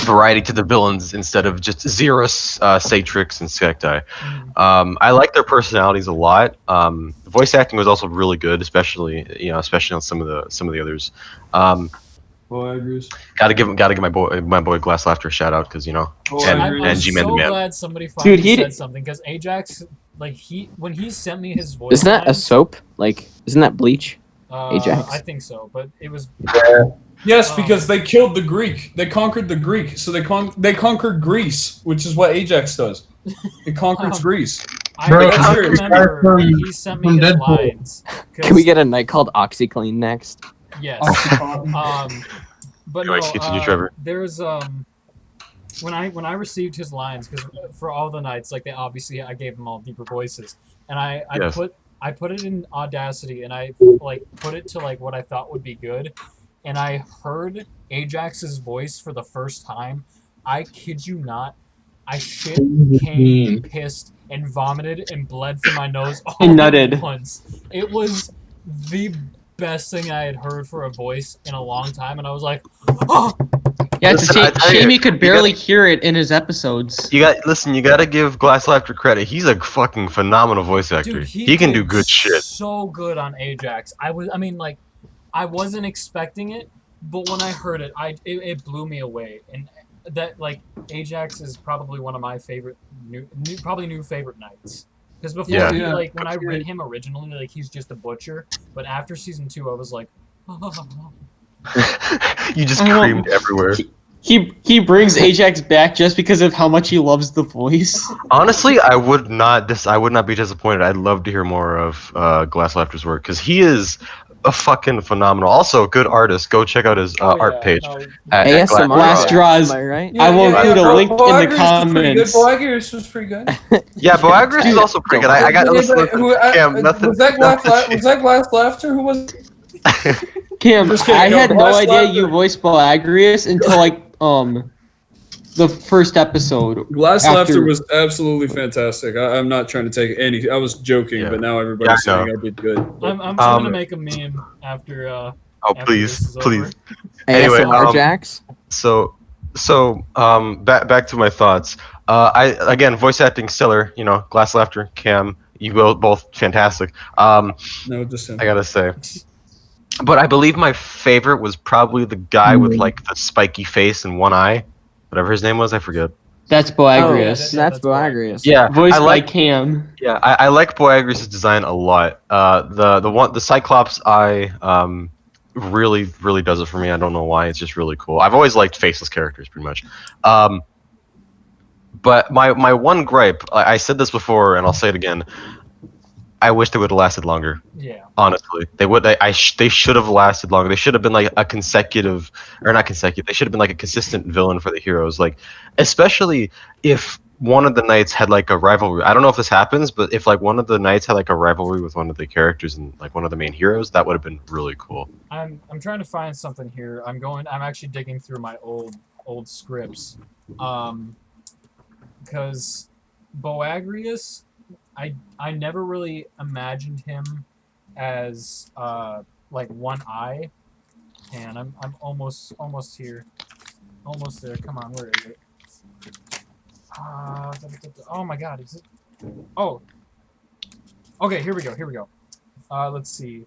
variety to the villains instead of just Zira, Satrix, and Skekdai. I like their personalities a lot. The voice acting was also really good, especially on some of the others. Gotta give my boy Glass Laughter a shout out because and I'm G-Man so the man. glad somebody finally Dude, he said did- something because Ajax, like when he sent me his voice. Isn't that a lines, soap? Like, isn't that Bleach? Ajax? I think so, but it was. Yes, because they killed the Greek. They conquered the Greek, so they conquered Greece, which is what Ajax does. It conquers Greece. Bro, I serious. remember From- when he sent me from his Deadpool. lines. 'Cause- Can we get a night called OxyClean next? Yes. Oh, But Anyways, no, continue, Trevor. There's when I received his lines, because for all the nights, like I gave them all deeper voices, and I Yes. put it in Audacity, and I like put it to like what I thought would be good, and I heard Ajax's voice for the first time. I kid you not, I shit, came, pissed, and vomited and bled from my nose all And at nutted. once. It was the best thing I had heard for a voice in a long time, and I was like, oh. Yeah, Listen, I tell Jamie you, could you barely hear it in his episodes. You gotta give Glass Laughter credit. He's a fucking phenomenal voice actor. Dude, he can do did good shit. So good on Ajax. I wasn't expecting it, but when I heard it, it blew me away. And that like Ajax is probably one of my favorite new favorite knights. Because before Yeah. when I read him originally, like he's just a butcher. But after season 2, I was like, You just I know. screamed everywhere. he brings Ajax back just because of how much he loves the voice. Honestly, I would not be disappointed. I'd love to hear more of Glass Laughter's work because he is a fucking phenomenal. Also, good artist. Go check out his art page. At ASMR Last draws. Am I right? I will include a link in the comments. Boagrius was pretty good. Yeah, Boagrius is also pretty good. I got to listen to Cam. Nothing. Was that Glass Laughter? Who was? Cam, Just kidding, I no, had no Glass idea Laughter. you voiced Boagrius until like the first episode. Glass After- Laughter was absolutely fantastic. I'm not trying to take any. I was joking, Yeah. but now everybody's Yeah, I saying I did good. I'm trying to make a meme after. Oh, after please, this is please. over. Anyway, ASMR Jax. So back to my thoughts. I again, voice acting stellar. You know, Glass Laughter, Cam, you both fantastic. No, just him. I gotta say. But I believe my favorite was probably the guy with like the spiky face and one eye, whatever his name was, I forget. That's Oh, Boagrius. yeah, That's Boagrius. Yeah, Voiced I by like Cam. I like Boagrius' design a lot. The Cyclops eye really does it for me. I don't know why. It's just really cool. I've always liked faceless characters pretty much. But my one gripe, I said this before and I'll say it again. I wish they would have lasted longer. Yeah. Honestly, they should have lasted longer. They should have been like a consecutive, or not consecutive. They should have been like a consistent villain for the heroes. Like, especially if one of the knights had like a rivalry. I don't know if this happens, but if like one of the knights had like a rivalry with one of the characters and like one of the main heroes, that would have been really cool. I'm trying to find something here. I'm actually digging through my old scripts. Because Boagrius, I never really imagined him as like one eye. And I'm almost here. Almost there. Come on, where is it? Oh my god, is it? Oh. Okay, here we go. Let's see.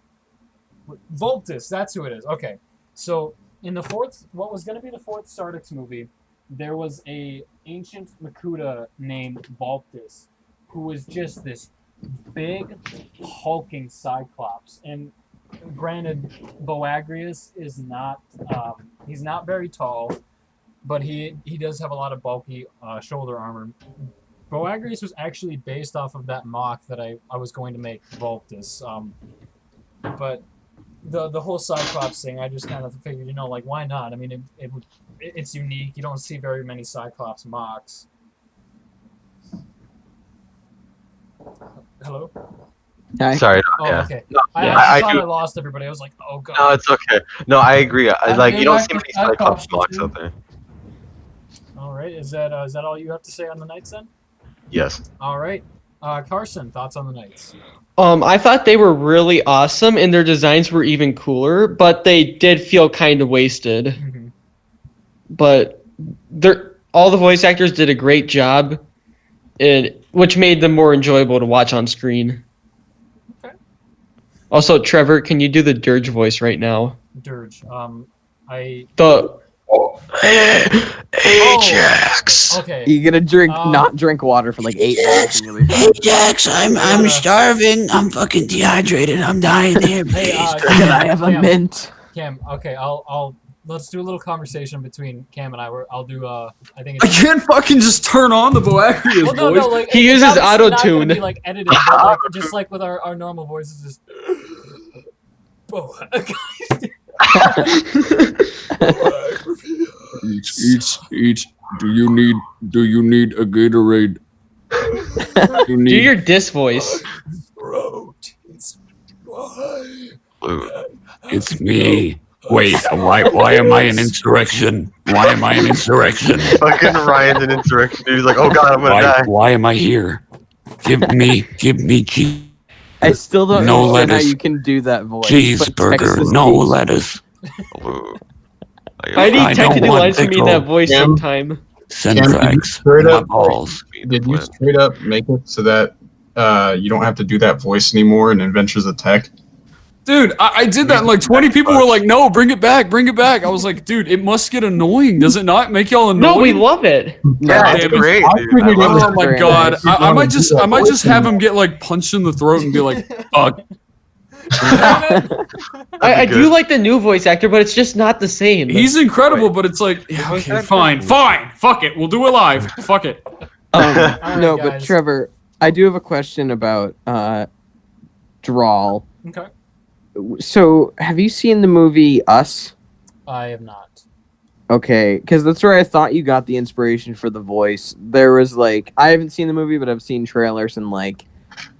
Voltus, that's who it is. Okay. So in what was going to be the fourth Stardust movie, there was a ancient Makuta named Voltus, who was just this big, hulking Cyclops. And granted, Boagrius is not, he's not very tall, but he does have a lot of bulky shoulder armor. Boagrius was actually based off of that mock that I was going to make Voltus. But the whole Cyclops thing, I just kind of figured, like, why not? I mean, it's unique. You don't see very many Cyclops mocks. Hello? Hi. Sorry. Oh, yeah. okay. No, I thought do- I lost everybody. I was like, oh god. No, it's okay. No, I agree. Like, do you don't like see the many Cyclops Cyclops blocks too. out there. All right. Is that all you have to say on the Knights then? Yes. All right. Carson, thoughts on the Knights? I thought they were really awesome and their designs were even cooler, but they did feel kind of wasted. Mm-hmm. But all the voice actors did a great job, which made them more enjoyable to watch on screen. Okay. Also, Trevor, can you do the Dirge voice right now? Dirge. Ajax. Okay. You gonna not drink water for like 8 minutes and you'll be fine. Hey Jax, I'm starving. I'm fucking dehydrated. I'm dying here, Hey, please. Can I have a Cam, mint? Cam, okay, let's do a little conversation between Cam and I. I'll do I think I it's can't fucking just turn on the Boagrius well, voice. like He it's uses obviously not gonna auto-tune. be, like edited, but like, just like with our normal voices, just. Each. Do you need a Gatorade? Do your diss voice. It's me. Wait, why am I an insurrection? Why am I an insurrection? Fucking Ryan's an insurrection. He's like, oh god, I'm gonna die. Why am I here? Give me cheese. I still don't No understand how lettuce. you can do that voice. but Cheeseburger, Texas no Steve- lettuce. I need I don't technical want lines to me pickle. that voice Cam? sometime. Cam, Straight up balls. Did you straight up make it so that you don't have to do that voice anymore in Adventures of Tech? Dude, I did that and like 20 people were like, no, bring it back. I was like, dude, it must get annoying. Does it not make y'all annoyed? No, we love it. Yeah, Damn it's it. great, dude. figured it was Oh my Very god. nice. I might just have him get like punched in the throat and be like, fuck. I do like the new voice actor, but it's just not the same. He's incredible, but it's like, yeah, okay, fine, fuck it, we'll do it live. Fuck it. Alright, No, but guys. Trevor, I do have a question about Drawl. Okay. So, have you seen the movie Us? I have not. Okay, because that's where I thought you got the inspiration for the voice. There was like, I haven't seen the movie, but I've seen trailers, and like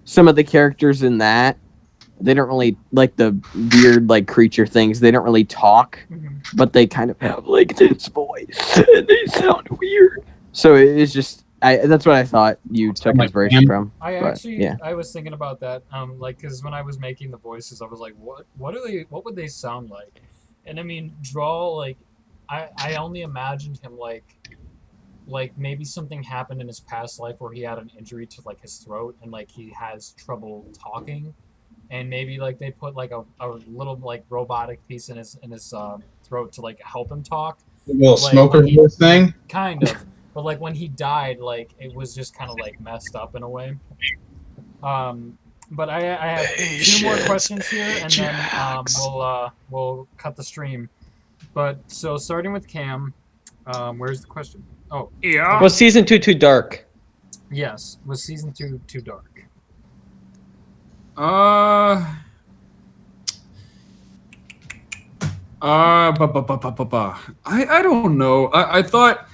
some of the characters in that, they don't really like the weird like creature things. They don't really talk, but they kind of have like this voice, and they sound weird. So it's just, that's what I thought you took inspiration from. I but, actually, yeah. I was thinking about that, like, because when I was making the voices, I was like, what would they sound like? And I mean, Drawl, like, I only imagined him like maybe something happened in his past life where he had an injury to like his throat and like he has trouble talking, and maybe like they put like a little like robotic piece in his throat to like help him talk. A little Like, smoker when he- voice thing. Kind of. But like when he died, like it was just kind of like messed up in a way. But I have 2 more questions here, and then we'll cut the stream. But so starting with Cam, where's the question? Oh, yeah. Was season 2 too dark? Yes. Was season 2 too dark? I don't know. I thought,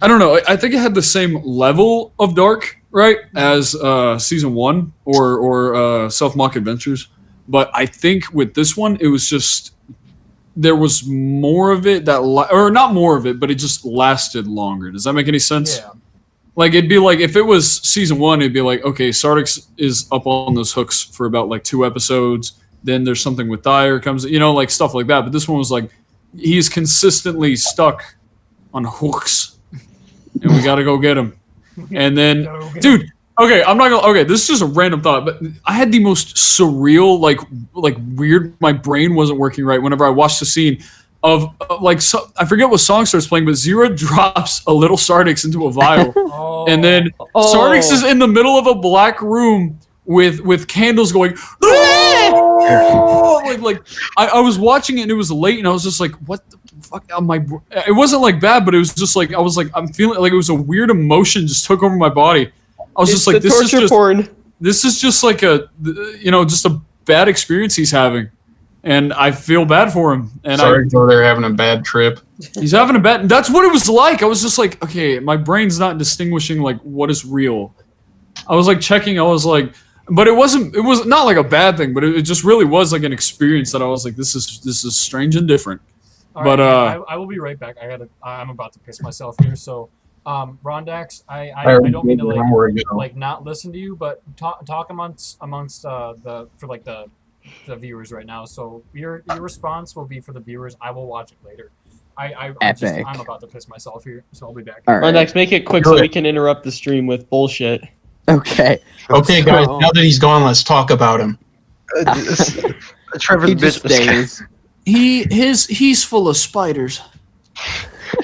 I don't know. I think it had the same level of dark, right, as season 1 or Self Mock Adventures. But I think with this one, it was just, there was more of it that, or not more of it, but it just lasted longer. Does that make any sense? Yeah. Like, it'd be like, if it was season 1, it'd be like, okay, Sardix is up on those hooks for about like 2 episodes. Then there's something with Dyer comes, like stuff like that. But this one was like, he's consistently stuck on hooks, and we got to go get him. And then, dude, okay, I'm not gonna. Okay, this is just a random thought, but I had the most surreal, like weird. My brain wasn't working right whenever I watched the scene of I forget what song starts playing, but Zero drops a little Sardix into a vial, and then Sardix is in the middle of a black room with candles going. I was watching it and it was late, and I was just like, what the fuck? It wasn't like bad, but it was just like, I was like, I'm feeling like it was a weird emotion just took over my body. I was just like, this is just porn. This is just like just a bad experience he's having, and I feel bad for him. And Sorry, they're having a bad trip. He's having a bad. That's what it was like. I was just like, okay, my brain's not distinguishing like what is real. I was like checking. I was like, but it was not like a bad thing, but it just really was like an experience that I was like, this is strange and different. All but right, I will be right back. I'm about to piss myself here. So, Rondax, I don't mean to like not listen to you, but talk amongst the viewers right now. So your response will be for the viewers. I will watch it later. I'm about to piss myself here, so I'll be back. All right. Rondax, make it quick so we can interrupt the stream with bullshit. Okay. Okay, guys. Now that he's gone, let's talk about him. Trevor's He just stays. He's full of spiders.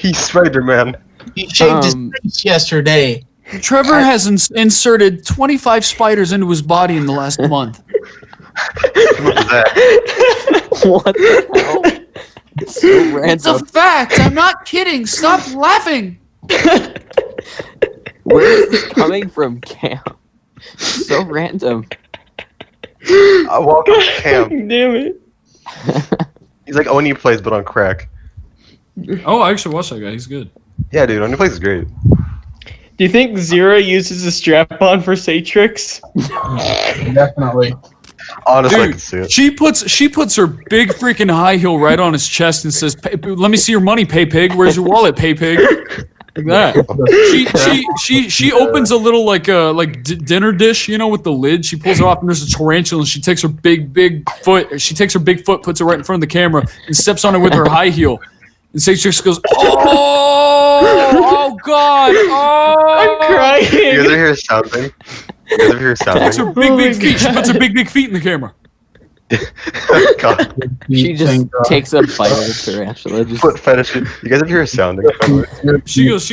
He's Spider-Man. He shaved his face yesterday. Trevor has inserted 25 spiders into his body in the last month. What the hell? It's so It's a random. fact. I'm not kidding. Stop laughing. Where is this coming from, Cam? So random. Welcome to Cam. Damn it. He's like Oni Plays, but on crack. Oh, I actually watched that guy. He's good. Yeah, dude, Oni Plays is great. Do you think Zero uses a strap-on for Satrix? Definitely. Honestly, I Dude, can see it. she puts her big freaking high heel right on his chest and says, "Let me see your money, pay pig. Where's your wallet, pay pig?" Like that. She opens a little dinner dish, with the lid. She pulls it off and there's a tarantula. And she takes her big foot. She takes her big foot, puts it right in front of the camera, and steps on it with her high heel. And Satrix goes, "Oh God! Oh!" I'm crying. You guys ever hear sounding? Puts her big feet. She puts her big feet in the camera. God. She just takes a bite of the tarantula. Foot fetish. You guys ever hear sounding? She goes,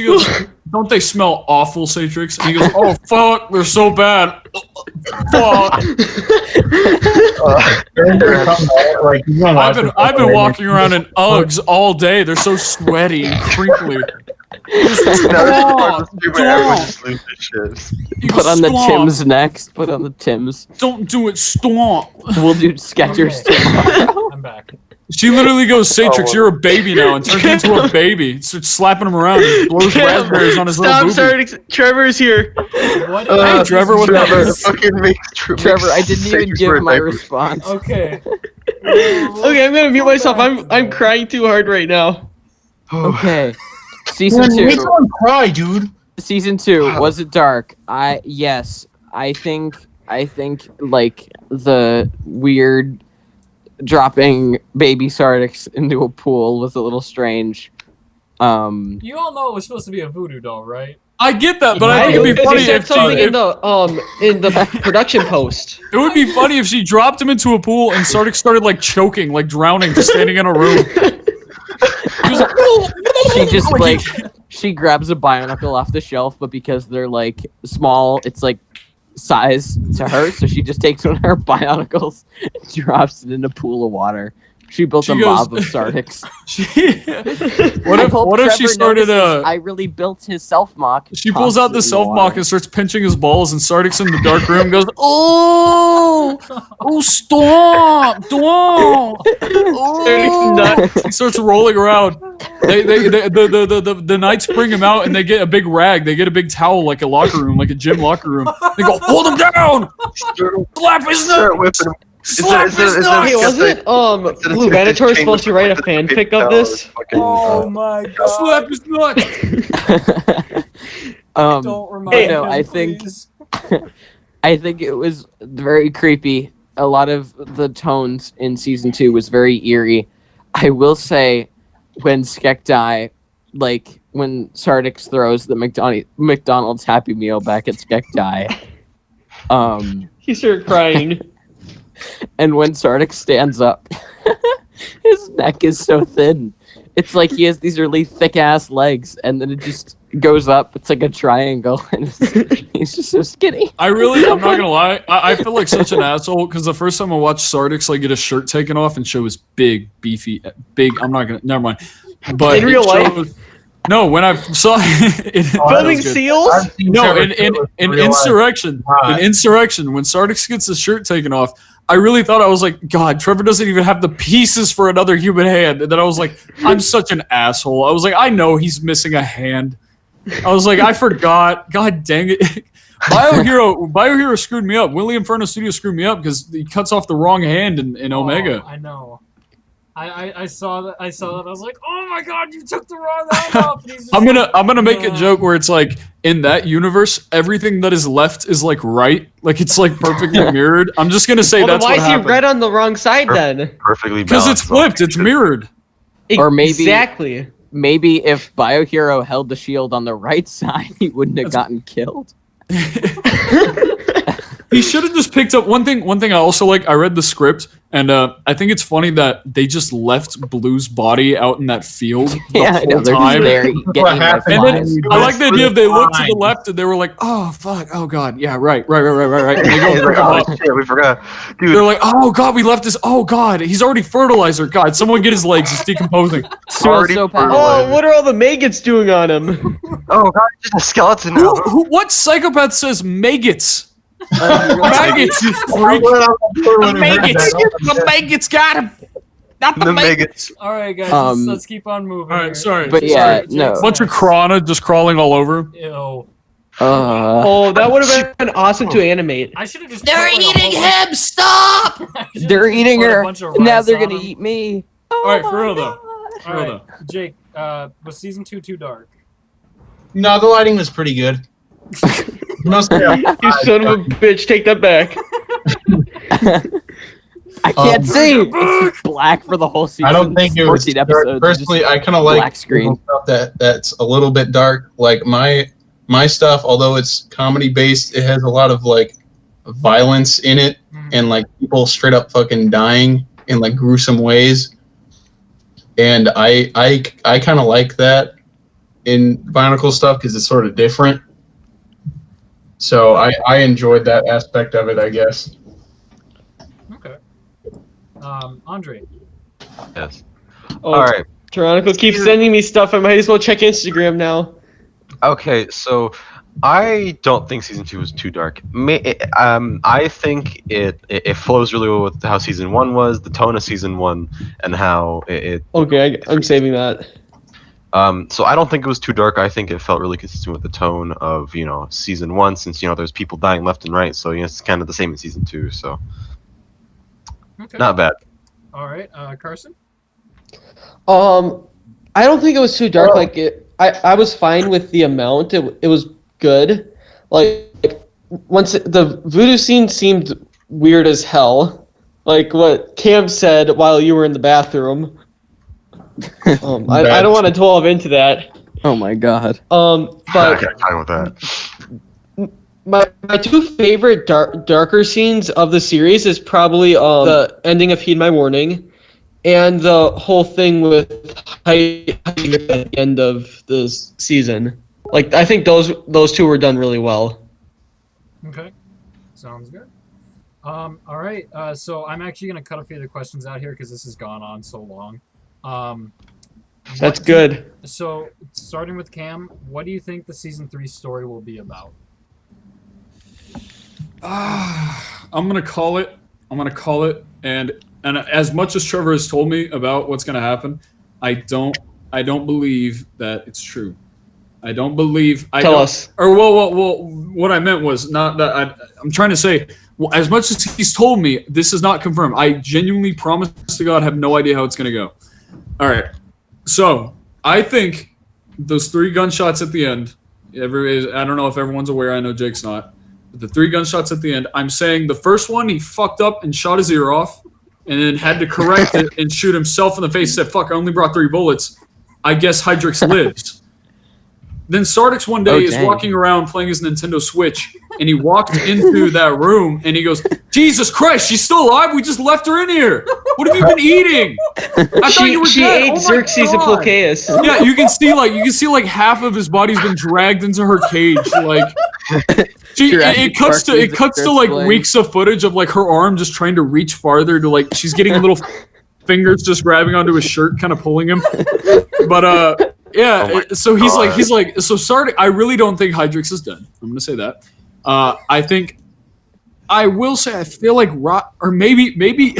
"Don't they smell awful, Satrix?" And he goes, "Oh fuck, they're so bad." Fuck. Like, you don't watch it. I've been walking around in Uggs all day. They're so sweaty and crinkly. Stop. Put on the Tims next. Put on the Tims. Don't do it. Stop. We'll do Skechers tomorrow. I'm back. She literally goes, Satrix, you're a baby now, and turns into a baby. Starts slapping him around and blows raspberries on his little boobie. Stop, Trevor's here. What? Hey, Trevor, what about this? Trevor, I didn't even give my response. Okay. Okay, I'm gonna mute myself. I'm crying too hard right now. Okay. Season Make 2. someone cry, dude. Season 2. Was it dark? Yes. I think like the weird dropping baby Sardix into a pool was a little strange. You all know it was supposed to be a voodoo doll, right? I get that, but I think it'd be funny if something in the production post. It would be funny if she dropped him into a pool and Sardix started like choking, like drowning, just standing in a room. He was like, She just like she grabs a Bionicle off the shelf, but because they're like small, it's like size to her, so she just takes one of her Bionicles and drops it in a pool of water. She built a mob of Sardix. What if she started I really built his self-mock. She pulls out the self-mock and starts pinching his balls, and Sardix in the dark room goes, oh, stop, don't. Oh. He starts rolling around. The Knights bring him out, and they get a big rag. They get a big towel, like a locker room, like a gym locker room. They go, hold him down! Slap his nuts! Slap his nuts! Hey, wasn't Blue Venator supposed to write a fanfic of this? Oh my god. Slap his nuts! Don't remind no, him, I think please. I think it was very creepy. A lot of the tones in season 2 was very eerie. I will say, when Skek die, like when Sardix throws the McDonald's Happy Meal back at Skek die, He started crying. and when Sardix stands up, his neck is so thin. It's like he has these really thick ass legs, and then it just goes up. It's like a triangle, and he's just so skinny. I'm not gonna lie. I feel like such an asshole because the first time I watched Sardix like get his shirt taken off and show his big, beefy, big. Never mind. But In real life? No, when I saw it, Building seals? No, in Insurrection, when Sardix gets his shirt taken off, I really thought, I was like, God, Trevor doesn't even have the pieces for another human hand. And then I was like, I'm such an asshole. I was like, I know he's missing a hand. I was like, I forgot. God dang it. BioHero screwed me up. Willie Inferno Studio screwed me up because he cuts off the wrong hand in Omega. I know. I saw that. I was like, "Oh my god, you took the wrong arm off." And he's just I'm gonna make a joke where it's like, in that universe, everything that is left is like right, like it's like perfectly mirrored. I'm just gonna say that's why what is he happened. red on the wrong side then? Perfectly Because it's flipped. It's mirrored. Or maybe- Exactly. Maybe if BioHero held the shield on the right side, he wouldn't have gotten killed. He should have just picked up one thing. One thing I also like. I read the script, and I think it's funny that they just left Blue's body out in that field the Yeah, I know, whole they're just time. there getting by And flies. then I like the idea of they looked to the left and they were like, "Oh fuck, oh god, yeah, right." And they go, He's like, oh shit, we forgot, dude. they're like, "Oh god, we left this. Oh god, he's already fertilizer. God, someone get his legs. He's decomposing." Smells so powerful. Oh, what are all the maggots doing on him? Oh god, just a skeleton now. What psychopath says maggots? Maggots, you freak! The maggots got him. Not the maggots. All right, guys, let's keep on moving. All right, here. sorry. But yeah, no. Bunch of Krana just crawling all over him. Ew. Oh, that would have been awesome to animate. I should have just. They're put, like, a eating whole- him! Stop! I should've They're just eating put a her. bunch of Now rice they're on gonna them. eat me. All right, for real though. All For real right, though. Jake. Was season 2 too dark? No, the lighting was pretty good. Mostly, You son of a bitch, take that back. I can't see. It's black for the whole season. I don't think it was 14 dark. episodes. Personally, just I kind of like black screen. stuff that's a little bit dark. Like my stuff, although it's comedy based, it has a lot of like violence in it and like people straight up fucking dying in like gruesome ways. And I kind of like that in Bionicle stuff because it's sort of different. So I enjoyed that aspect of it, I guess. Okay. Andre. Yes. Oh, All right. Tectonic keeps sending me stuff. I might as well check Instagram now. Okay, so I don't think season 2 was too dark. I think it flows really well with how season 1 was, the tone of season 1, and how it. Okay, I'm saving that. So I don't think it was too dark. I think it felt really consistent with the tone of season 1, since there's people dying left and right. So it's kind of the same in season 2. So Okay. not bad. All right, Carson. I don't think it was too dark. Like I was fine with the amount. It was good. Like once the voodoo scene seemed weird as hell. Like what Cam said while you were in the bathroom. I don't want to delve into that. Oh my god. I But got time with that. my two favorite darker scenes of the series is probably the ending of Heed My Warning, and the whole thing with Heidi at the end of the season. Like I think those two were done really well. Okay. Sounds good. All right. So I'm actually gonna cut a few of the questions out here because this has gone on so long. That's good. So starting with Cam, what do you think the season 3 story will be about? I'm gonna call it. And as much as Trevor has told me about what's gonna happen, I don't believe that it's true. I don't believe. Tell us. Or well. What I meant was not that. I'm trying to say, as much as he's told me, this is not confirmed. I genuinely promise to God, have no idea how it's gonna go. All right. So I think those 3 gunshots at the end. I don't know if everyone's aware. I know Jake's not. But the 3 gunshots at the end. I'm saying the first one he fucked up and shot his ear off, and then had to correct it and shoot himself in the face. Said, "Fuck! I only brought 3 bullets. I guess Hydrix lives." Then Sardix one day is walking around playing his Nintendo Switch, and he walked into that room, and he goes, "Jesus Christ, she's still alive? We just left her in here. What have you been eating? I thought you were she dead." ate Xerxes and Plocaeus. Yeah, you can see like half of his body's been dragged into her cage. Like, it cuts to like weeks of footage of like her arm just trying to reach farther to like she's getting little fingers just grabbing onto his shirt, kind of pulling him. But yeah, so he's like, so Sardic. I really don't think Hydrix is dead. I'm gonna say that. I will say I feel like or maybe he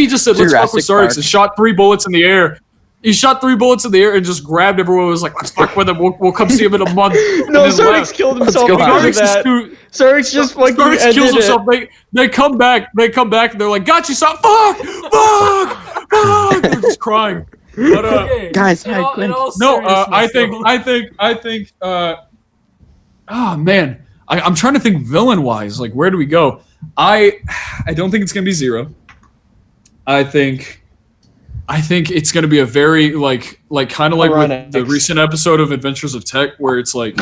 just said, "Let's fuck with Sardix," and shot 3 bullets in the air. He shot 3 bullets in the air and just grabbed everyone. Was like, "Let's fuck with him. We'll come see him in a month." No, Sardix killed himself because of that. Sardix just fucking kills himself. They come back. And they're like, "Got you, son! Fuck! They're just crying. But guys, I think. Oh man, I'm trying to think villain wise. Like, where do we go? I don't think it's gonna be Zero. I think it's gonna be a very like kind of like with the recent episode of Adventures of Tech, where it's like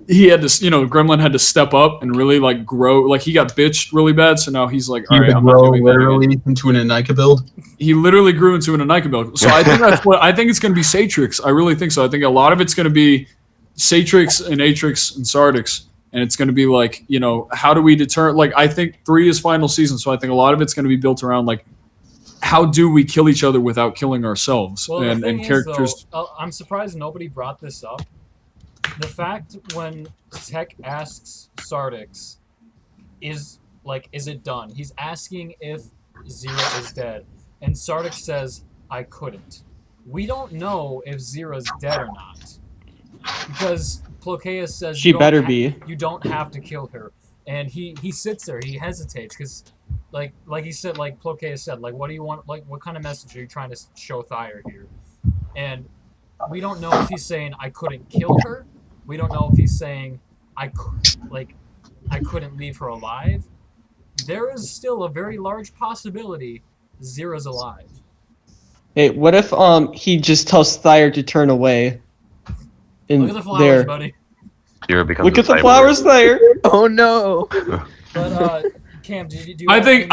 he had to, Gremlin had to step up and really like grow. Like he got bitched really bad, so now he's like, all right, I'm not doing that literally into an Anika build. He literally grew into an Anika build. So I think I think it's gonna be Satrix. I really think so. I think a lot of it's gonna be Satrix and Atrix and Sardix. And it's going to be like, how do we deter? Like, I think 3 is final season, so I think a lot of it's going to be built around like, how do we kill each other without killing ourselves? Well, and characters. Though, I'm surprised nobody brought this up. The fact when Tech asks Sardix, is it done? He's asking if Zero is dead, and Sardix says, "I couldn't." We don't know if Zero's dead or not, because Plocaeus says she better be. You don't have to kill her, and he sits there. He hesitates because, like he said, like Plocaeus said, like, what do you want? Like, what kind of message are you trying to show Thyre here? And we don't know if he's saying I couldn't kill her. We don't know if he's saying I couldn't leave her alive. There is still a very large possibility Zero's alive. Hey, what if he just tells Thyre to turn away? Look at the flowers, buddy. Look at the flowers, Thyre. Oh no. But Cam, do you I think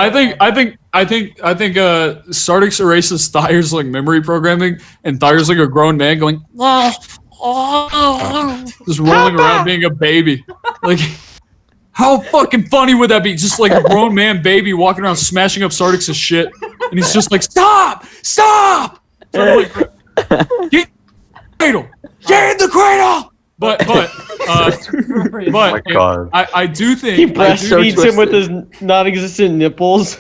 Sardix erases Thyre's like memory programming, and Thyre's like a grown man going, just rolling around being a baby. Like, how fucking funny would that be? Just like a grown man baby walking around smashing up Sardix's shit, and he's just like, stop! Trying to, like, get in the cradle! But Oh my god. I do think He breastfeeds him with his non-existent nipples.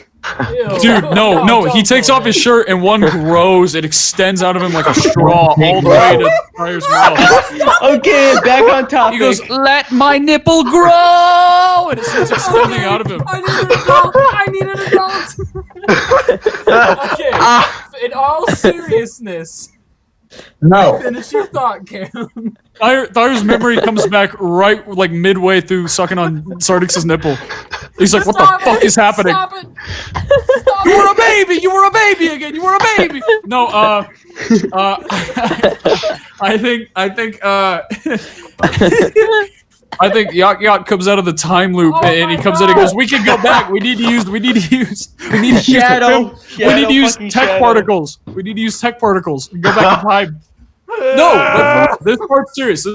Ew. Dude, no, he takes off his shirt and one grows. It extends out of him like a straw all the way to Fryer's mouth. Okay, back on topic. He goes, "Let my nipple grow," and it starts extending out of him. I need an adult. Okay, in all seriousness, No. finish your thought, Cam. Thyre's memory comes back right like midway through sucking on Sardix's nipple. He's like, "What Stop the fuck it! is happening? Stop it! Stop You it! were a baby! You were a baby again! You were a baby!" No, I think Yacht comes out of the time loop Oh and he my comes in and God. goes, "We can go back. We need to use Shadow. tech particles. We need to use tech particles and go back in time." No, but this part's serious.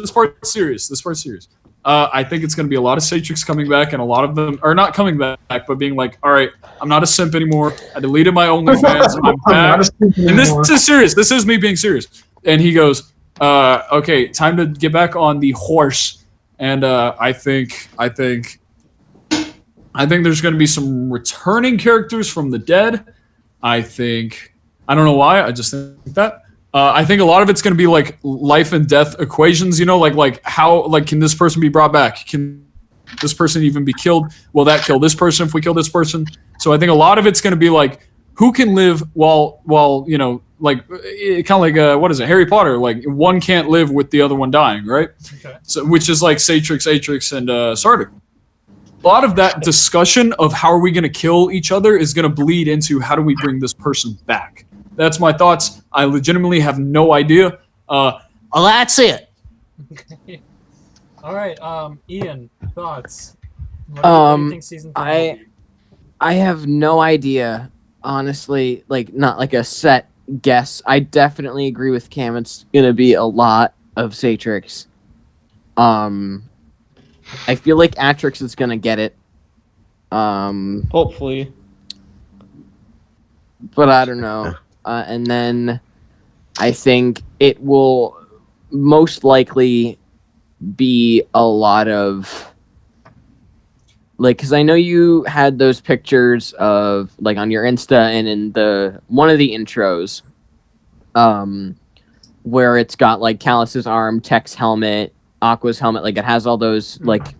I think it's going to be a lot of Satrix coming back, and a lot of them are not coming back, but being like, "All right, I'm not a simp anymore. I deleted my OnlyFans. I'm back." And this is serious. This is me being serious. And he goes, "Okay, time to get back on the horse." And I think there's going to be some returning characters from the dead. I don't know why. I just think that. I think a lot of it's going to be like life and death equations, like how, like, can this person be brought back? Can this person even be killed? Will that kill this person if we kill this person? So I think a lot of it's going to be like, who can live while like kind of like what is it, Harry Potter? Like, one can't live with the other one dying, right? Okay. So which is like Satrix, Atrix, and Sardic. A lot of that discussion of how are we going to kill each other is going to bleed into how do we bring this person back. That's my thoughts. I legitimately have no idea. Well, that's it. All right, Ian, thoughts? What do you think season 3 will be? I have no idea, honestly. Like, not like a set guess. I definitely agree with Cam. It's gonna be a lot of Satrix. I feel like Atrix is gonna get it. Hopefully. But I don't know. And then I think it will most likely be a lot of, like, because I know you had those pictures of, like, on your Insta and in one of the intros, where it's got, like, Callus's arm, Tech's helmet, Aqua's helmet, like, it has all those, like,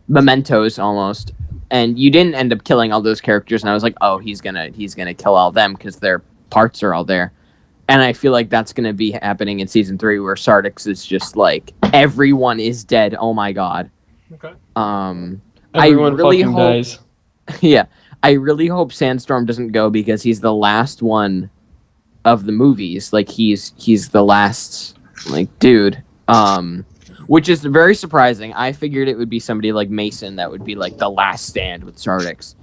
mementos almost. And you didn't end up killing all those characters, and I was like, oh, he's gonna kill all them because their parts are all there. And I feel like that's gonna be happening in season 3, where Sardix is just like, everyone is dead. Oh my god. Okay. Everyone I really fucking hope, dies. yeah, I really hope Sandstorm doesn't go because he's the last one of the movies. Like, he's the last, like, dude. Which is very surprising. I figured it would be somebody like Mason that would be like the last stand with Sardix.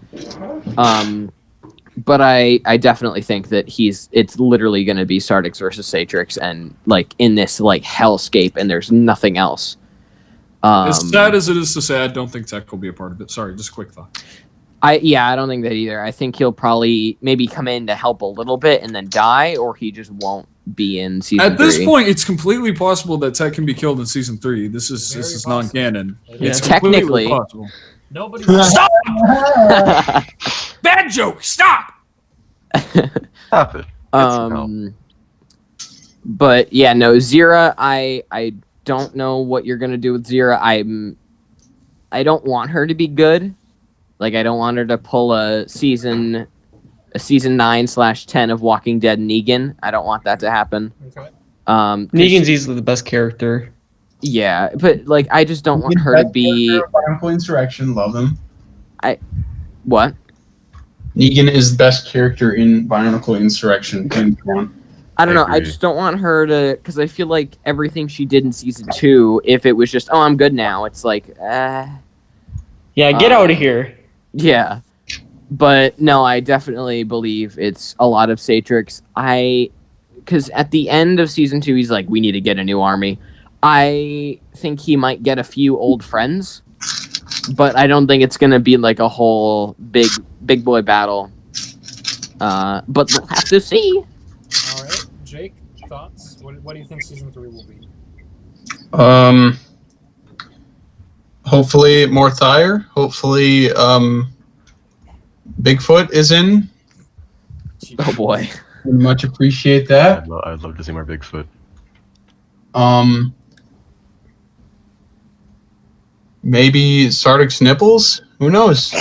But I definitely think that it's literally going to be Sardix versus Satrix, and like in this like hellscape, and there's nothing else. As sad as it is to say, I don't think Tech will be a part of it. Sorry, just a quick thought. I don't think that either. I think he'll probably maybe come in to help a little bit and then die, or he just won't be in season 3. At this point, it's completely possible that Tech can be killed in season 3. This is Very non-canon. possible. It's Technically. completely possible. Nobody. Stop! Bad joke. Stop. Stop it. But yeah, no, Zira. I don't know what you're gonna do with Zira. I don't want her to be good. Like, I don't want her to pull a season 9/10 of Walking Dead Negan. I don't want that to happen. Okay. Negan's easily the best character. Yeah, but like, I just don't want her to be. Bionicle Insurrection, love him. What? Negan is the best character in Bionicle Insurrection. I don't know. I agree. just don't want her to, because I feel like everything she did in season 2, if it was just, oh, I'm good now, it's like, Yeah, get out of here. yeah. But no, I definitely believe it's a lot of Satrix. Because at the end of season 2, he's like, we need to get a new army. I think he might get a few old friends, but I don't think it's going to be like a whole big boy battle. But we'll have to see. All right, Jake, thoughts? What do you think season 3 will be? Hopefully more Thyre. Hopefully, Bigfoot is in. Oh boy. Would much appreciate that. I'd love to see more Bigfoot. Maybe Sardic's nipples. Who knows? All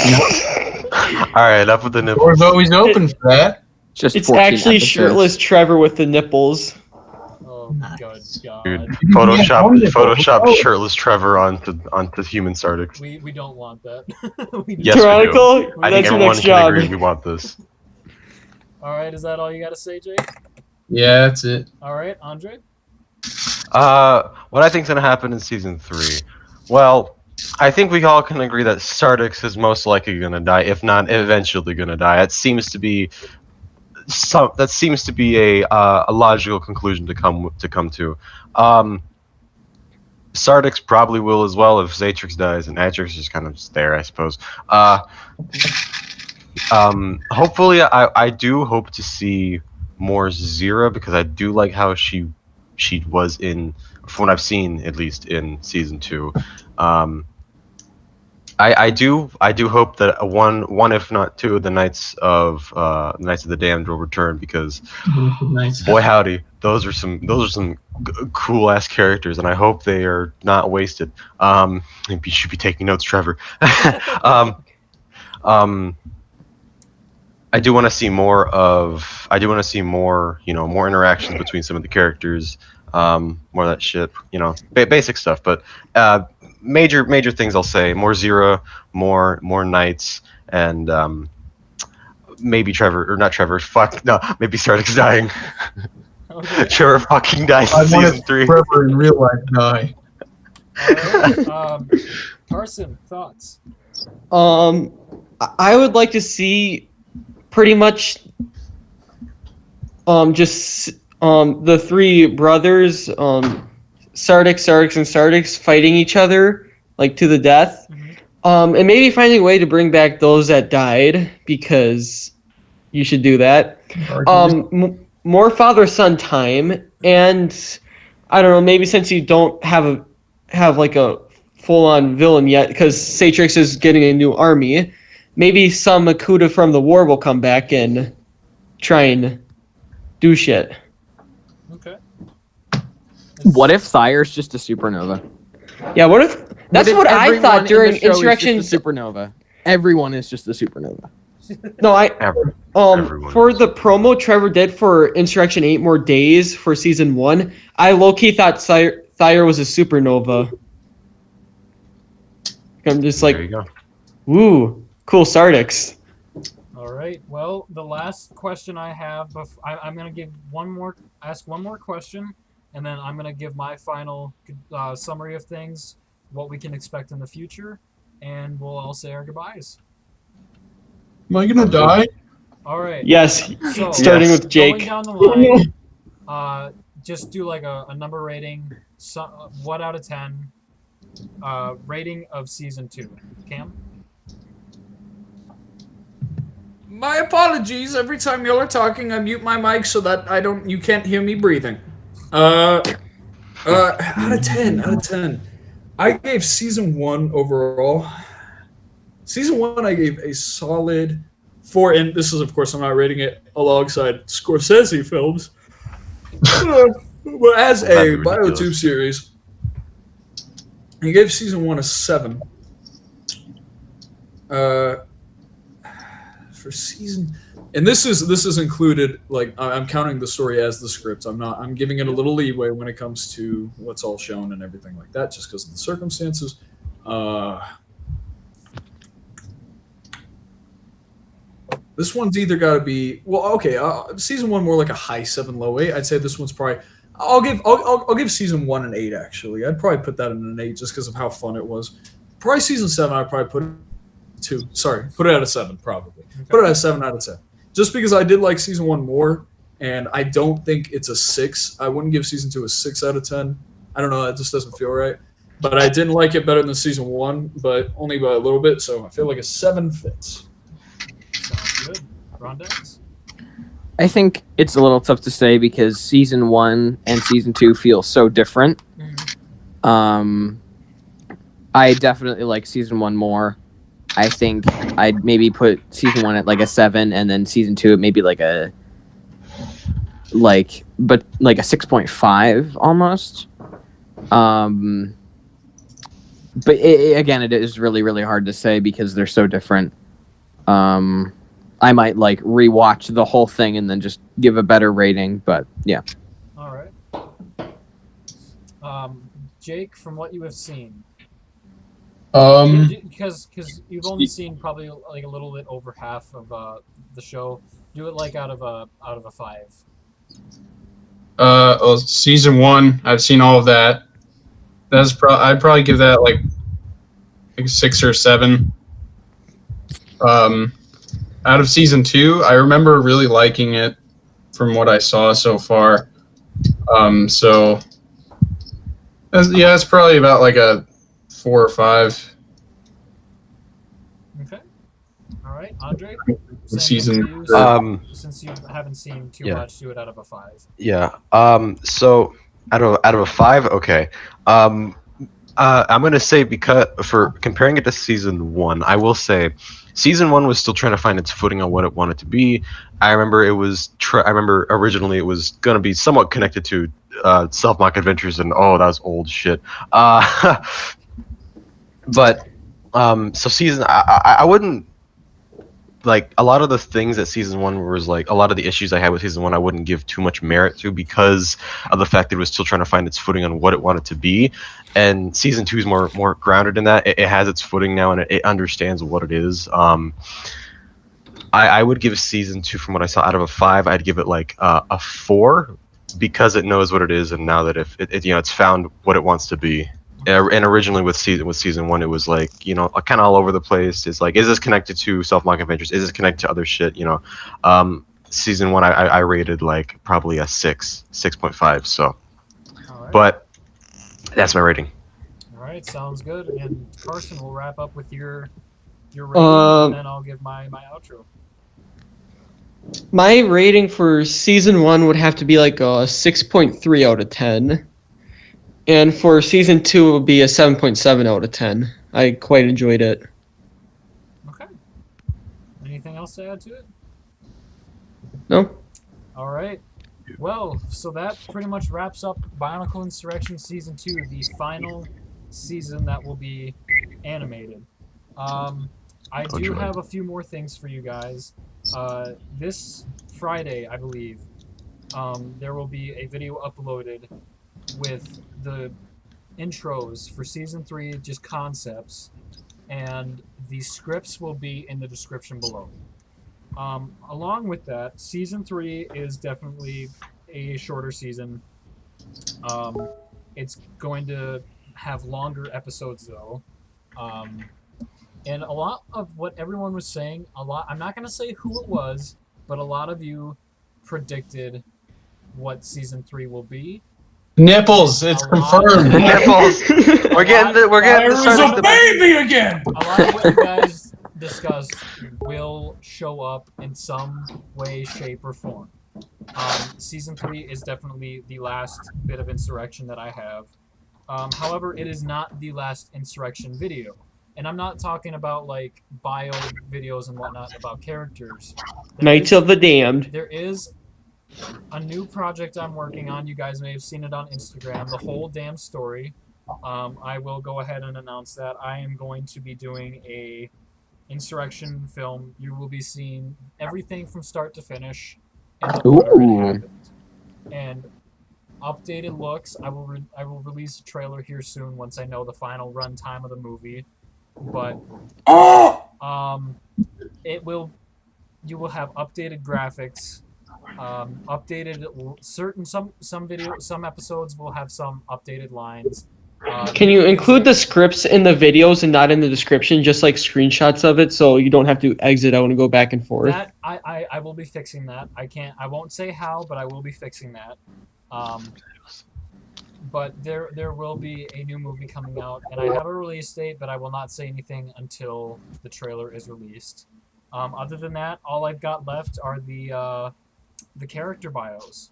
right, enough with the nipples. Door's always open for that. Just It's 14 actually episodes. shirtless Trevor with the nipples. Oh, God. Dude, Yeah, Photoshop shirtless Trevor onto human Sardix. We don't want that. We Yes, we do. Bionicle, I that's think your everyone next can job. agree we want this. All right, is that all you got to say, Jake? Yeah, that's it. All right, Andre? What I think's gonna happen in season 3? Well, I think we all can agree that Sardix is most likely gonna die, if not eventually gonna die. That seems to be a logical conclusion to come to. Sardix probably will as well if Zatrix dies, and Atrix is kind of there, I suppose. Hopefully, I do hope to see more Zira, because I do like how she was in, from what I've seen at least, in season 2. I do hope that one if not two of the Knights of the Damned will return, because Nice. boy howdy, those are some cool ass characters, and I hope they are not wasted. You should be taking notes, Trevor. I do want to see more, more interactions between some of the characters, more of that shit, basic stuff. But major things I'll say: more Zira, more Knights, and maybe Trevor, or not Trevor. Fuck no, maybe Sardix dying. Okay. Trevor fucking dies I in want season 3. Trevor in real life die. All right, Carson, thoughts? I would like to see pretty much just the three brothers, Sardix, and Sardix fighting each other like to the death. And maybe finding a way to bring back those that died, because you should do that. More father-son time, and I don't know, maybe since you don't have like a full-on villain yet, because Satrix is getting a new army, maybe some Akuta from the war will come back and try and do shit. Okay. What if Thyre's just a supernova? Yeah, what if... That's what I everyone thought in during the show is Insurrection. just a supernova. Everyone is just a supernova. No, Everyone for is. the promo Trevor did for Insurrection 8 More Days for season 1, I low-key thought Thyre was a supernova. I'm just like, There you go. woo, cool Sardix. All right. Well, the last question I have, I'm gonna ask one more question, and then I'm gonna give my final summary of things, what we can expect in the future, and we'll all say our goodbyes. Am I gonna die? All right. Yes, So, starting with Jake. Going down the line, just do like a number rating, 1 out of 10, rating of season 2. Cam? My apologies. Every time y'all are talking, I mute my mic so that you can't hear me breathing. Out of 10. I gave season 1 overall. Season 1, I gave a solid 4, and this is, of course, I'm not rating it alongside Scorsese films. But as a BioTube series, I gave season 1 a 7. For season, and this is included, like, I'm counting the story as the script. I'm giving it a little leeway when it comes to what's all shown and everything like that, just because of the circumstances. This one's either got to be, well, okay, season 1 more like a high 7, low 8. I'd say this one's probably, I'll give season 1 an 8, actually. I'd probably put that in an 8 just because of how fun it was. Probably season 7, I'd probably put it put it at a 7, probably. Okay. Put it at a 7 out of 10. Just because I did like season 1 more, and I don't think it's a 6. I wouldn't give season 2 a 6 out of 10. I don't know. That just doesn't feel right. But I didn't like it better than season 1, but only by a little bit. So I feel like a 7 fits. Sounds good. Rondex? I think it's a little tough to say because season 1 and season 2 feel so different. I definitely like season 1 more. I think I'd maybe put season 1 at like a 7, and then season 2 at maybe like a 6.5 almost. But again, it is really, really hard to say because they're so different. I might like rewatch the whole thing and then just give a better rating, but yeah. All right. Jake, from what you have seen, because you've only seen probably like a little bit over half of the show. Do it like out of a 5. Well, season 1, I've seen all of that. I'd probably give that like 6 or 7. Out of season 2, I remember really liking it from what I saw so far. So it's probably about like a 4 or 5. Okay. All right, Andre. Season. Since you haven't seen too much, do it out of a 5. Yeah. So out of a 5, okay. I'm gonna say, because for comparing it to season 1, I will say season 1 was still trying to find its footing on what it wanted to be. I remember originally it was gonna be somewhat connected to self-mock adventures, and that was old shit. But so season, I wouldn't, like, a lot of the things that season 1 was like, a lot of the issues I had with season 1, I wouldn't give too much merit to because of the fact that it was still trying to find its footing on what it wanted to be. And season 2 is more grounded in that. It has its footing now, and it understands what it is. I would give season 2, from what I saw, out of a 5, I'd give it like a 4 because it knows what it is, and now that it's found what it wants to be. And originally with season 1, it was like, kind of all over the place. It's like, is this connected to self-mock adventures? Is this connected to other shit? Season 1, I rated like probably a 6.5. So, All right. but that's my rating. All right, sounds good. And Carson will wrap up with your rating, and then I'll give my outro. My rating for season 1 would have to be like a 6.3 out of 10. And for season 2, it would be a 7.7 out of 10. I quite enjoyed it. Okay. Anything else to add to it? No? All right. Well, so that pretty much wraps up Bionicle Insurrection Season 2, the final season that will be animated. I do have a few more things for you guys. This Friday, I believe, there will be a video uploaded with the intros for Season 3, just concepts, and the scripts will be in the description below. Along with that, Season 3 is definitely a shorter season. It's going to have longer episodes, though. And a lot of what everyone was saying, I'm not going to say who it was, but a lot of you predicted what Season 3 will be. Nipples, it's confirmed. Nipples. We're getting the start of the baby again. A lot of what you guys discussed will show up in some way, shape, or form. Season 3 is definitely the last bit of Insurrection that I have. However, it is not the last Insurrection video. And I'm not talking about like bio videos and whatnot about characters. Knights of the Damned. There is a new project I'm working on. You guys may have seen it on Instagram, The Whole Damn Story. I will go ahead and announce that I am going to be doing a Insurrection film. You will be seeing everything from start to finish and the order it happened. And updated looks. I will release a trailer here soon once I know the final run time of the movie. But you will have updated graphics. Updated some episodes will have some updated lines. Can you include the scripts in the videos and not in the description, just like screenshots of it, so you don't have to exit out and go back and forth? That I will be fixing that. I won't say how, but I will be fixing that. but there will be a new movie coming out, and I have a release date, but I will not say anything until the trailer is released. Other than that, all I've got left are the character bios,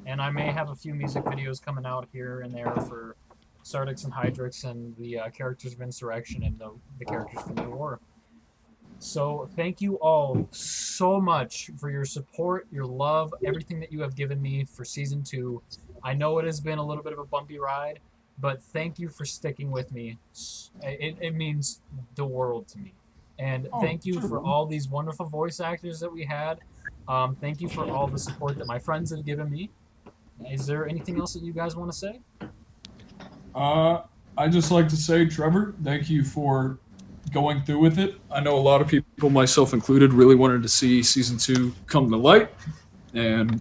and I may have a few music videos coming out here and there for Sardix and Hydrix and the characters of Insurrection and the characters from the war. So thank you all so much for your support, your love, everything that you have given me for Season 2. I know it has been a little bit of a bumpy ride, but thank you for sticking with me. It means the world to me. And thank you for all these wonderful voice actors that we had. Thank you for all the support that my friends have given me. Is there anything else that you guys want to say? I just like to say, Trevor, thank you for going through with it. I know a lot of people, myself included, really wanted to see Season 2 come to light, and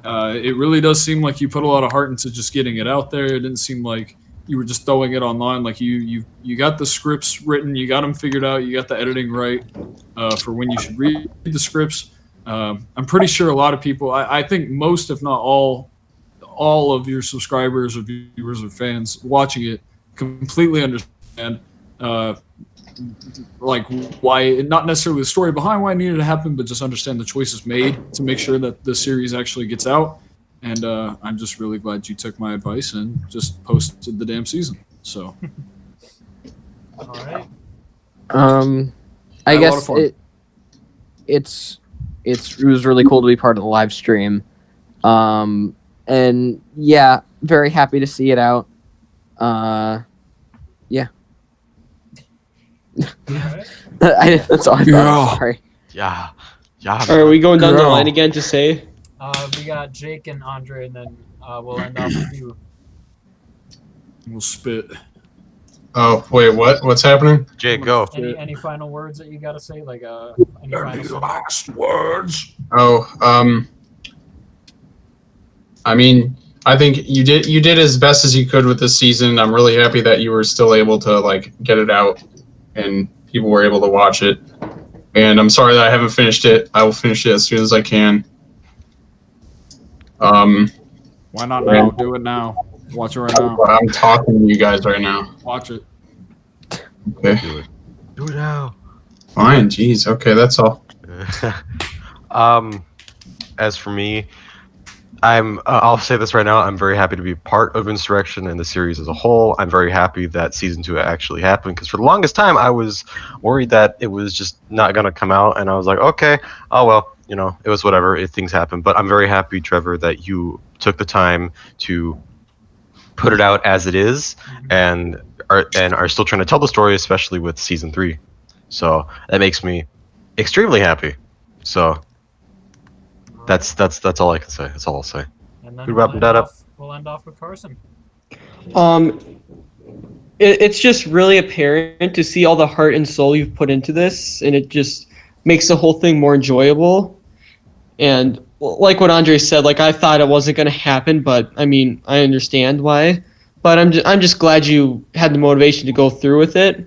it really does seem like you put a lot of heart into just getting it out there. It didn't seem like you were just throwing it online. Like you got the scripts written, you got them figured out, you got the editing right for when you should read the scripts. I'm pretty sure a lot of people, I think most, if not all of your subscribers or viewers or fans watching it completely understand like why, not necessarily the story behind why it needed to happen, but just understand the choices made to make sure that the series actually gets out. And I'm just really glad you took my advice and just posted the damn season. So, All right. I guess it was really cool to be part of the live stream. And yeah, very happy to see it out. Yeah. That's all I thought. Sorry. Yeah. Are we going down the line again to say? We got Jake and Andre, and then we'll end off with you. We'll spit. Oh wait, what? What's happening? Jake, go. Any final words that you gotta say? Like any Last words. Oh, I mean, I think you did as best as you could with this season. I'm really happy that you were still able to like get it out and people were able to watch it. And I'm sorry that I haven't finished it. I will finish it as soon as I can. Why not now? Do it now. Watch it right now. I'm talking to you guys right now. Watch it. Okay. Do it now. Fine. Jeez. Okay, that's all. As for me, I'll say this right now. I'm very happy to be part of Insurrection and the series as a whole. I'm very happy that Season 2 actually happened, because for the longest time I was worried that it was just not going to come out, and I was like, okay, oh well, you know, it was whatever, things happen. But I'm very happy, Trevor, that you took the time to put it out as it is, and are still trying to tell the story, especially with Season 3. So that makes me extremely happy. So that's all I can say. That's all I'll say. And then We wrap that up. We'll end off with Carson. It's just really apparent to see all the heart and soul you've put into this, and it just makes the whole thing more enjoyable. And like what Andre said, like I thought it wasn't going to happen, but I mean, I understand why. But I'm just glad you had the motivation to go through with it.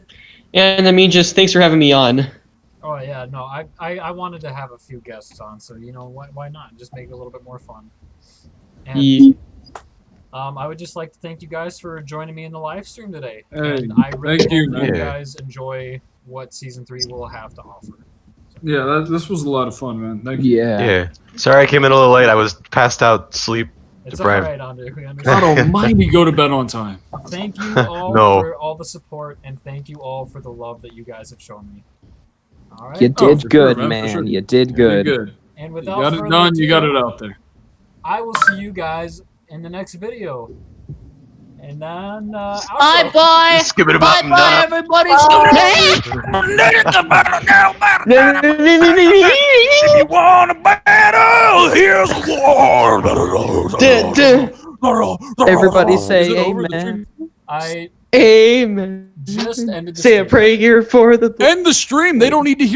And I mean, just thanks for having me on. Oh yeah, no, I wanted to have a few guests on, so you know why not? Just make it a little bit more fun. And Yeah. I would just like to thank you guys for joining me in the live stream today. Hey, And I really thank you, hope that you man. guys enjoy what Season 3 will have to offer. Yeah, this was a lot of fun, man. Thank you. Yeah. Sorry I came in a little late. I was passed out, sleep. It's Deprived. alright, Andre. We God understand. almighty, go to bed on time. Thank you all No. for all the support, and thank you all for the love that you guys have shown me. All right. You did for good, sure, man, man. for sure. You did You're good. good. And You without got it further done. You got ado, it out there. I will see you guys in the next video. And then, Bye outro. bye. Skip it Bye about bye everybody. If you want a battle, here's a war. Everybody Is say it over, the amen. I Amen. just ended the Say a stream. prayer for the. End the stream. They don't need to hear